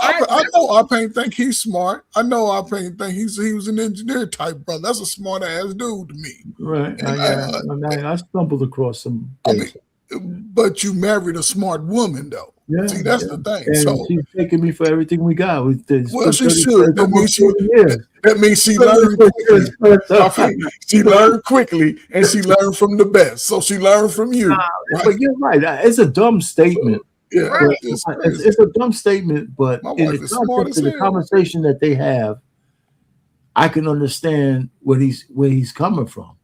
H: I know Arpane think he's smart. I know Arpane think he was an engineer type brother. That's a smart ass dude to me.
B: Right. I stumbled across some.
H: But you married a smart woman, though.
B: Yeah.
H: See, that's the thing.
B: And
H: so
B: she's taking me for everything we got.
H: Well, she should. That means she learned quickly. She learned quickly, and she learned from the best. So she learned from you.
B: Right? But you're right. It's a dumb statement.
H: Yeah,
A: right.
B: It's a dumb statement, but in the context of the conversation that they have, I can understand where he's coming from.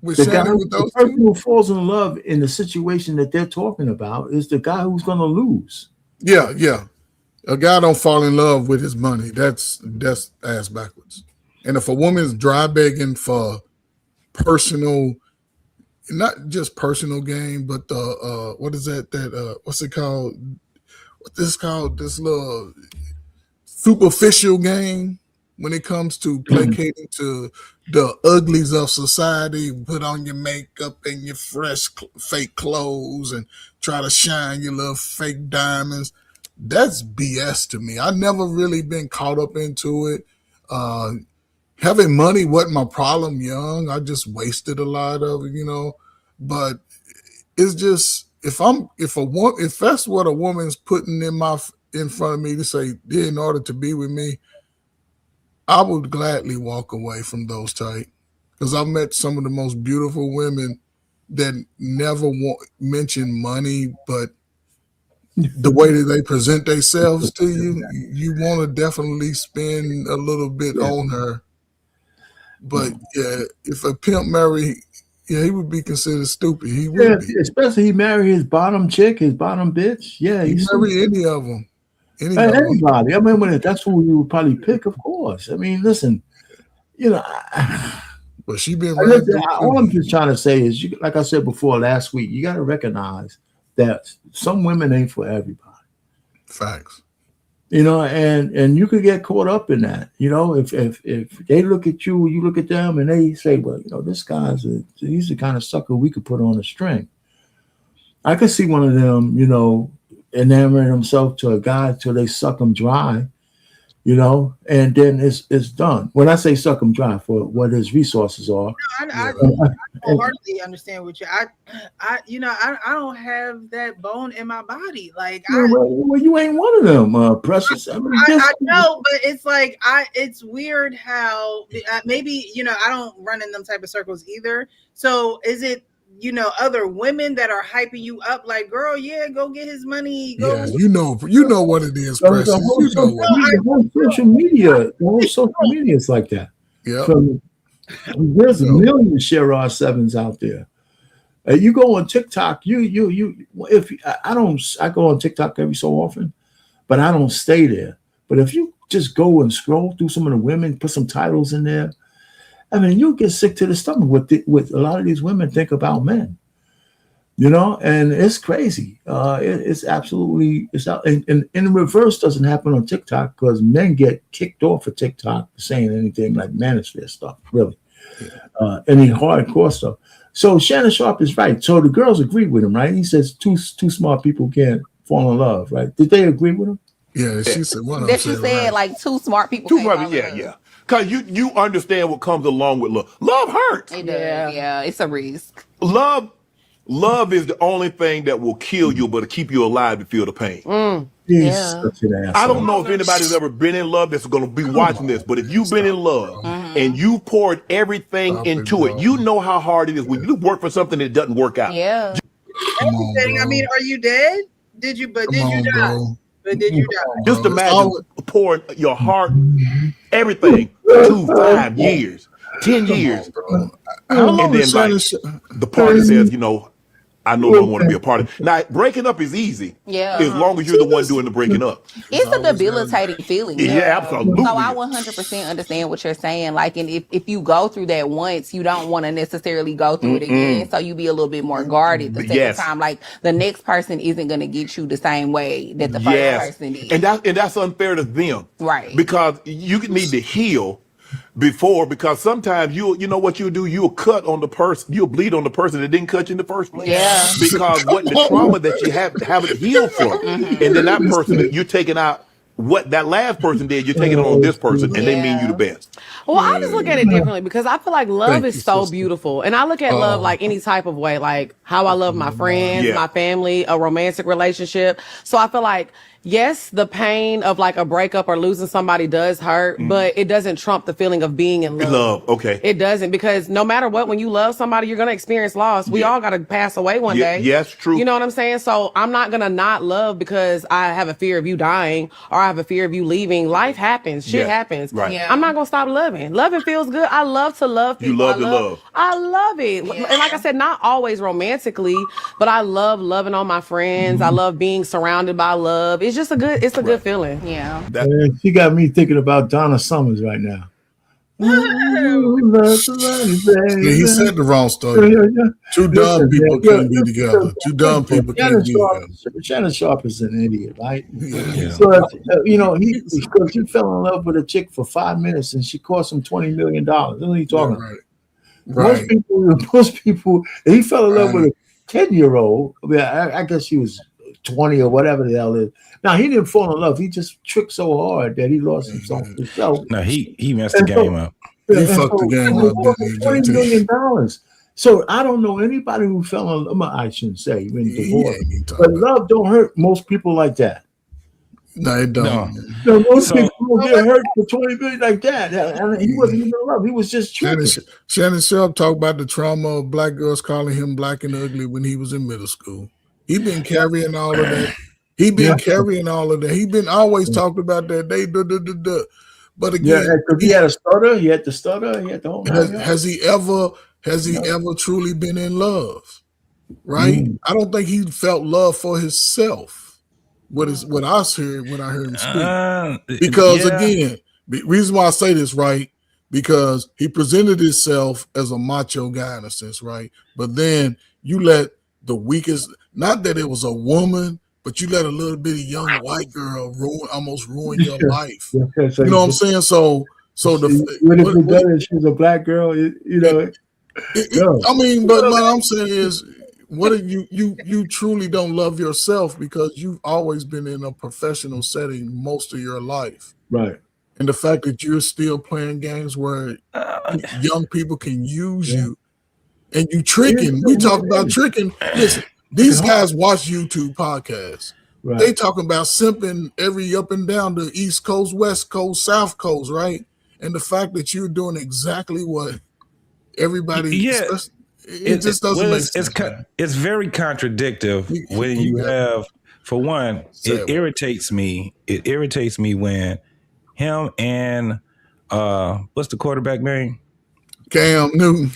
B: The person who falls in love in the situation that they're talking about is the guy who's going to lose.
H: Yeah. A guy don't fall in love with his money. That's ass backwards. And if a woman's dry begging for personal, not just personal gain, but what is that what's it called? What this called? This little superficial gain. when it comes to placating to the uglies of society, put on your makeup and your fresh fake clothes and try to shine your little fake diamonds. That's BS to me. I never really been caught up into it. Having money wasn't my problem young. I just wasted a lot of it, But it's just if that's what a woman's putting in front of me to say in order to be with me, I would gladly walk away from those type, because I've met some of the most beautiful women that never mention money, but the way that they present themselves to you, you want to definitely spend a little bit on her. But yeah, if a pimp marry, he would be considered stupid. He would be.
B: Especially he marry his bottom chick, his bottom bitch. Yeah,
H: he marry any of them.
B: Anybody. I mean, that's who you would probably pick, of course. I mean, listen,
H: but she been
B: all I'm just trying to say is, like I said before last week, you got to recognize that some women ain't for everybody.
H: Facts.
B: And you could get caught up in that. If they look at you, you look at them, and they say, well, this guy's he's the kind of sucker we could put on a string. I could see one of them, enamoring himself to a guy till they suck him dry, and then it's done. When I say suck him dry, for what his resources are.
A: I wholeheartedly understand what I don't have that bone in my body. Like,
B: well, you ain't one of them, Precious. I
A: know, but it's like it's weird how maybe I don't run in them type of circles either. So is it? Other women that are hyping you up, like, girl, go get his money. Go.
H: Yeah, you know what it is, Precious.
B: The whole social media is like that.
H: Yeah.
B: There's a million Share 7s out there. You go on TikTok. I go on TikTok every so often, but I don't stay there. But if you just go and scroll through some of the women, put some titles in there, I mean, you get sick to the stomach with a lot of these women think about men, and it's crazy. It's absolutely, and in reverse doesn't happen on TikTok, because men get kicked off of TikTok for saying anything like manosphere stuff, really, any hardcore stuff. So Shannon Sharpe is right. So the girls agree with him, right? He says two smart people can't fall in love, right? Did they agree with him?
H: Yeah, she said one.
O: That she said, like, two smart people.
N: Yeah. Because you understand what comes along with love. Love hurts.
O: It does. Yeah, it's a risk.
N: Love is the only thing that will kill you, but to keep you alive to feel the pain. I don't know if anybody's ever been in love that's going to be watching this, but if you've been in love and you poured everything into it, you know how hard it is when you work for something that doesn't work out.
O: Yeah.
A: I mean, are you dead? Did you die? But did you die?
N: Just imagine pouring your heart, everything, 2, 5 years, 10 years. And then the party says, I no longer want to be a part of. Now, breaking up is easy.
O: Yeah.
N: As long as you're the one doing the breaking up.
O: It's a debilitating feeling.
N: Yeah, absolutely.
O: So I 100% understand what you're saying. Like, and if you go through that once, you don't want to necessarily go through it again. So you be a little bit more guarded the second time. Like, the next person isn't going to get you the same way that the first person did.
N: And that's unfair to them.
O: Right.
N: Because you need to heal because sometimes you'll do, you'll cut on the person, you'll bleed on the person that didn't cut you in the first place.
O: Yeah.
N: Because what the trauma that you haven't healed from, and then that person, you're taking out what that last person did, you're taking it on this person, and they mean you the best.
M: Well, I just look at it differently, because I feel like love is so beautiful. And I look at love like any type of way, like how I love my friends, my family, a romantic relationship. So I feel like, yes, the pain of like a breakup or losing somebody does hurt, but it doesn't trump the feeling of being in love.
N: Okay.
M: It doesn't, because no matter what, when you love somebody, you're going to experience loss. We all got to pass away one day.
N: Yes, true.
M: You know what I'm saying? So I'm not going to not love because I have a fear of you dying or I have a fear of you leaving. Life happens. Shit happens.
N: Right.
M: Yeah. I'm not going to stop loving. Loving feels good. I love to love people.
N: You love to love.
M: I love it. Yeah. And like I said, not always romantically, but I love loving on my friends. I love being surrounded by love. It's just a good feeling.
O: Yeah.
B: She got me thinking about Donna Summers right now.
H: He said the wrong story. Two dumb people can't be together. Two dumb people can't be together.
B: Shannon Sharpe is an idiot, right? Yeah. So because he fell in love with a chick for 5 minutes and she cost him $20 million. What are you talking about?
H: Right.
B: Most people, he fell in love with a 10-year-old. I mean, I guess she was 20 or whatever the hell it is. Now he didn't fall in love. He just tricked so hard that he lost himself.
G: No, he messed the game up.
H: He fucked the game up.
B: $20 million. So I don't know anybody who fell in love. I shouldn't say when divorced, but love don't hurt most people like that.
H: No, it don't.
B: No, most people don't get hurt for $20 million like that. And he wasn't even in love. He was just tricking.
H: Shannon Sharpe talked about the trauma of black girls calling him black and ugly when he was in middle school. He been carrying all of that. He been always talked about that. But again,
B: he had a stutter. He had the stutter. He had the whole.
H: Has he ever truly been in love? Right? I don't think he felt love for himself. What I heard when I heard him speak. Because again, the reason why I say this, right? Because he presented himself as a macho guy in a sense, right? But then you let the weakest, not that it was a woman, but you let a little bitty young white girl almost ruin your life. You know what I'm saying? So
B: if she's a black girl, I
H: mean, but what I'm saying is, what if you truly don't love yourself because you've always been in a professional setting most of your life,
B: right?
H: And the fact that you're still playing games where young people can use you, and you tricking. We talk about tricking. Listen, these guys watch YouTube podcasts. Right. They talking about simping every up and down the East Coast, West Coast, South Coast, right? And the fact that you're doing exactly what everybody. It just doesn't make sense.
G: It's very contradictory when you have, for one, it irritates me. It irritates me when him and what's the quarterback name?
H: Cam Newton.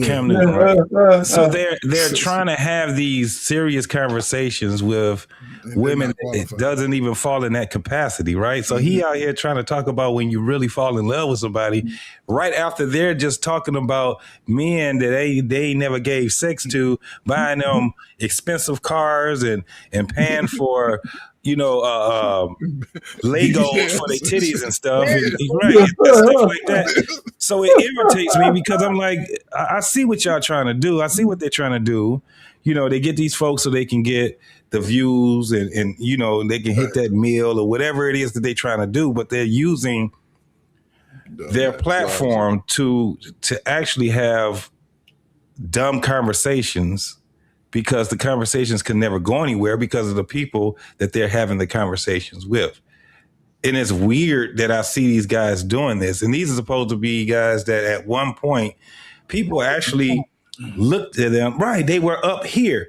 G: Cam Newton, right? So they're trying to have these serious conversations with women that doesn't even fall in that capacity, right? So he out here trying to talk about when you really fall in love with somebody, right after they're just talking about men that they never gave sex to, buying them expensive cars and paying for Legos for their titties and stuff, and stuff like that. So it irritates me because I'm like, I see what y'all trying to do. I see what they're trying to do. They get these folks so they can get the views and they can hit that meal or whatever it is that they're trying to do, but they're using their platform to actually have dumb conversations, because the conversations can never go anywhere because of the people that they're having the conversations with. And it's weird that I see these guys doing this. And these are supposed to be guys that at one point people actually looked at them, right? They were up here.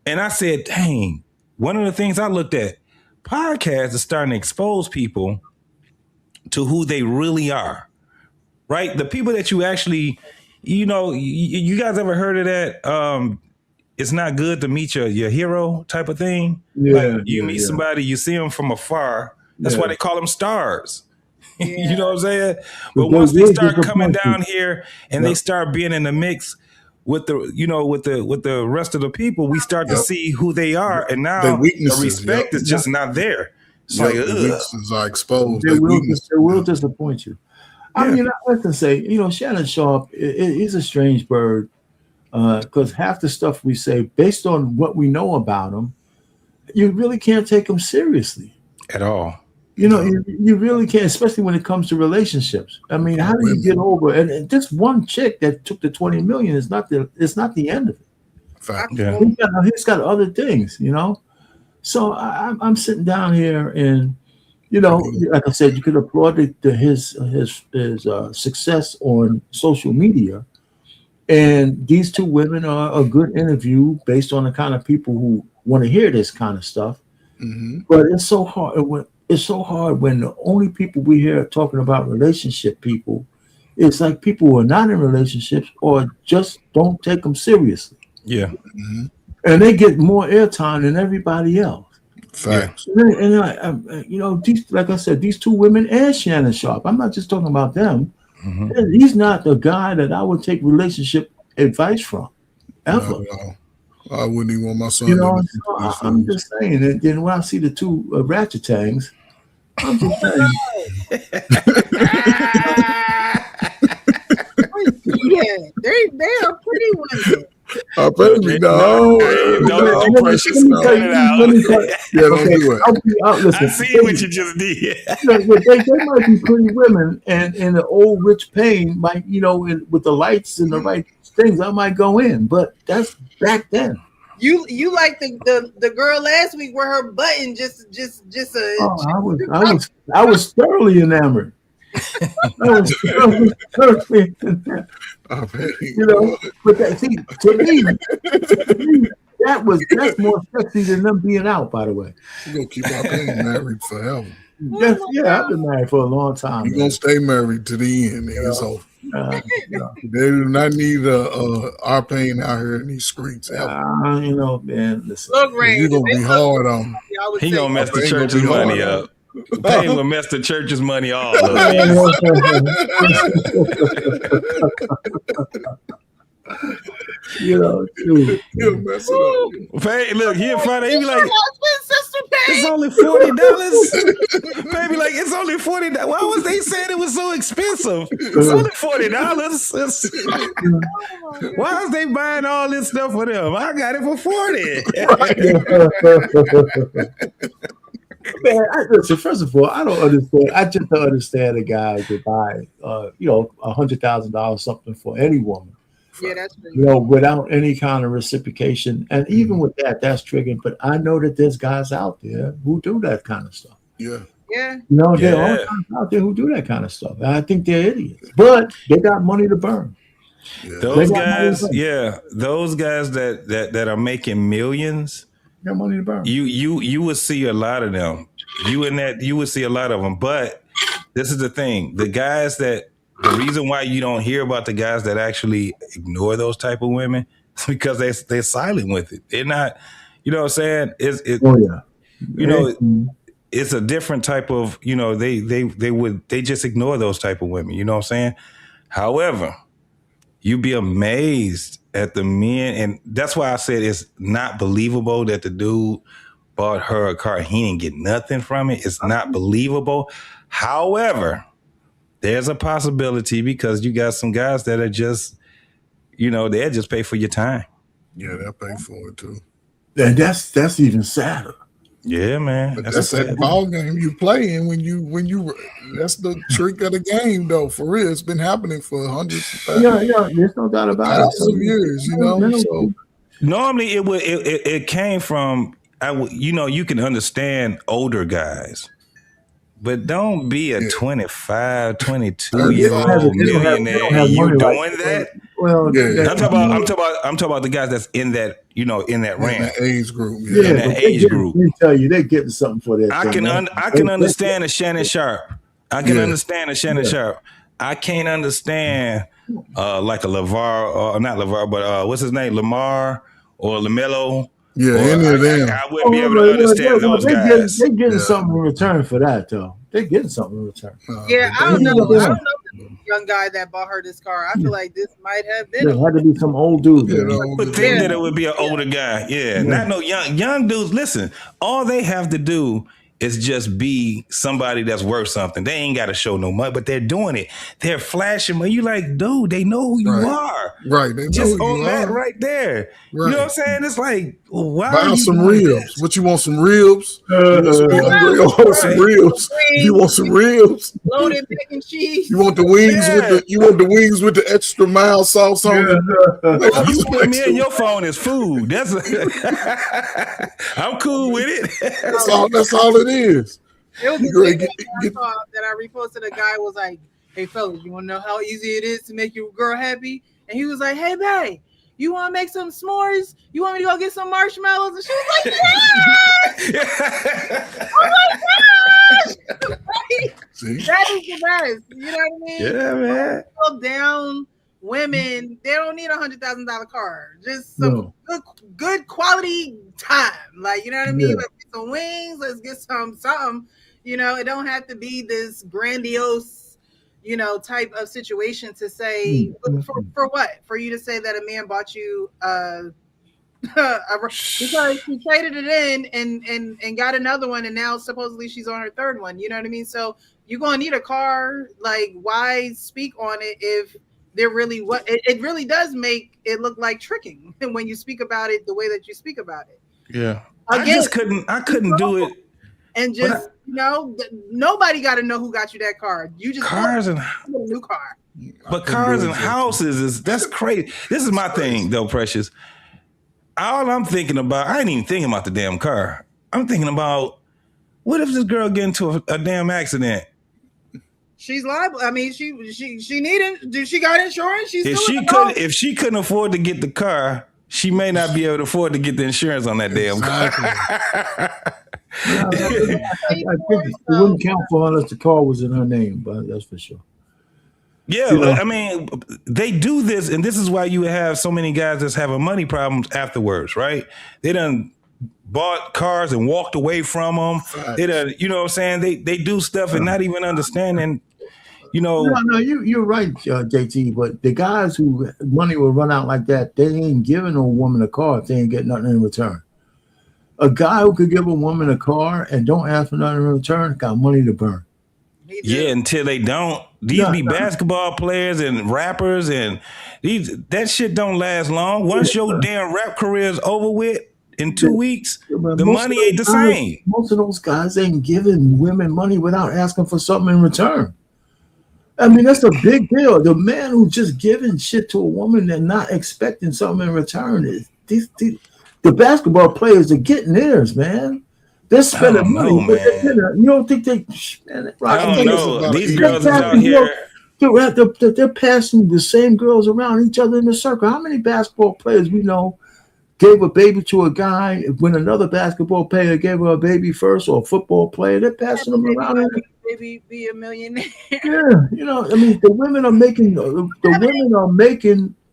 G: And I said, dang, one of the things I looked at, podcasts are starting to expose people to who they really are, right? The people that you actually, you guys ever heard of that? It's not good to meet your hero type of thing. Like you meet somebody, you see them from afar. That's why they call them stars. You know what I'm saying? But once they start coming down here and they start being in the mix with the rest of the people, we start to see who they are, and now the respect is just not there. It's like
H: the weaknesses are exposed.
B: They will disappoint you. I mean, I have to say, Shannon Sharpe is a strange bird. Because half the stuff we say, based on what we know about him, you really can't take him seriously
G: at all.
B: You really can't, especially when it comes to relationships. I mean, how do you get over? And just one chick that took the $20 million is not the end of it.
H: Fact.
B: Yeah. He's got other things, So I'm sitting down here, and like I said, you could applaud his success on social media. And these two women are a good interview based on the kind of people who want to hear this kind of stuff. Mm-hmm. But it's so hard. It's so hard when the only people we hear talking about relationship people, it's like people who are not in relationships or just don't take them seriously.
G: Yeah.
B: Mm-hmm. And they get more airtime than everybody else.
H: Facts.
B: And these, like I said, these two women and Shannon Sharpe. I'm not just talking about them. He's not the guy that I would take relationship advice from ever.
H: No. I wouldn't even want my son.
B: You know, so I'm just saying. And then when I see the two ratchet tangs, I'm just saying.
A: Yeah, they are pretty women.
H: Baby, no.
G: Don't precious. Cut it out.
H: Don't do it.
G: Listen, I see what you just did.
B: they might be pretty women, and the old rich pain might, with the lights and the right things, I might go in. But that's back then.
A: You like the girl last week where her button just
B: I was thoroughly enamored. But to me, that's more sexy than them being out. By the way,
H: you're gonna keep our being married forever.
B: I've been married for a long time.
H: You're gonna stay married to the end. So they do not need our pain out here in these streets.
B: Man, listen.
A: Look, Ray,
H: you're gonna be hard on.
G: He gonna mess the church's money up. Pain will mess the church's money all up.
H: He'll mess it up.
G: Pain, look, he in front of he be like, it's only $40. Baby, like it's only $40. Why was they saying it was so expensive? It's only $40. Why is they buying all this stuff for them? I got it for $40.
B: Man, listen, first of all, I don't understand. I just don't understand a guy who could buy, $100,000 something for any woman.
A: Yeah, that's true.
B: Without any kind of reciprocation. And even with that, that's triggering. But I know that there's guys out there who do that kind of stuff.
H: Yeah.
A: Yeah.
B: There are guys out there who do that kind of stuff. And I think they're idiots. But they got money to burn.
G: Yeah. Those guys that are making millions.
B: Got money to burn.
G: You would see a lot of them. You would see a lot of them. But this is the thing: the reason why you don't hear about the guys that actually ignore those type of women is because they're silent with it. They're not, you know what I'm saying? It's a different type of, they just ignore those type of women. You know what I'm saying? However, you'd be amazed at the men, and that's why I said it's not believable that the dude bought her a car. He didn't get nothing from it. It's not believable. However, there's a possibility because you got some guys that are just, they'll just pay for your time.
H: Yeah, they'll pay for it too.
B: And that's even sadder.
G: Yeah, man.
H: But that's that ball game you play in when you that's the trick of the game though. For real, it's been happening for hundreds of
B: there's no doubt about it.
H: Thousands of years, So
G: normally it came from you can understand older guys. But don't be a 25, 22-year-old millionaire and you doing that.
B: Well,
G: I'm talking about the guys that's in that, in that range.
H: That age group.
G: In that age group.
B: Let me tell you, they're getting something for that.
G: I can understand a Shannon Sharpe. I can understand a Shannon Sharpe. I can't understand like a LeVar, or not LeVar, but what's his name? Lamar or LaMelo.
H: Yeah, any of them.
G: I wouldn't be able to understand those guys.
B: They're getting something in return for that, though. They're getting something in return.
A: I don't know the young guy that bought her this car. I feel like this might have been.
B: There had to be some old dude.
G: But think that it would be an older guy. Yeah, not no young dudes. Listen, all they have to do is just be somebody that's worth something. They ain't got to show no money, but they're doing it. They're flashing money. You like, dude, they know who you are.
H: Right. They know
G: just
H: who
G: on
H: you
G: that
H: are.
G: right there.
H: Right.
G: You know what I'm saying? It's like, why
H: buy
G: are you
H: some
G: doing
H: ribs.
G: that?
H: What you want? Some ribs? Some ribs. You want some ribs?
A: Loaded mac and cheese.
H: You want the wings with the extra mild sauce on it?
G: You put me in your phone as food. That's I'm cool with it.
H: That's all it is.
A: It was a that I reposted. A guy was like, "Hey fellas, you want to know how easy it is to make your girl happy?" And he was like, "Hey babe, you want to make some s'mores? You want me to go get some marshmallows?" And she was like, "Yes!" Oh my gosh! That is the best. You know what I mean?
G: Yeah, man.
A: Down women, they don't need $100,000 car. Just some good quality time. Like, you know what I mean? Let's get some wings. Let's get some something. It don't have to be this grandiose, type of situation to say for what? For you to say that a man bought you because she traded it in and got another one, and now supposedly she's on her third one. You know what I mean? So you're gonna need a car. Like, why speak on it if there really it really does make it look like tricking when you speak about it the way that you speak about it.
G: Yeah. Again, I couldn't do it.
A: And just nobody got to know who got you that car. You just
G: cars and
A: a new car.
G: But cars and houses that's crazy. This is my thing though, Precious. All I'm thinking about, I ain't even thinking about the damn car. I'm thinking about, what if this girl get into a damn accident?
A: She's liable. I mean, she needed. Do she got insurance?
G: If she couldn't afford to get the car, she may not be able to afford to get the insurance on that damn car.
B: I think it wouldn't count for her unless the car was in her name, but that's for sure.
G: Yeah, I mean, they do this, and this is why you have so many guys that's having money problems afterwards, right? They done bought cars and walked away from them. They done, you know what I'm saying? They do stuff and not even understanding,
B: No, you're right, JT, but the guys who money will run out like that, they ain't giving a woman a car if they ain't getting nothing in return. A guy who could give a woman a car and don't ask for nothing in return got money to burn.
G: Yeah, until they don't. These be basketball players and rappers, and that shit don't last long. Once your damn rap career is over with in 2 weeks, the money ain't the same.
B: Most of those guys ain't giving women money without asking for something in return. I mean, that's a big deal. The man who's just giving shit to a woman and not expecting something in return is the basketball players are getting theirs, man. They're spending money. You don't think they? Man,
G: I don't know. These girls are out here.
B: They're passing the same girls around each other in the circle. How many basketball players we know gave a baby to a guy when another basketball player gave her a baby first, or a football player? They're passing them around.
A: Maybe be a millionaire.
B: Yeah, I mean, the women are making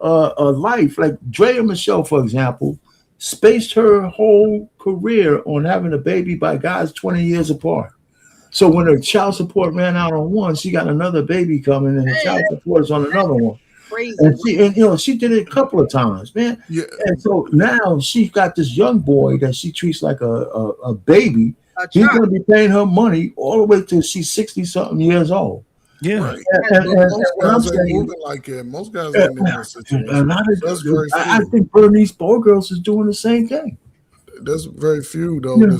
B: a life. Like Drea Michelle, for example, spaced her whole career on having a baby by guys 20 years apart. So when her child support ran out on one, she got another baby coming, and her child support is on another one. Crazy. And she did it a couple of times, man. Yeah. And so now she's got this young boy that she treats like a baby. He's going to be paying her money all the way till she's 60-something years old.
G: Yeah,
H: right. Most guys ain't moving like that. Most guys ain't in that situation.
B: I think Bernice Bowgirls is doing the same thing.
H: There's very few though. Yeah.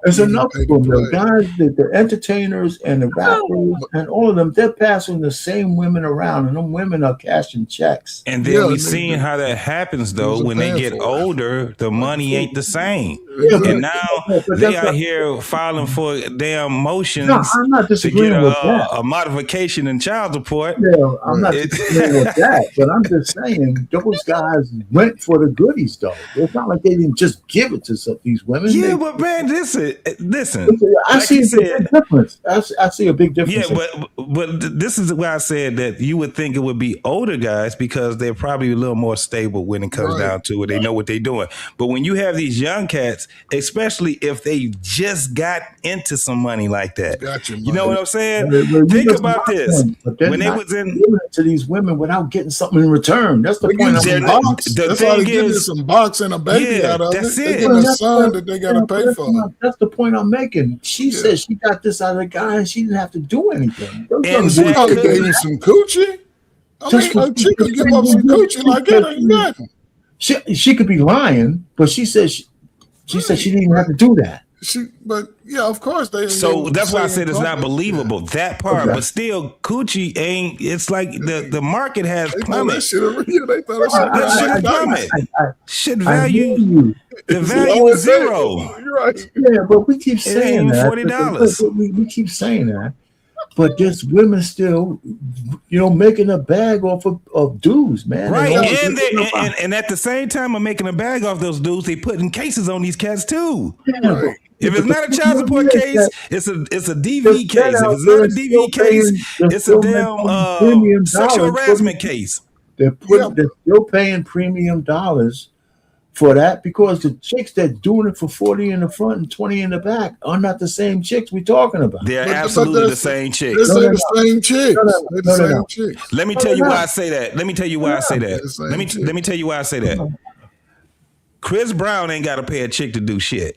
B: There's enough of them. The guys, the entertainers and the rappers and all of them, they're passing the same women around, and them women are cashing checks.
G: And then we seeing how that happens though. When they get older, the money ain't the same. Yeah, and now they are here filing for damn motions
B: I'm not disagreeing
G: to get
B: with that.
G: A modification in child support.
B: Yeah, I'm not disagreeing with that, but I'm just saying those guys went for the goodies though. It's not like they didn't just give it to these women.
G: Yeah, but man, listen.
B: I see a big difference. I see a big difference.
G: Yeah, but this is why I said that you would think it would be older guys because they're probably a little more stable when it comes down to it. They know what they're doing. But when you have these young cats, especially if they just got into some money like that, you know what I'm saying? Think about this.
B: When they was in to these women without getting something in return. That's the point.
H: That's why they getting some box and a baby out of it. They getting a son that they gotta pay for.
B: That's the point I'm making. She said she got this out of the guy and she didn't have to do anything.
H: She probably gave him some coochie. I mean, she could give up some coochie like that ain't nothing.
B: She could be lying, but she said she didn't even have to do that.
H: But yeah, of course they.
G: So that's why I said it's not believable that part, but still, coochie ain't. It's like the market has plummeted.
H: They thought that shit
G: plummeted. Shit value. The value is zero.
H: You're right.
B: Yeah, but we keep saying that.
G: $40.
B: We keep saying that. But there's women still, making a bag off of dudes, man.
G: Right, and at the same time of making a bag off those dudes, they putting cases on these cats too.
B: Yeah.
G: If it's not a child support case, it's a DV case. If it's not a DV case, it's a damn sexual harassment case.
B: They're still paying premium dollars for that, because the chicks that doing it for 40 in the front and 20 in the back are not the same chicks we're talking about.
G: They're absolutely the same chicks.
H: They say the same chicks. They're the same chicks.
G: Let me tell you why I say that. Let me tell you why I say that. Let me tell you why I say that. Chris Brown ain't got to pay a chick to do shit.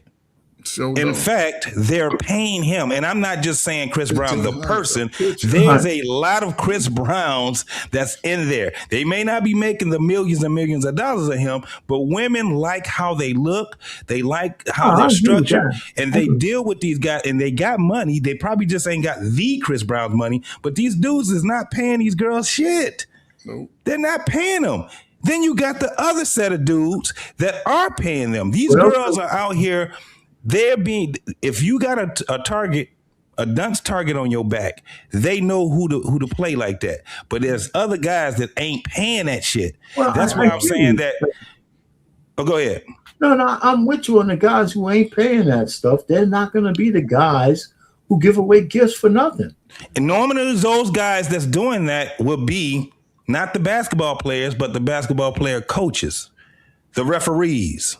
G: In fact, they're paying him. And I'm not just saying Chris Brown, the person. There's a lot of Chris Browns that's in there. They may not be making the millions and millions of dollars of him, but women like how they look. They like how they're structured. And they deal with these guys, and they got money. They probably just ain't got the Chris Brown money, but these dudes is not paying these girls shit.
H: Nope.
G: They're not paying them. Then you got the other set of dudes that are paying them. These girls are out here. They're being, if you got a target, a dunce target on your back, they know who to play like that. But there's other guys that ain't paying that shit. Well, that's why I'm saying that. Oh, go ahead.
B: No, I'm with you on the guys who ain't paying that stuff. They're not going to be the guys who give away gifts for nothing.
G: And normally those guys that's doing that will be not the basketball players, but the basketball player coaches, the referees.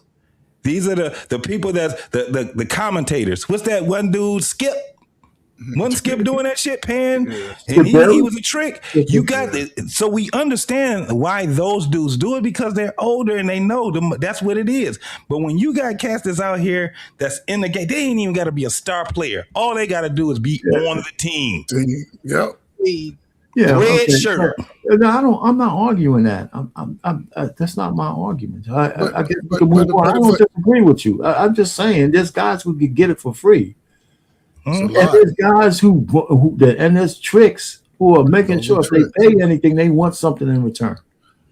G: These are the people that's the commentators. What's that one dude, Skip? Wasn't Skip doing that shit, Pan? And he was a trick. You got it. So we understand why those dudes do it, because they're older and they know them. That's what it is. But when you got cats that's out here that's in the game, they ain't even got to be a star player. All they got to do is be on the team.
H: Yep.
B: Yeah,
G: red shirt.
B: No, I'm not arguing that. That's not my argument. I don't disagree with you. I'm just saying there's guys who could get it for free, and there's guys who and there's tricks who are making sure if they pay anything, they want something in return.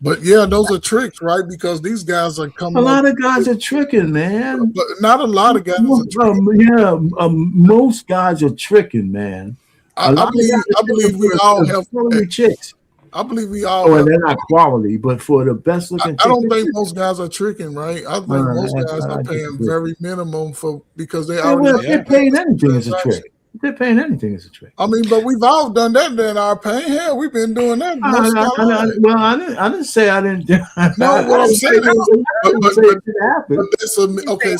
H: But yeah, those are tricks, right? Because these guys are coming.
B: A lot of guys are tricking, man.
H: But not a lot of guys are tricking.
B: Most guys are tricking, man.
H: I believe we all have
B: quality chicks.
H: I believe we all.
B: They're not quality, but for the best looking.
H: I don't think most guys are tricking, right? I think most guys are paying very minimum because they already.
B: They're paying anything as a trick. They're paying anything as a trick.
H: I mean, but we've all done that in our paying. Hell, we've been doing that.
B: I didn't say I didn't.
H: No, what I'm saying is, okay.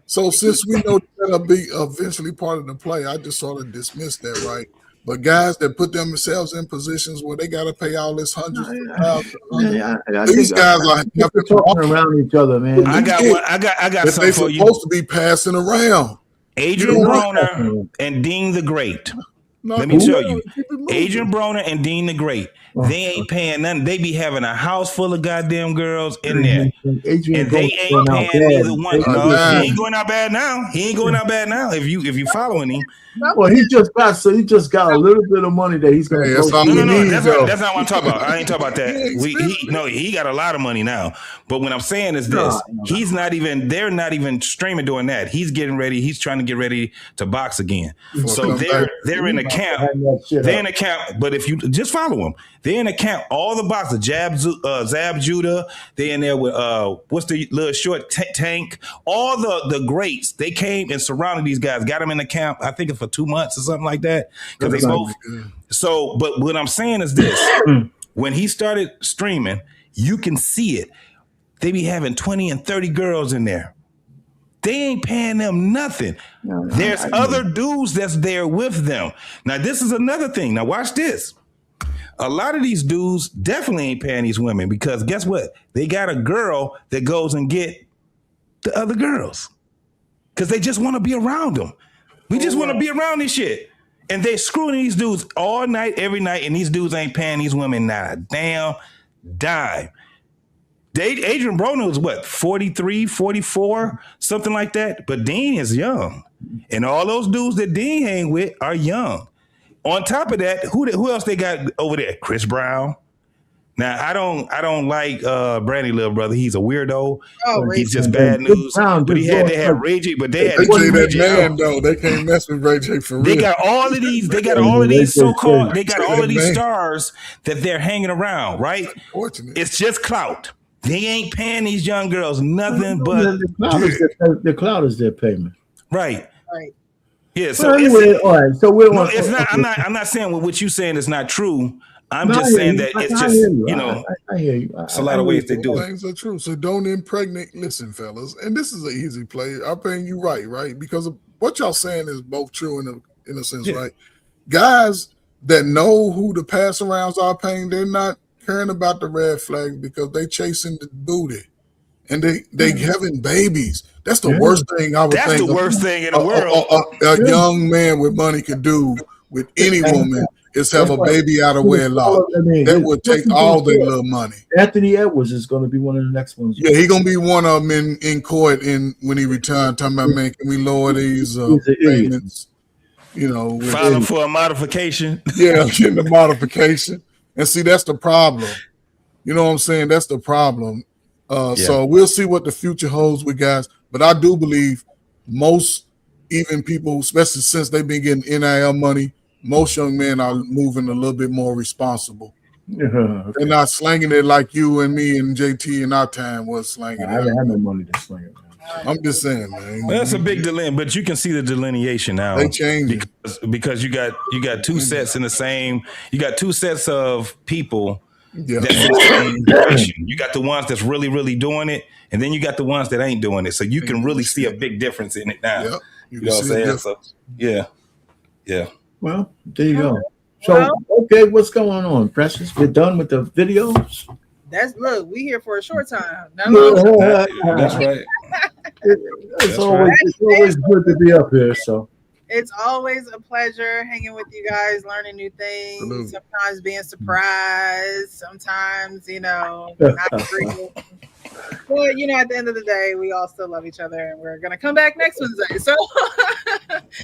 H: So since we know that'll be eventually part of the play, I just sort of dismissed that, right? But guys that put themselves in positions where they got to pay all this hundreds of thousands, these guys are
B: talking around each other, man.
G: I got something for you.
H: They're supposed to be passing around.
G: Adrian Broner and Dean the Great. Let me tell you, Adrian Broner and Dean the Great, they ain't paying nothing. They be having a house full of goddamn girls in there, and they ain't paying neither one. No, he ain't going out bad now. He ain't going out bad now. If you following him.
B: Well, he just got a little bit of money that he's going to.
G: No. That's not what I'm talking about. I ain't talking about that. He got a lot of money now. But what I'm saying is this: he's not even. They're not even streaming doing that. He's getting ready. He's trying to get ready to box again. So they're in the camp. They're in the camp. But if you just follow them, they're in the camp. All the boxers, Zab Judah. They're in there with what's the little short tank. All the greats. They came and surrounded these guys. Got them in the camp. I think it's for 2 months or something like that. Because they both. So, but what I'm saying is this: when he started streaming, you can see it. They be having 20 and 30 girls in there. They ain't paying them nothing. There's other dudes that's there with them. Now, this is another thing. Now, watch this. A lot of these dudes definitely ain't paying these women because guess what? They got a girl that goes and get the other girls because they just want to be around them. We just want to be around this shit. And they screwing these dudes all night, every night, and these dudes ain't paying these women not a damn dime. Adrian Broner was what, 43, 44, something like that? But Dean is young. And all those dudes that Dean hang with are young. On top of that, who else they got over there? Chris Brown. Now, I don't like Brandy little brother. He's a weirdo. He's just bad news. But they had Ray J, but they had
H: that man though. They can't mess with Ray J for real.
G: They got all of these. They got all of these so-called. They got all of these stars that they're hanging around. Right? It's just clout. They ain't paying these young girls nothing but
B: the clout is their payment.
G: Right.
B: Yeah. So anyway, all right. So we're
G: it's not. I'm not saying what you saying is not true. I'm just saying that it's just,
B: I hear you.
G: It's a lot of ways they do it.
H: Things are true. So don't impregnate. Listen, fellas, and this is an easy play. I'm paying you right? Because what y'all saying is both true in a sense, right? Guys that know who the pass arounds are paying, they're not caring about the red flags because they chasing the booty. And they having babies. That's the worst thing I would think.
G: That's the worst thing in the world.
H: A young man with money could do with any woman is have a baby out of wedlock. That would take all their little money.
B: Anthony Edwards is going to be one of the next ones.
H: Yeah, he's going to be one of them in court when he retired, talking about, man, can we lower these payments?
G: Filing for a modification.
H: Yeah, getting the modification. And see, that's the problem. You know what I'm saying? That's the problem. So we'll see what the future holds with guys. But I do believe most, even people, especially since they've been getting NIL money, most young men are moving a little bit more responsible. They're not slanging it like you and me and JT in our time was slanging it.
B: I didn't have no money to sling it.
H: I'm just saying, man.
G: Well, that's a big but you can see the delineation now.
H: They changed
G: because you got two sets in the same. You got two sets of people.
H: Yeah.
G: That's in the same direction. You got the ones that's really, really doing it, and then you got the ones that ain't doing it. So you can really see a big difference in it now.
H: Yep.
G: You know what I'm saying? So, yeah.
B: Well, there you go. So, okay, what's going on, Precious? We're done with the videos.
A: Look, we here for a short time.
G: That's right.
B: It's always good to be up here. So.
A: It's always a pleasure hanging with you guys, learning new things, sometimes being surprised, sometimes, not agreeing. But, at the end of the day, we all still love each other, and we're going to come back next Wednesday. So,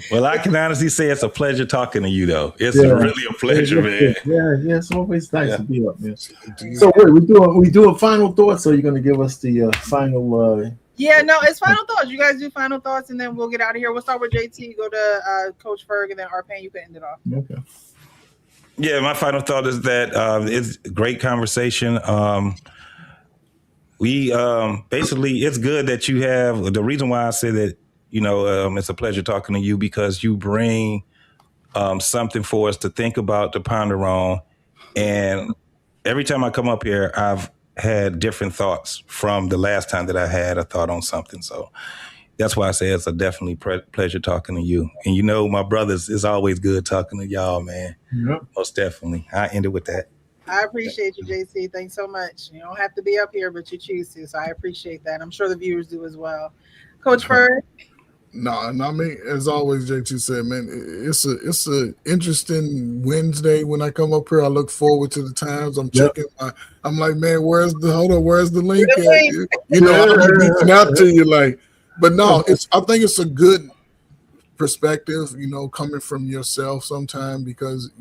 G: well, I can honestly say it's a pleasure talking to you, though. It's really a pleasure, man.
B: Yeah, it's always nice to be up, man. So, wait, we doing final thoughts, or you're going to give us the final...
A: Yeah, no, it's final thoughts. You guys do final thoughts, and then we'll get out of here. We'll start with JT, go to Coach Ferg, and then Arpan, you can end it off.
B: Okay.
G: Yeah, my final thought is that it's a great conversation. We basically, it's good that you have, the reason why I say that, it's a pleasure talking to you because you bring something for us to think about, to ponder on. And every time I come up here, I've had different thoughts from the last time that I had a thought on something. So that's why I say it's a definitely pleasure talking to you. And my brothers, it's always good talking to y'all, man.
B: Yep.
G: Most definitely. I end it with that.
A: I appreciate you, JC. Thanks so much. You don't have to be up here, but you choose to. So I appreciate that. I'm sure the viewers do as well. Coach Ferg?
H: No, I mean, as always, JT said, man, it's a interesting Wednesday when I come up here. I look forward to the times. I'm checking I'm like, man, where's the link at? I'm reaching out to you but no, I think it's a good perspective, coming from yourself sometime because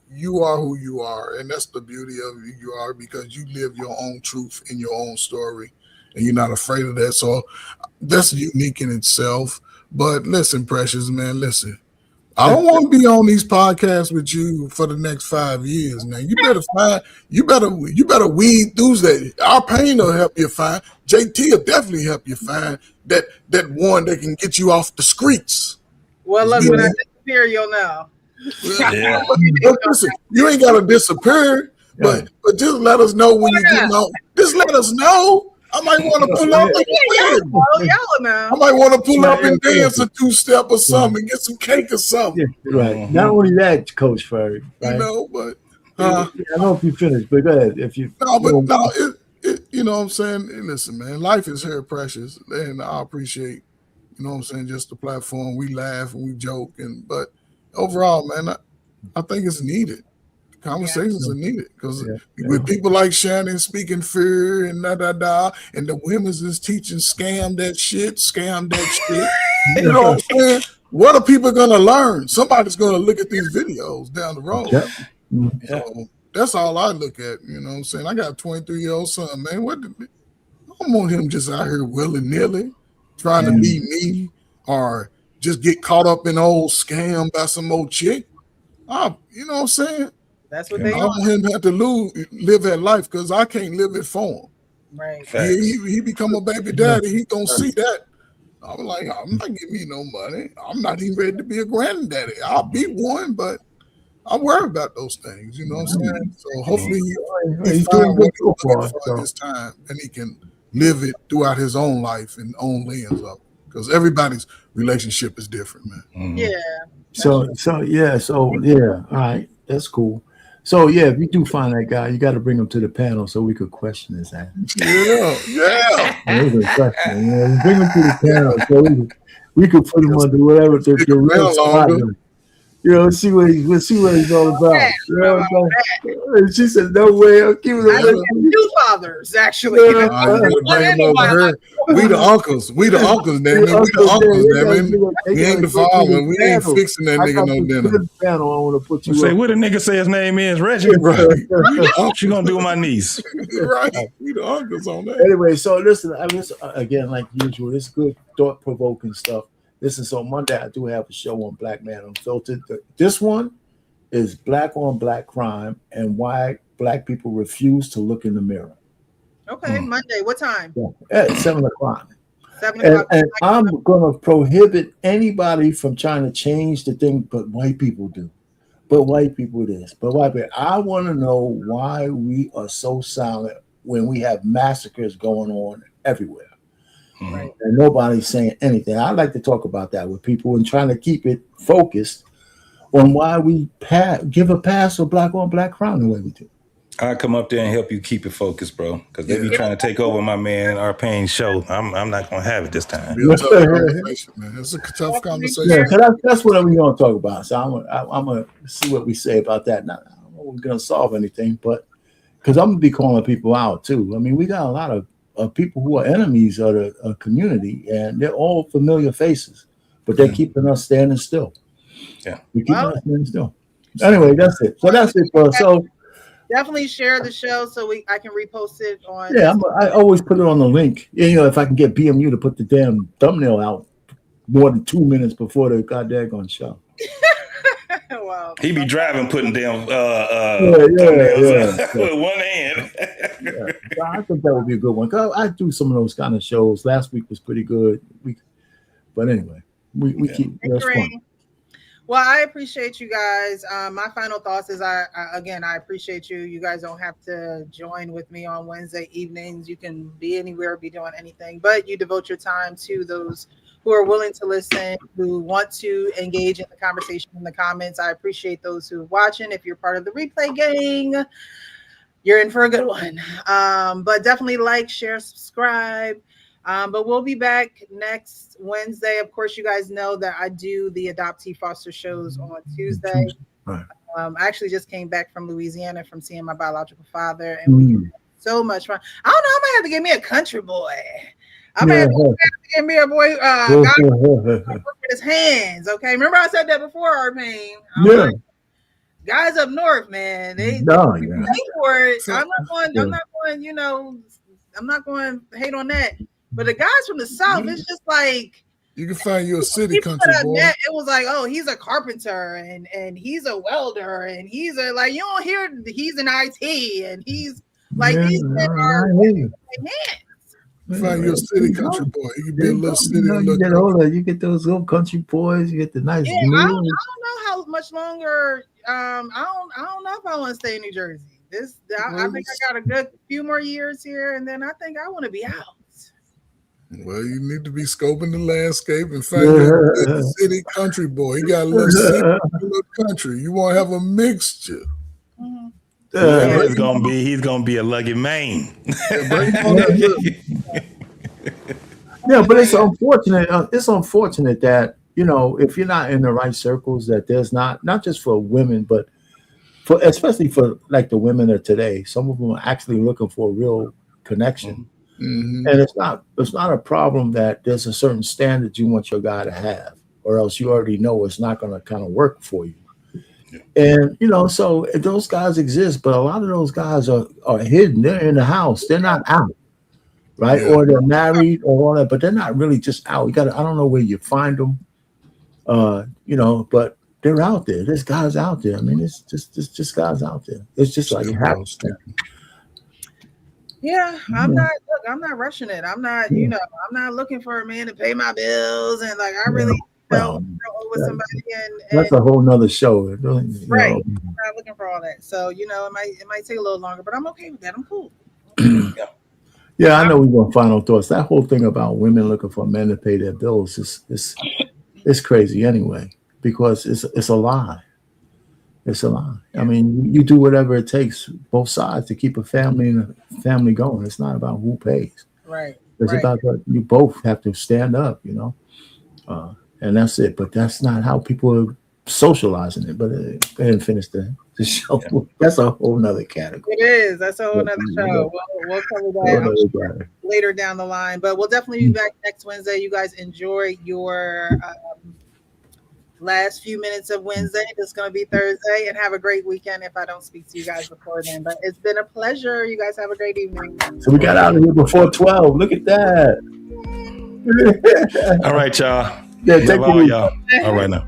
H: you are who you are. And that's the beauty of who you are because you live your own truth in your own story and you're not afraid of that. So that's unique in itself. But listen, Precious, man, listen. I don't want to be on these podcasts with you for the next 5 years, man. You better weed through that. Our pain will help you find. JT will definitely help you find that one that can get you off the streets.
A: Well, look, when I disappear, you'll know.
G: Yeah.
H: Listen, you ain't got to disappear, but just let us know when you get out. Just let us know. I might want to pull up. I might want to pull up and dance a two-step or something, and get some cake or something.
B: Yeah, right. Not only that, Coach Ferg. Right?
H: But
B: I know if you finished, but go ahead. If you
H: you know what I'm saying. Listen, man, life is here, precious, and I appreciate, just the platform. We laugh and we joke, but overall, man, I think it's needed. Conversations are needed because with people like Shannon speaking fear and and the women's is teaching scam that shit. You know what I'm saying? What are people gonna learn? Somebody's gonna look at these videos down the road. So that's all I look at. You know what I'm saying? I got a 23-year-old son, man. I don't want him just out here willy-nilly trying to be me or just get caught up in old scam by some old chick. You know what I'm saying?
A: That's what they
H: I want him to have to live that life because I can't live it for him.
A: Right.
H: He become a baby daddy. He gonna see that. I'm like, I'm not giving you no money. I'm not even ready to be a granddaddy. I'll be one, but I worry about those things. You know what I'm saying? So hopefully he
B: He's
H: find
B: doing
H: what
B: good
H: he's
B: so
H: looking
B: far.
H: for
B: So.
H: in his time, and he can live it throughout his own life and own lens of it. Because everybody's relationship is different, man.
A: Yeah.
B: So yeah. All right, that's cool. So yeah, if you do find that guy, you got to bring him to the panel so we could question his ass.
H: Yeah.
B: Bring him to the panel so we could put him under whatever the real spot. You know, see what he's all about. You know what I'm saying? And she said, "No way, I'm keeping
A: I look at two fathers, actually.
H: You gotta bring him over here. We the uncles. We the uncles, damn it. We the uncles, damn it. We ain't the father. We ain't fixing that nigga no dinner.
B: Panel, I want to put you
G: say
B: up.
G: what the nigga say his name is, Reggie.
H: Right.
G: What you gonna do with my niece?
H: Right. We the uncles on that.
B: Anyway, so listen, I mean, again, like usual, this good thought-provoking stuff. Listen, so Monday I do have a show on Black Man Unfiltered. This one is black on black crime and why black people refuse to look in the mirror.
A: Okay, Monday. What time?
B: Yeah, at 7:00.
A: 7:00.
B: And I'm going to prohibit anybody from trying to change the thing, but white people do. But white people this. But white people. I want to know why we are so silent when we have massacres going on everywhere.
A: Right.
B: And nobody's saying anything. I'd like to talk about that with people and trying to keep it focused on why we give a pass for black on black crime the way we do.
G: I'll come up there and help you keep it focused, bro. Because they be trying to take over my man, our pain show. I'm not going to have it this time.
H: It's a tough conversation, man. It's a tough conversation.
B: Yeah, so that's what we're going to talk about. So I'm going to see what we say about that. Now, I don't know if we're going to solve anything, but because I'm going to be calling people out too. I mean, we got a lot of people who are enemies of the community, and they're all familiar faces, but they're keeping us standing still.
G: Yeah,
B: we keep us standing still. Anyway, that's it. So that's it, bro. So
A: definitely share the show so I can repost it on.
B: Yeah, I always put it on the link. You know, if I can get BMU to put the damn thumbnail out more than 2 minutes before the goddamn show.
A: Wow.
G: He be driving, putting damn thumbnails with one hand.
B: So I think that would be a good one. I do some of those kind of shows. Last week was pretty good. But anyway, we keep that's fun.
A: Well, I appreciate you guys. My final thoughts is I appreciate you. You guys don't have to join with me on Wednesday evenings. You can be anywhere, be doing anything, but you devote your time to those who are willing to listen, who want to engage in the conversation in the comments. I appreciate those who are watching. If you're part of the replay gang, you're in for a good one. But definitely like, share, subscribe. But we'll be back next Wednesday. Of course, you guys know that I do the adoptee foster shows on Tuesday.
B: Right.
A: I actually just came back from Louisiana from seeing my biological father, and we had so much fun. I don't know. I might have to get me a country boy. I might have to get me a boy. God with his hands. Okay. Remember I said that before, Arpain. Like, guys up north, man. They for it. I'm not going. You know, I'm not going to hate on that. But the guys from the South, it's just like
H: you can find you a city country boy.
A: It was like, oh, he's a carpenter and he's a welder and he's a like you don't hear he's an IT and he's like these men are hands.
H: Find you a city country boy. You can be a little city.
B: You get those little country boys. You get the nice.
A: I don't know how much longer. I don't know if I want to stay in New Jersey. I think I got a good few more years here, and then I think I want to be out.
H: Well, you need to be scoping the landscape and find a city country boy. You got a little city, a little country. You want to have a mixture.
G: He's gonna be a lucky man.
B: Yeah, but it's unfortunate. It's unfortunate that if you're not in the right circles, that there's not just for women, but especially for like the women of today. Some of them are actually looking for a real connection. Mm-hmm. And it's not a problem that there's a certain standard you want your guy to have, or else you already know it's not going to kind of work for you. Yeah. And so those guys exist, but a lot of those guys are hidden. They're in the house. They're not out, right? Yeah. Or they're married or all that, but they're not really just out. I don't know where you find them, but they're out there. There's guys out there. I mean, it's just guys out there. It's just like happens.
A: Yeah, I'm not rushing it. I'm not, I'm not looking for a man to pay my bills. And like, I really, fell with somebody and
B: that's a whole nother show.
A: Right. I'm not looking for all that. So, it might take a little longer, but I'm okay with that. I'm cool.
B: Yeah, I know we want final thoughts. That whole thing about women looking for men to pay their bills is crazy anyway, because it's a lie. It's a lie. I mean, you do whatever it takes, both sides, to keep a family going. It's not about who pays.
A: Right.
B: It's about that you both have to stand up, and that's it. But that's not how people are socializing it. But go ahead and finish the show. Yeah. That's a whole nother category.
A: It is. That's a whole nother show. We'll cover that later down the line. But we'll definitely be back next Wednesday. You guys enjoy your last few minutes of Wednesday. It's going to be Thursday, and have a great weekend if I don't speak to you guys before then. But it's been a pleasure. You guys have a great evening.
B: So we got out of here before 12. Look at that.
G: All right, y'all.
B: Yeah, take it easy.
G: Y'all. All right now.